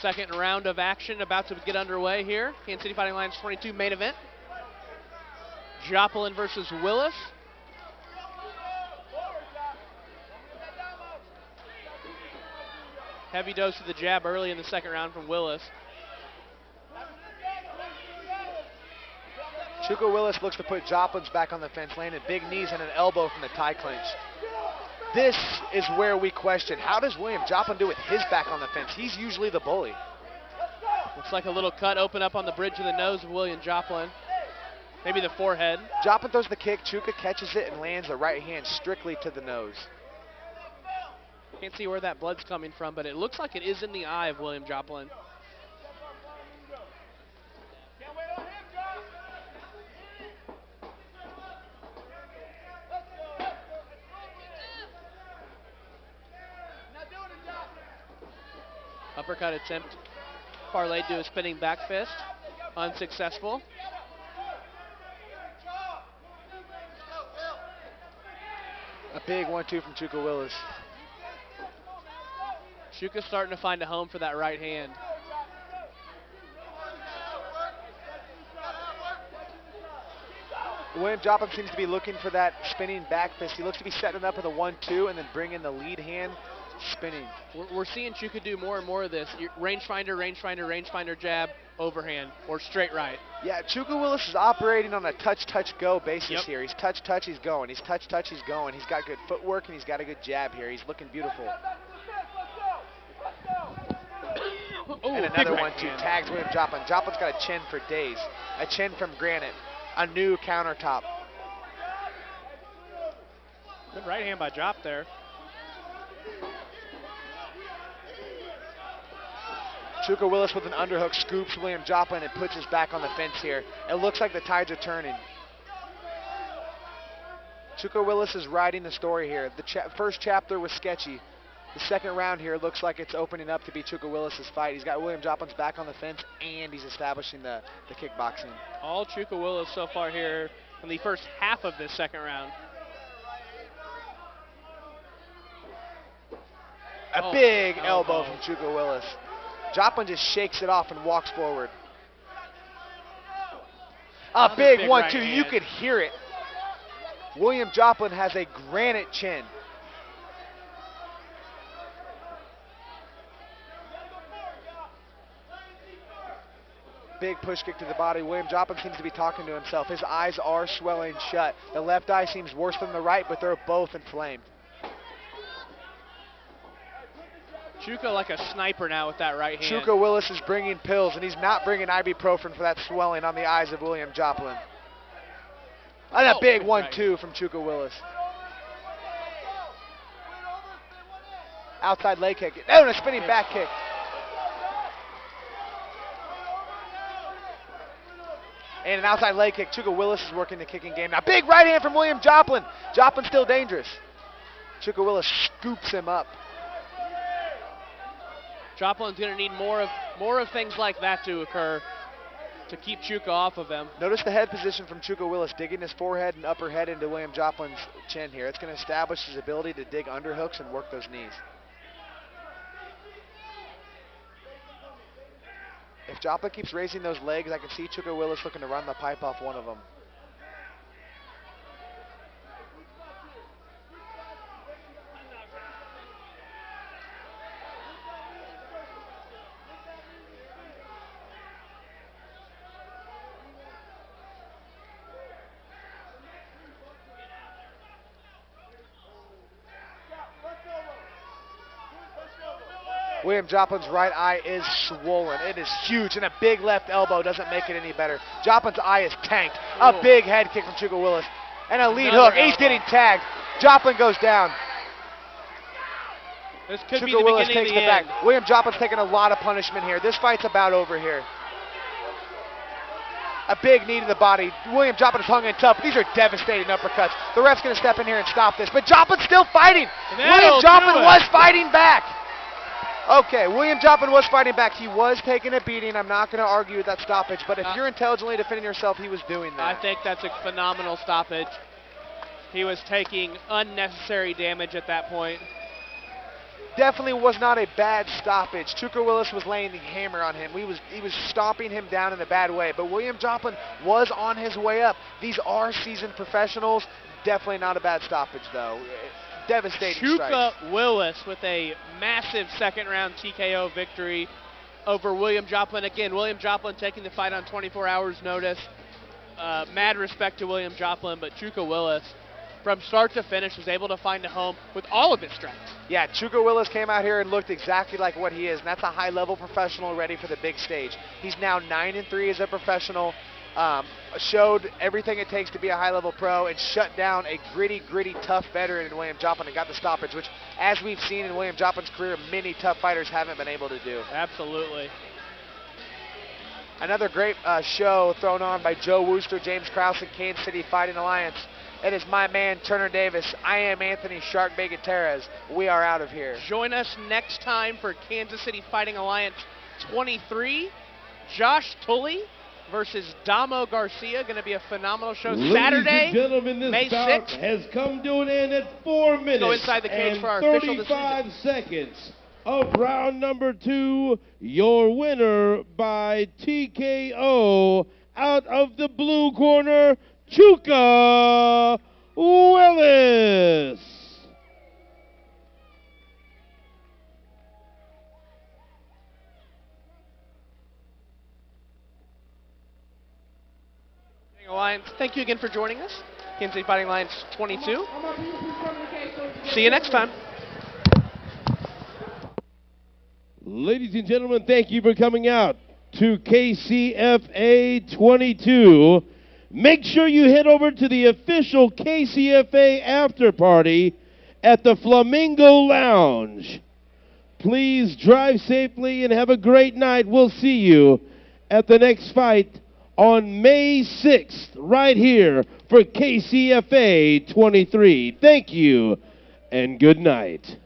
Second round of action about to get underway here. Kansas City Fighting Alliance 22 main event. Joplin versus Willis. Heavy dose of the jab early in the second round from Willis. Chucka Willis looks to put Joplin's back on the fence, landed big knees and an elbow from the tie clinch. This is where we question, how does William Joplin do with his back on the fence? He's usually the bully. Looks like a little cut open up on the bridge of the nose of William Joplin. Maybe the forehead. Joplin throws the kick, Chucka catches it and lands the right hand strictly to the nose. Can't see where that blood's coming from, but it looks like it is in the eye of William Joplin. Uppercut attempt parlayed to a spinning back fist. Unsuccessful. A big 1-2 from Chucka Willis. Chucka's starting to find a home for that right hand. William Joplin seems to be looking for that spinning back fist. He looks to be setting it up with a 1-2 and then bringing the lead hand spinning. We're seeing Chucka do more and more of this. Rangefinder, rangefinder, rangefinder jab, overhand, or straight right. Yeah, Chucka Willis is operating on a touch-touch-go basis Yep. here. He's touch-touch, he's going. He's touch-touch, he's going. He's got good footwork and he's got a good jab here. He's looking beautiful. Ooh, and another 1-2 tags William Joplin. Joplin's got a chin for days. A chin from granite. A new countertop. Good right hand by Jop there. Chucka Willis with an underhook scoops William Joplin and puts his back on the fence here. It looks like the tides are turning. Chucka Willis is writing the story here. The first chapter was sketchy. The second round here looks like it's opening up to be Chucka Willis' fight. He's got William Joplin's back on the fence and he's establishing the kickboxing. All Chucka Willis so far here in the first half of this second round. A big elbow from Chucka Willis. Joplin just shakes it off and walks forward. A big 1-2. right You hand. could hear it. William Joplin has a granite chin. Big push kick to the body. William Joplin seems to be talking to himself. His eyes are swelling shut. The left eye seems worse than the right, but they're both inflamed. Chucka like a sniper now with that right hand. Chucka Willis is bringing pills, and he's not bringing ibuprofen for that swelling on the eyes of William Joplin. And a big 1-2 from Chucka Willis. Outside leg kick. Oh, and a spinning back kick. And an outside leg kick. Chucka Willis is working the kicking game. Now, big right hand from William Joplin. Joplin's still dangerous. Chucka Willis scoops him up. Joplin's going to need more of things like that to occur to keep Chucka off of him. Notice the head position from Chucka Willis, digging his forehead and upper head into William Joplin's chin here. It's going to establish his ability to dig underhooks and work those knees. If Joplin keeps raising those legs, I can see Chucka Willis looking to run the pipe off one of them. William Joplin's right eye is swollen. It is huge, and a big left elbow doesn't make it any better. Joplin's eye is tanked. A big head kick from Chucka Willis. And a lead hook. He's getting tagged. Joplin goes down. This could be Chucka the Willis beginning takes of the it back. end. William Joplin's taking a lot of punishment here. This fight's about over here. A big knee to the body. William Joplin is hung in tough. These are devastating uppercuts. The ref's going to step in here and stop this. But Joplin's still fighting. William Joplin was fighting back. Okay, William Joplin was fighting back. He was taking a beating. I'm not going to argue with that stoppage. But if you're intelligently defending yourself, he was doing that. I think that's a phenomenal stoppage. He was taking unnecessary damage at that point. Definitely was not a bad stoppage. Chucka Willis was laying the hammer on him. He was stomping him down in a bad way. But William Joplin was on his way up. These are seasoned professionals. Definitely not a bad stoppage, though. Devastating Chucka strikes. Willis with a massive second round TKO victory over William Joplin. Again, William Joplin taking the fight on 24 hours notice. Mad respect to William Joplin, but Chucka Willis from start to finish, was able to find a home with all of his strengths. Yeah, Chucka Willis came out here and looked exactly like what he is, and that's a high-level professional ready for the big stage. He's now 9-3 as a professional, showed everything it takes to be a high-level pro, and shut down a gritty, tough veteran in William Joplin and got the stoppage, which, as we've seen in William Joplin's career, many tough fighters haven't been able to do. Absolutely. Another great show thrown on by Joe Wooster, James Krause, and Kansas City Fighting Alliance. It is my man, Turner Davis. I am Anthony Sharkbait Gutierrez. We are out of here. Join us next time for Kansas City Fighting Alliance 23. Josh Tully versus Damo Garcia. Going to be a phenomenal show. Saturday, Ladies and gentlemen, this May bout 6th. has come to an end at 4 minutes Go inside the cage and for our official 35 decision. seconds of round number 2. Your winner by TKO out of the blue corner, Chucka Willis. Alliance, thank you again for joining us. Kansas City Fighting Alliance 22. See you next time. Ladies and gentlemen, thank you for coming out to KCFA 22. Make sure you head over to the official KCFA after party at the Flamingo Lounge. Please drive safely and have a great night. We'll see you at the next fight on May 6th, right here for KCFA 23. Thank you, and good night.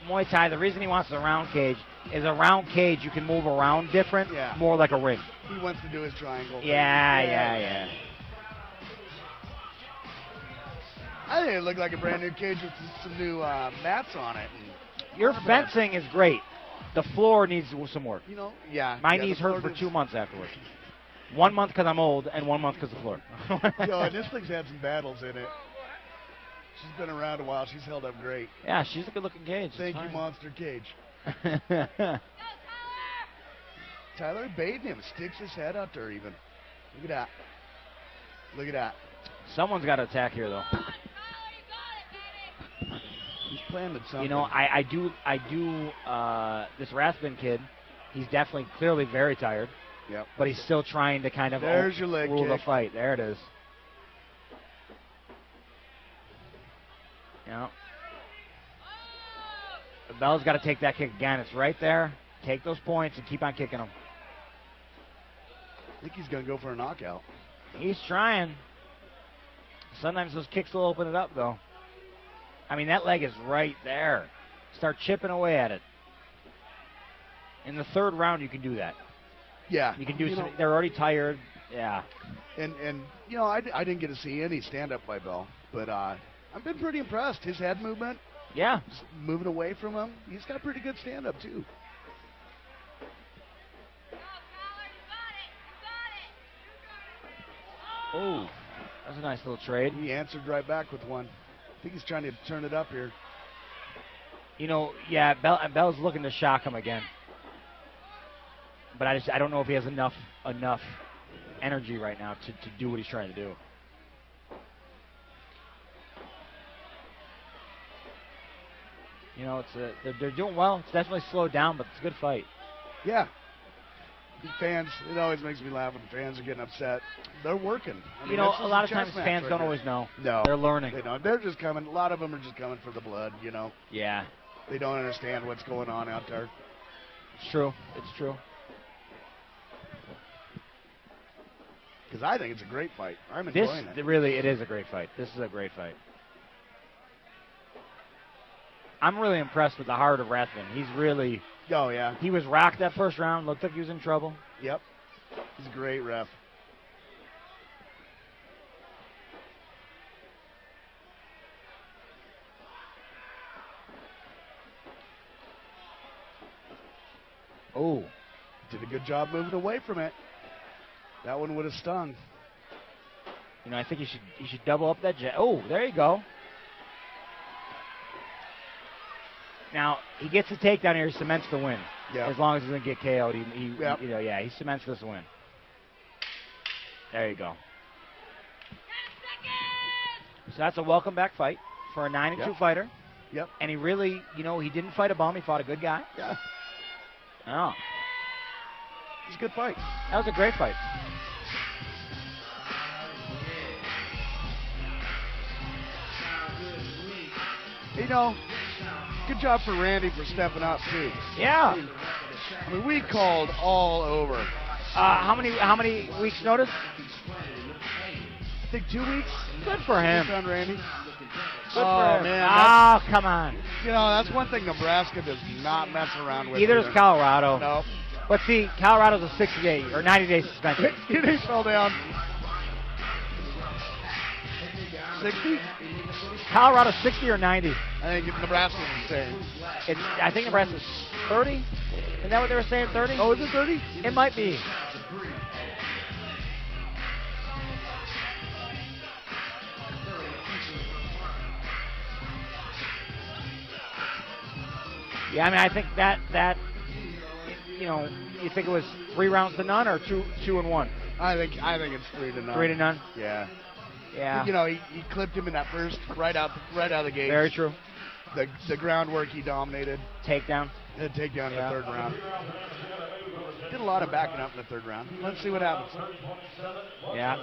Muay Thai, the reason he wants a round cage is a round cage you can move around different, more like a ring. He wants to do his triangle. Yeah. I think it looked like a brand new cage with some new mats on it. Your fencing is great. The floor needs some work. You know, yeah. My yeah, knees the hurt floor for 2 months afterwards. 1 month because I'm old, and 1 month because of the floor. Yo, and this thing's had some battles in it. She's been around a while. She's held up great. Yeah, she's a good-looking cage. Thank you, Monster Cage. Tyler baiting him. Sticks his head out there even. Look at that. Look at that. Someone's got to attack here, though. He's planted something. You know, I do. This Rathbun kid, he's definitely, clearly very tired. Yep. But he's still trying to kind of There's your leg rule the kick. fight. There it is. Yeah. Bell's got to take that kick again. It's right there. Take those points and keep on kicking them. I think he's going to go for a knockout. He's trying. Sometimes those kicks will open it up, though. I mean, that leg is right there. Start chipping away at it. In the third round, you can do that. Yeah. You can do some. They're already tired. Yeah. And you know, I didn't get to see any stand-up by Bell, but I've been pretty impressed. His head movement. Yeah. Moving away from him. He's got pretty good stand-up, too. Oh, that's a nice little trade. He answered right back with one. I think he's trying to turn it up here. You know, yeah, Bell's looking to shock him again. But I don't know if he has enough energy right now to do what he's trying to do. You know, they're doing well. It's definitely slowed down, but it's a good fight. Yeah. The fans, it always makes me laugh when fans are getting upset. They're working. I mean, You know, this a is lot of chess times match fans right don't here. always know. No. They're learning. They don't. They're just coming. A lot of them are just coming for the blood, you know. Yeah. They don't understand what's going on out there. It's true. It's true. Because I think it's a great fight. I'm This enjoying it. really, it is a great fight. This is a great fight. I'm really impressed with the heart of Rathbun. He's really. Oh, yeah. He was rocked that first round. Looked like he was in trouble. Yep. He's a great ref. Oh. Did a good job moving away from it. That one would have stung. You know, I think you should double up that jab. Oh, there you go. Now, he gets a takedown here, he cements the win. Yeah. As long as he doesn't get KO'd, he he cements this win. There you go. So that's a welcome back fight for a 9-2 fighter. Yep. And he really, he didn't fight a bum. He fought a good guy. Yeah. Oh. It's a good fight. That was a great fight. Good job for Randy for stepping up too. Yeah. I mean, we called all over. How many weeks notice? I think 2 weeks. Good for him. On Randy. Good for him. Man, Oh, come on. that's one thing Nebraska does not mess around with. Either is Colorado. No. But see, Colorado's a 60-day or 90-day suspension. He fell down. 60? Colorado's 60 or 90? I think Nebraska's the same. I think Nebraska's 30. Isn't that what they were saying, 30? Oh, is it 30? It might be. Yeah, I mean, I think that you think it was 3 rounds to none or 2-1? I think it's 3 to none. 3 to none. Yeah. Yeah. He clipped him in that first right out of the gate. Very true. The groundwork he dominated. Takedown. Takedown in the third round. Did a lot of backing up in the third round. Let's see what happens. Yeah.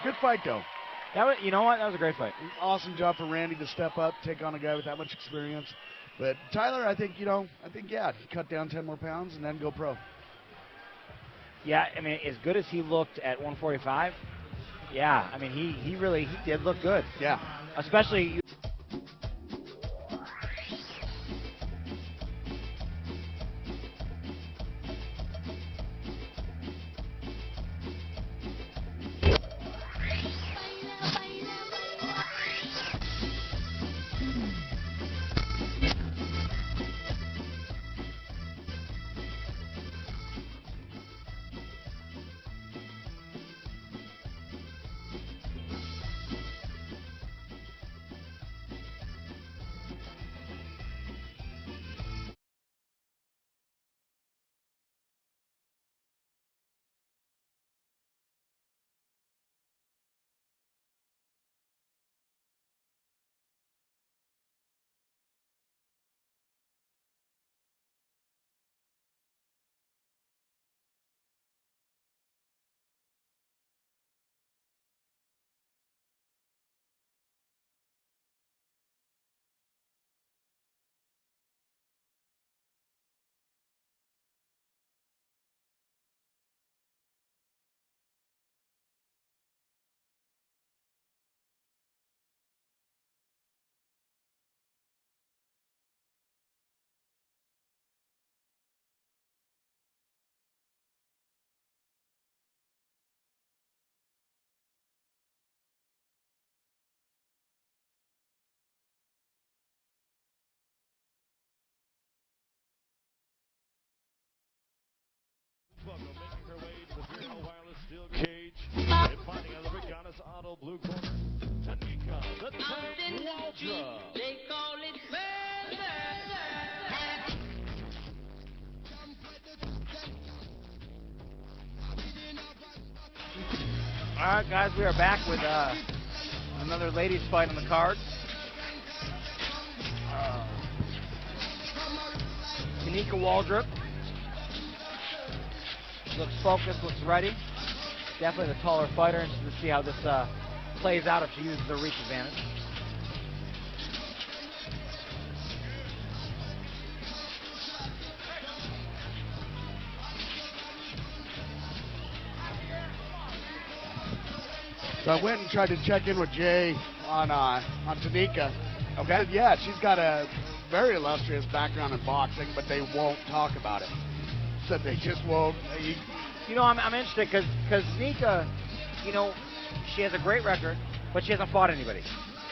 Good fight though. That was, you know what? That was a great fight. Awesome job for Randy to step up, take on a guy with that much experience. But Tyler, I think he cut down 10 more pounds and then go pro. Yeah, I mean, as good as he looked at 145, yeah, I mean, he really did look good. Yeah. Especially. Making her way to the Bureau Wireless Steel Cage and finding out the Rihanna's Auto Blue Corner. Tanika, the Tank Waldra. They call it All right, guys, we are back with another ladies' fight on the card. Tanika Waldrop looks focused, looks ready. Definitely the taller fighter. Interested to see how this plays out if she uses her reach advantage. So I went and tried to check in with Jay on Tanika. Okay. Said, yeah, she's got a very illustrious background in boxing, but they won't talk about it. Said they just won't. You know, I'm interested because Tanika, you know, she has a great record, but she hasn't fought anybody.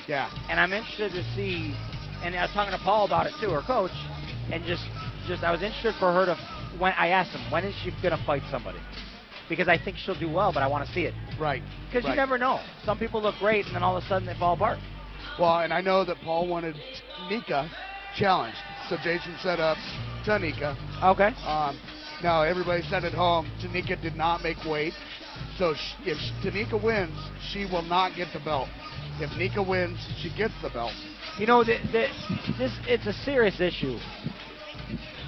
Yeah. And I'm interested to see And I was talking to Paul about it too, her coach, and just I was interested for her to. When I asked him, when is she gonna fight somebody? Because I think she'll do well, but I want to see it. Right. Because you never know. Some people look great, and then all of a sudden they fall apart. Well, and I know that Paul wanted Nika challenged, so Jason set up Tanika. Okay. Now, everybody said at home, Tanika did not make weight. So if Tanika wins, she will not get the belt. If Nika wins, she gets the belt. You know, it's a serious issue.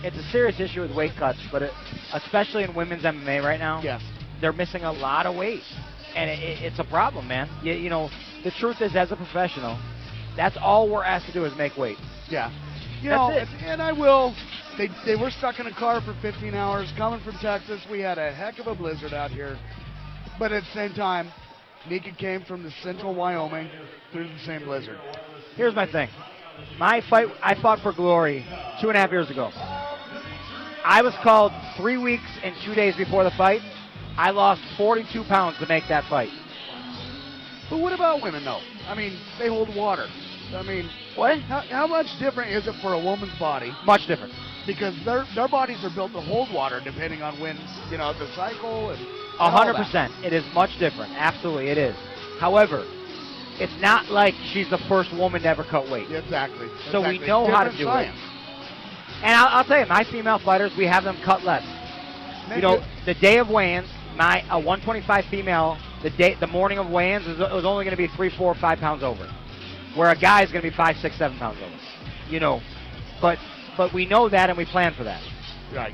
It's a serious issue with weight cuts, but especially in women's MMA right now. Yes. They're missing a lot of weight, and it's a problem, man. You know, the truth is, as a professional, that's all we're asked to do is make weight. Yeah. That's it. And I will. They were stuck in a car for 15 hours coming from Texas. We had a heck of a blizzard out here. But at the same time, Nika came from the central Wyoming through the same blizzard. Here's my thing. My fight, I fought for Glory 2.5 years ago. I was called 3 weeks and 2 days before the fight. I lost 42 pounds to make that fight. But what about women, though? I mean, they hold water. I mean, what? How much different is it for a woman's body? Much different. Because their bodies are built to hold water depending on when, the cycle and 100%. It is much different. Absolutely, it is. However, it's not like she's the first woman to ever cut weight. Exactly. So we know how to do it. And I'll tell you, my female fighters, we have them cut less. The day of weigh-ins, a 125 female, the morning of weigh-ins, it was only going to be 3, 4, 5 pounds over, where a guy is going to be 5, 6, 7 pounds over. But we know that and we plan for that. Right.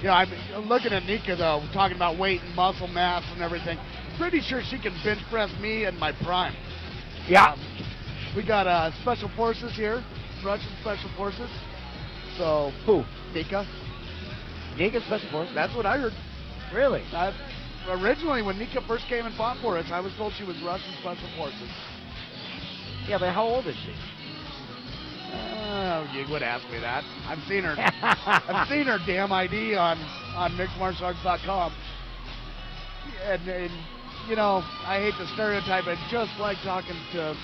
I'm looking at Nika, though, talking about weight and muscle mass and everything. Pretty sure she can bench press me in my prime. Yeah. We got Special Forces here, Russian Special Forces. So, who? Nika. Nika Special Forces? That's what I heard. Really? Originally, when Nika first came and fought for us, I was told she was Russian Special Forces. Yeah, but how old is she? You would ask me that. I've seen her. I've seen her damn ID on mixedmartialarts.com. And I hate to stereotype it, just like talking to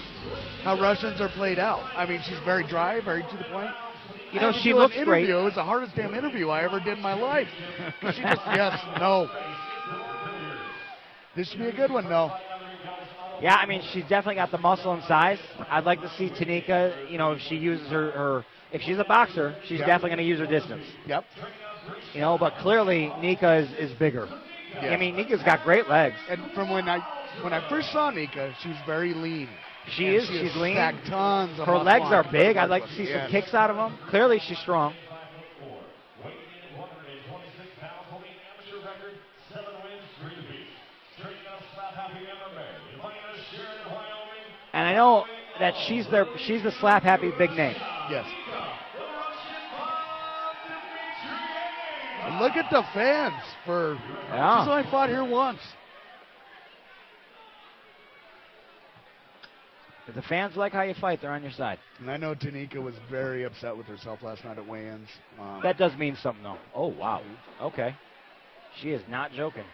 how Russians are played out. I mean, she's very dry, very to the point. She looks great. It was the hardest damn interview I ever did in my life. She just, yes, no. This should be a good one, though. Yeah, I mean, she's definitely got the muscle and size. I'd like to see Tanika, if she uses her if she's a boxer, she's definitely going to use her distance. Yep. But clearly Nika is bigger. Yes. I mean, Nika's got great legs. And from when I first saw Nika, she's very lean. She's lean. Tons of her muscle legs on are her. big. I'd like to see some kicks out of them. Clearly she's strong. And I know that she's the slap happy big name. Yes. And look at the fans for she's only fought here once. If the fans like how you fight, they're on your side. And I know Tanika was very upset with herself last night at weigh-ins. That does mean something, though. Oh, wow. Okay. She is not joking.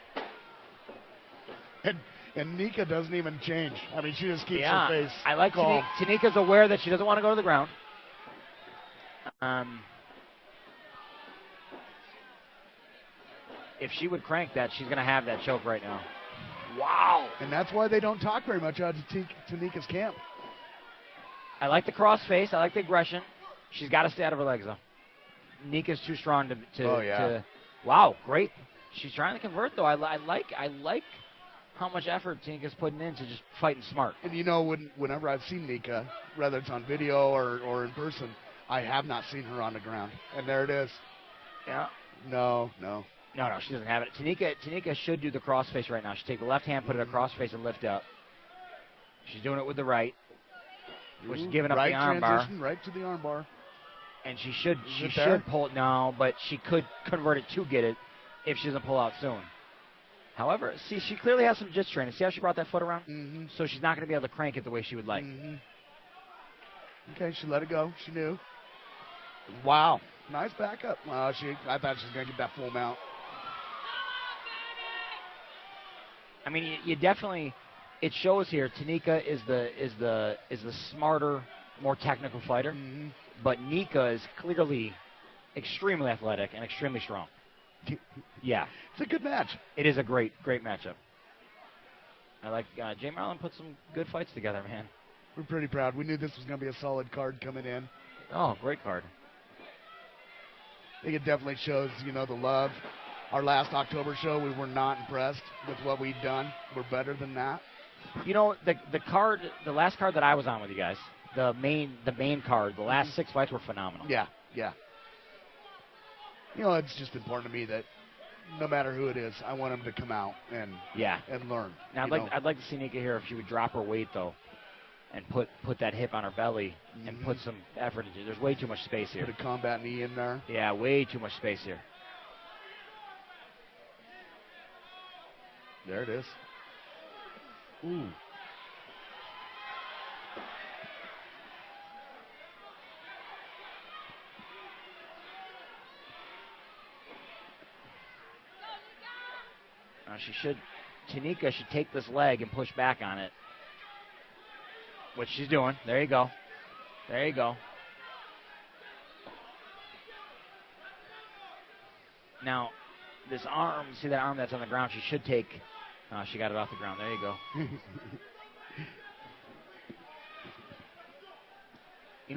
And Nika doesn't even change. I mean, she just keeps her face I like calm. Tanika's aware that she doesn't want to go to the ground. If she would crank that, she's going to have that choke right now. Wow. And that's why they don't talk very much out of Tanika's camp. I like the cross face. I like the aggression. She's got to stay out of her legs, though. Nika's too strong to wow, great. She's trying to convert, though. I like how much effort Tanika's putting into just fighting smart. And whenever I've seen Nika, whether it's on video or in person, I have not seen her on the ground. And there it is. Yeah. No, she doesn't have it. Tanika should do the crossface right now. She take the left hand, put it across face, and lift up. She's doing it with the right. Which is giving up the arm bar. Right to the arm bar. And she should pull it now, but she could convert it to get it if she doesn't pull out soon. However, see, she clearly has some jiu-jitsu training. See how she brought that foot around? Mm-hmm. So she's not going to be able to crank it the way she would like. Mm-hmm. Okay, she let it go. She knew. Wow. Nice backup. I thought she was going to get that full mount. I mean, you definitely, it shows here. Tanika is the smarter more technical fighter. Mm-hmm. But Nika is clearly extremely athletic and extremely strong. Yeah. It's a good match. It is a great matchup. I like Jay Marlin put some good fights together, man. We're pretty proud. We knew this was going to be a solid card coming in. Oh, great card. I think it definitely shows, the love. Our last October show, we were not impressed with what we'd done. We're better than that. The last card that I was on with you guys, the main card, the last 6 fights were phenomenal. Yeah. It's just important to me that no matter who it is, I want them to come out and learn. Now I'd like to see Nika here if she would drop her weight though, and put that hip on her belly and put some effort into it. There's way too much space here. Put a combat knee in there. Yeah, way too much space here. There it is. Ooh. Tanika should take this leg and push back on it. Which she's doing. There you go. Now, this arm, see that arm that's on the ground, she should take. She got it off the ground. There you go.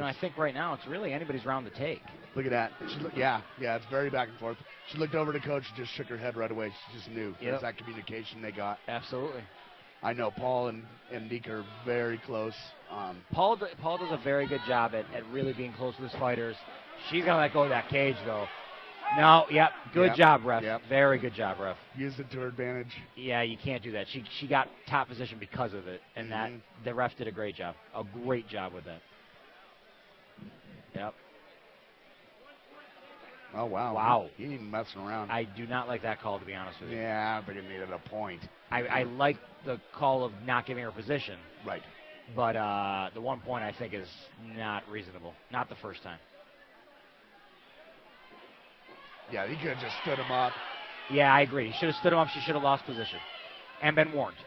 I think right now it's really anybody's round to take. Look at that. Yeah, it's very back and forth. She looked over to Coach and just shook her head right away. She just knew. It was that communication they got. Absolutely. I know Paul and Nika are very close. Paul does a very good job at really being close to his fighters. She's going to let go of that cage, though. No, good job, ref. Yep. Very good job, ref. Used it to her advantage. Yeah, you can't do that. She got top position because of it, and that the ref did a great job. A great job with that. Yep. Oh, wow. Wow. He ain't even messing around. I do not like that call, to be honest with you. Yeah, but it needed a point. I like the call of not giving her position. Right. But the 1 point, I think, is not reasonable. Not the first time. Yeah, he could have just stood him up. Yeah, I agree. He should have stood him up. She should have lost position and been warned.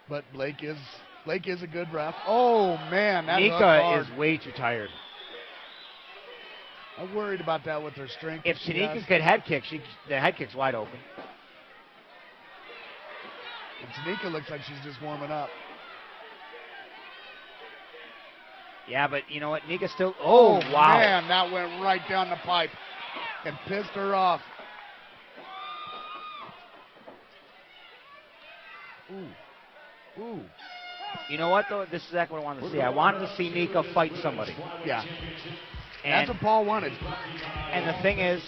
But Blake is a good ref. Oh, man. That Nika is way too tired. I'm worried about that with her strength. If Tanika could head kick, the head kick's wide open. And Tanika looks like she's just warming up. Yeah, but you know what? Nika still... Oh, wow. Man, that went right down the pipe and pissed her off. Ooh. You know what, though? This is exactly what I wanted to see. I wanted to see Nika fight somebody. Yeah. That's what Paul wanted. And the thing is,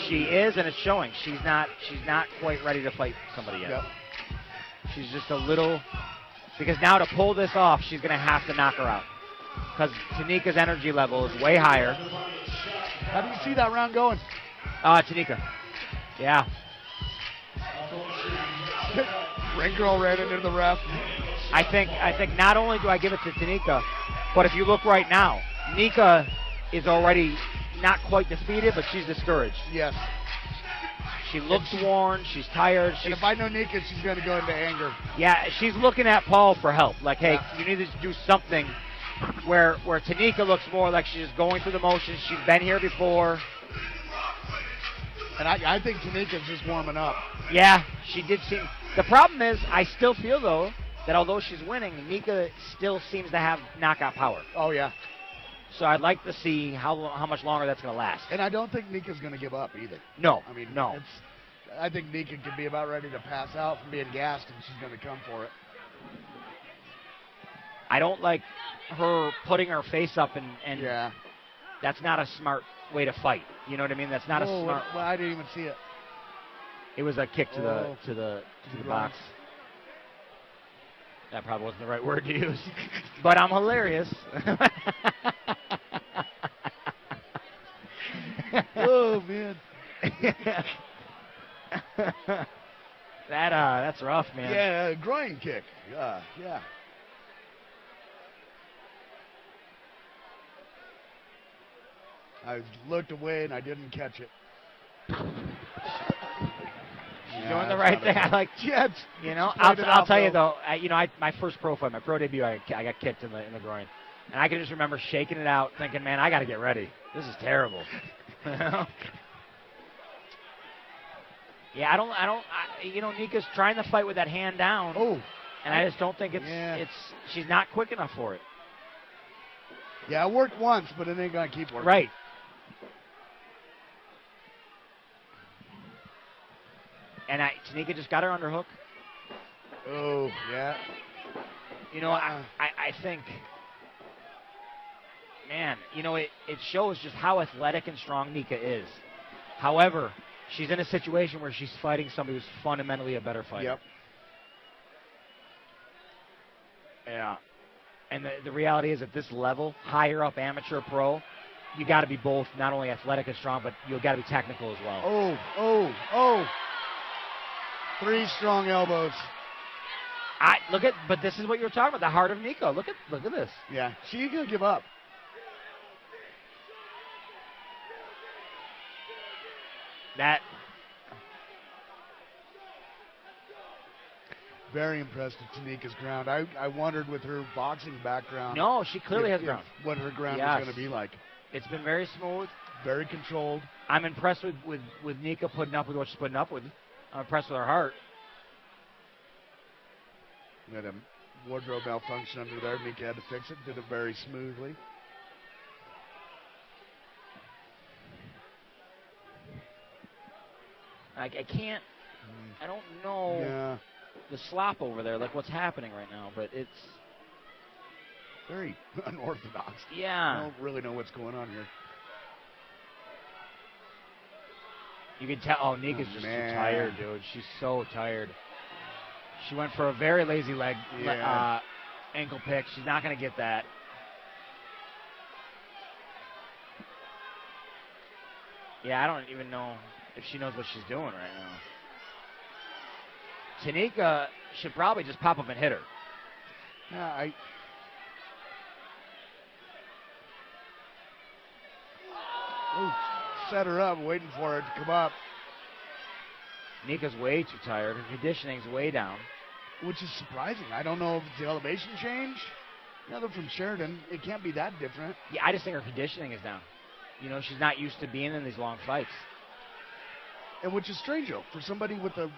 she is, and it's showing. She's not quite ready to fight somebody yet. Yep. She's just a little... Because now to pull this off, she's going to have to knock her out. Because Tanika's energy level is way higher. How do you see that round going? Tanika. Yeah. Ring girl ran into the ref. I think not only do I give it to Tanika, but if you look right now, Nika is already not quite defeated, but she's discouraged. Yes. She looks worn. She's tired. And if I know Nika, she's going to go into anger. Yeah, she's looking at Paul for help. Like, hey, you need to do something. Where Tanika looks more like she's just going through the motions. She's been here before. And I think Tanika's just warming up. Yeah, she did seem... The problem is, I still feel, though, that although she's winning, Nika still seems to have knockout power. Oh, yeah. So I'd like to see how much longer that's going to last. And I don't think Nika's going to give up either. No. I mean, no. I think Nika could be about ready to pass out from being gassed, and she's going to come for it. I don't like her putting her face up and yeah. That's not a smart way to fight. You know what I mean? That's not a smart. Well, I didn't even see it. It was a kick to the box. That probably wasn't the right word to use, but I'm hilarious. Oh man. That's rough, man. Yeah, groin kick. Yeah. I looked away and I didn't catch it. You're doing the right thing. I like Jets. You know, I'll tell you though. My first pro fight, my pro debut, I got kicked in the groin. And I can just remember shaking it out, thinking, man, I got to get ready. This is terrible. Yeah, Nika's trying to fight with that hand down. Oh. And I just don't think she's not quick enough for it. Yeah, it worked once, but it ain't going to keep working. Right. And Tanika just got her underhook. Oh, yeah. I think, man, it shows just how athletic and strong Nika is. However, she's in a situation where she's fighting somebody who's fundamentally a better fighter. Yep. Yeah. And the reality is, at this level, higher up amateur pro, you got to be both not only athletic and strong, but you got to be technical as well. Oh. 3 strong elbows. But this is what you were talking about, the heart of Nico. Look at this. Yeah, she ain't gonna give up. Very impressed with Tanika's ground. I wondered with her boxing background. No, she clearly has ground. What her ground is going to be like. It's been very smooth. Very controlled. I'm impressed with Nika putting up with what she's putting up with. I'm impressed with her heart. We had a wardrobe malfunction under there. Nika had to fix it. Did it very smoothly. I can't. I don't know the slop over there, like what's happening right now, but it's very unorthodox. Yeah. I don't really know what's going on here. You can tell. Nika's just too tired, dude. She's so tired. She went for a very lazy leg ankle pick. She's not going to get that. Yeah, I don't even know if she knows what she's doing right now. Tanika should probably just pop up and hit her. Yeah, set her up, waiting for her to come up. Nika's way too tired. Her conditioning's way down. Which is surprising. I don't know if it's the elevation change. They're from Sheridan. It can't be that different. Yeah, I just think her conditioning is down. She's not used to being in these long fights. And which is strange, though, for somebody with this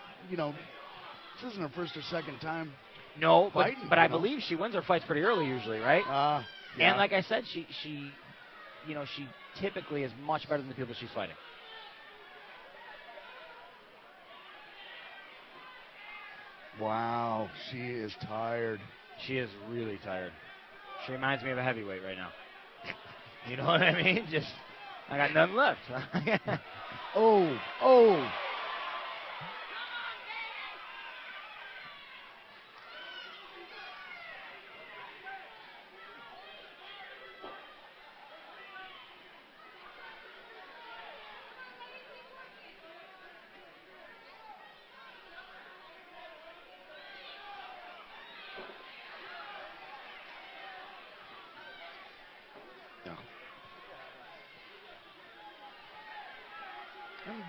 isn't her first or second time. No, fighting, but I believe she wins her fights pretty early usually, right? Yeah. And like I said, she typically is much better than the people she's fighting. Wow, she is tired. She is really tired. She reminds me of a heavyweight right now. You know what I mean? Just, I got nothing left. Oh.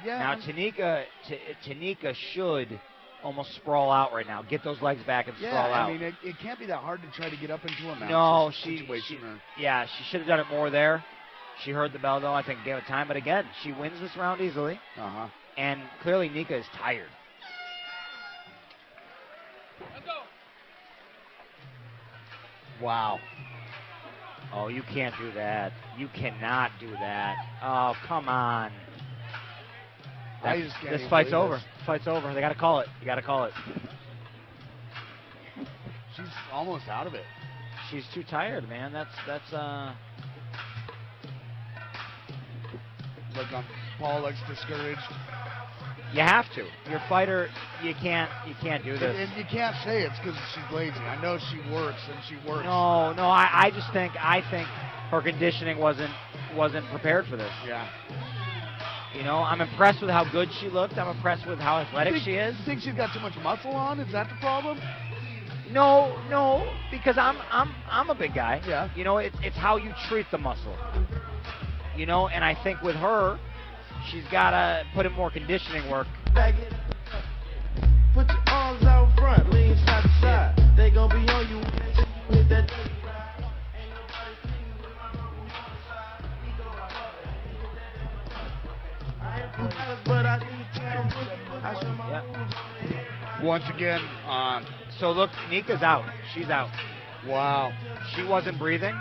Yeah. Now Tanika should almost sprawl out right now. Get those legs back and sprawl out. I mean, it can't be that hard to try to get up into a mount. No, she should have done it more there. She heard the bell, though. I think gave it time. But again, she wins this round easily. And clearly Nika is tired. Let's go. Wow. Oh, you can't do that. You cannot do that. Oh, come on. This fight's over. This fight's over. They got to call it. You got to call it. She's almost out of it. She's too tired, man. That's Look, Paul looks discouraged. You have to. Your fighter, you can't do this. And you can't say it's because she's lazy. I know she works and she works. No. I think her conditioning wasn't prepared for this. Yeah. I'm impressed with how good she looked. I'm impressed with how athletic she is. You think she's got too much muscle on? Is that the problem? No, because I'm a big guy. Yeah. It's how you treat the muscle. And I think with her, she's got to put in more conditioning work. Put your arms out front, lean side to side. They gonna be on you. Hit that. Ain't nobody Once again, So look, Nika's out. She's out. wow. She wasn't breathing,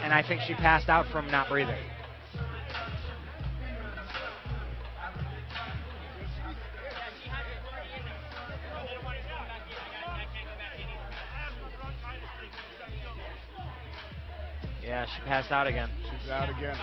and I think she passed out from not breathing. Yeah, she passed out again. She's out again.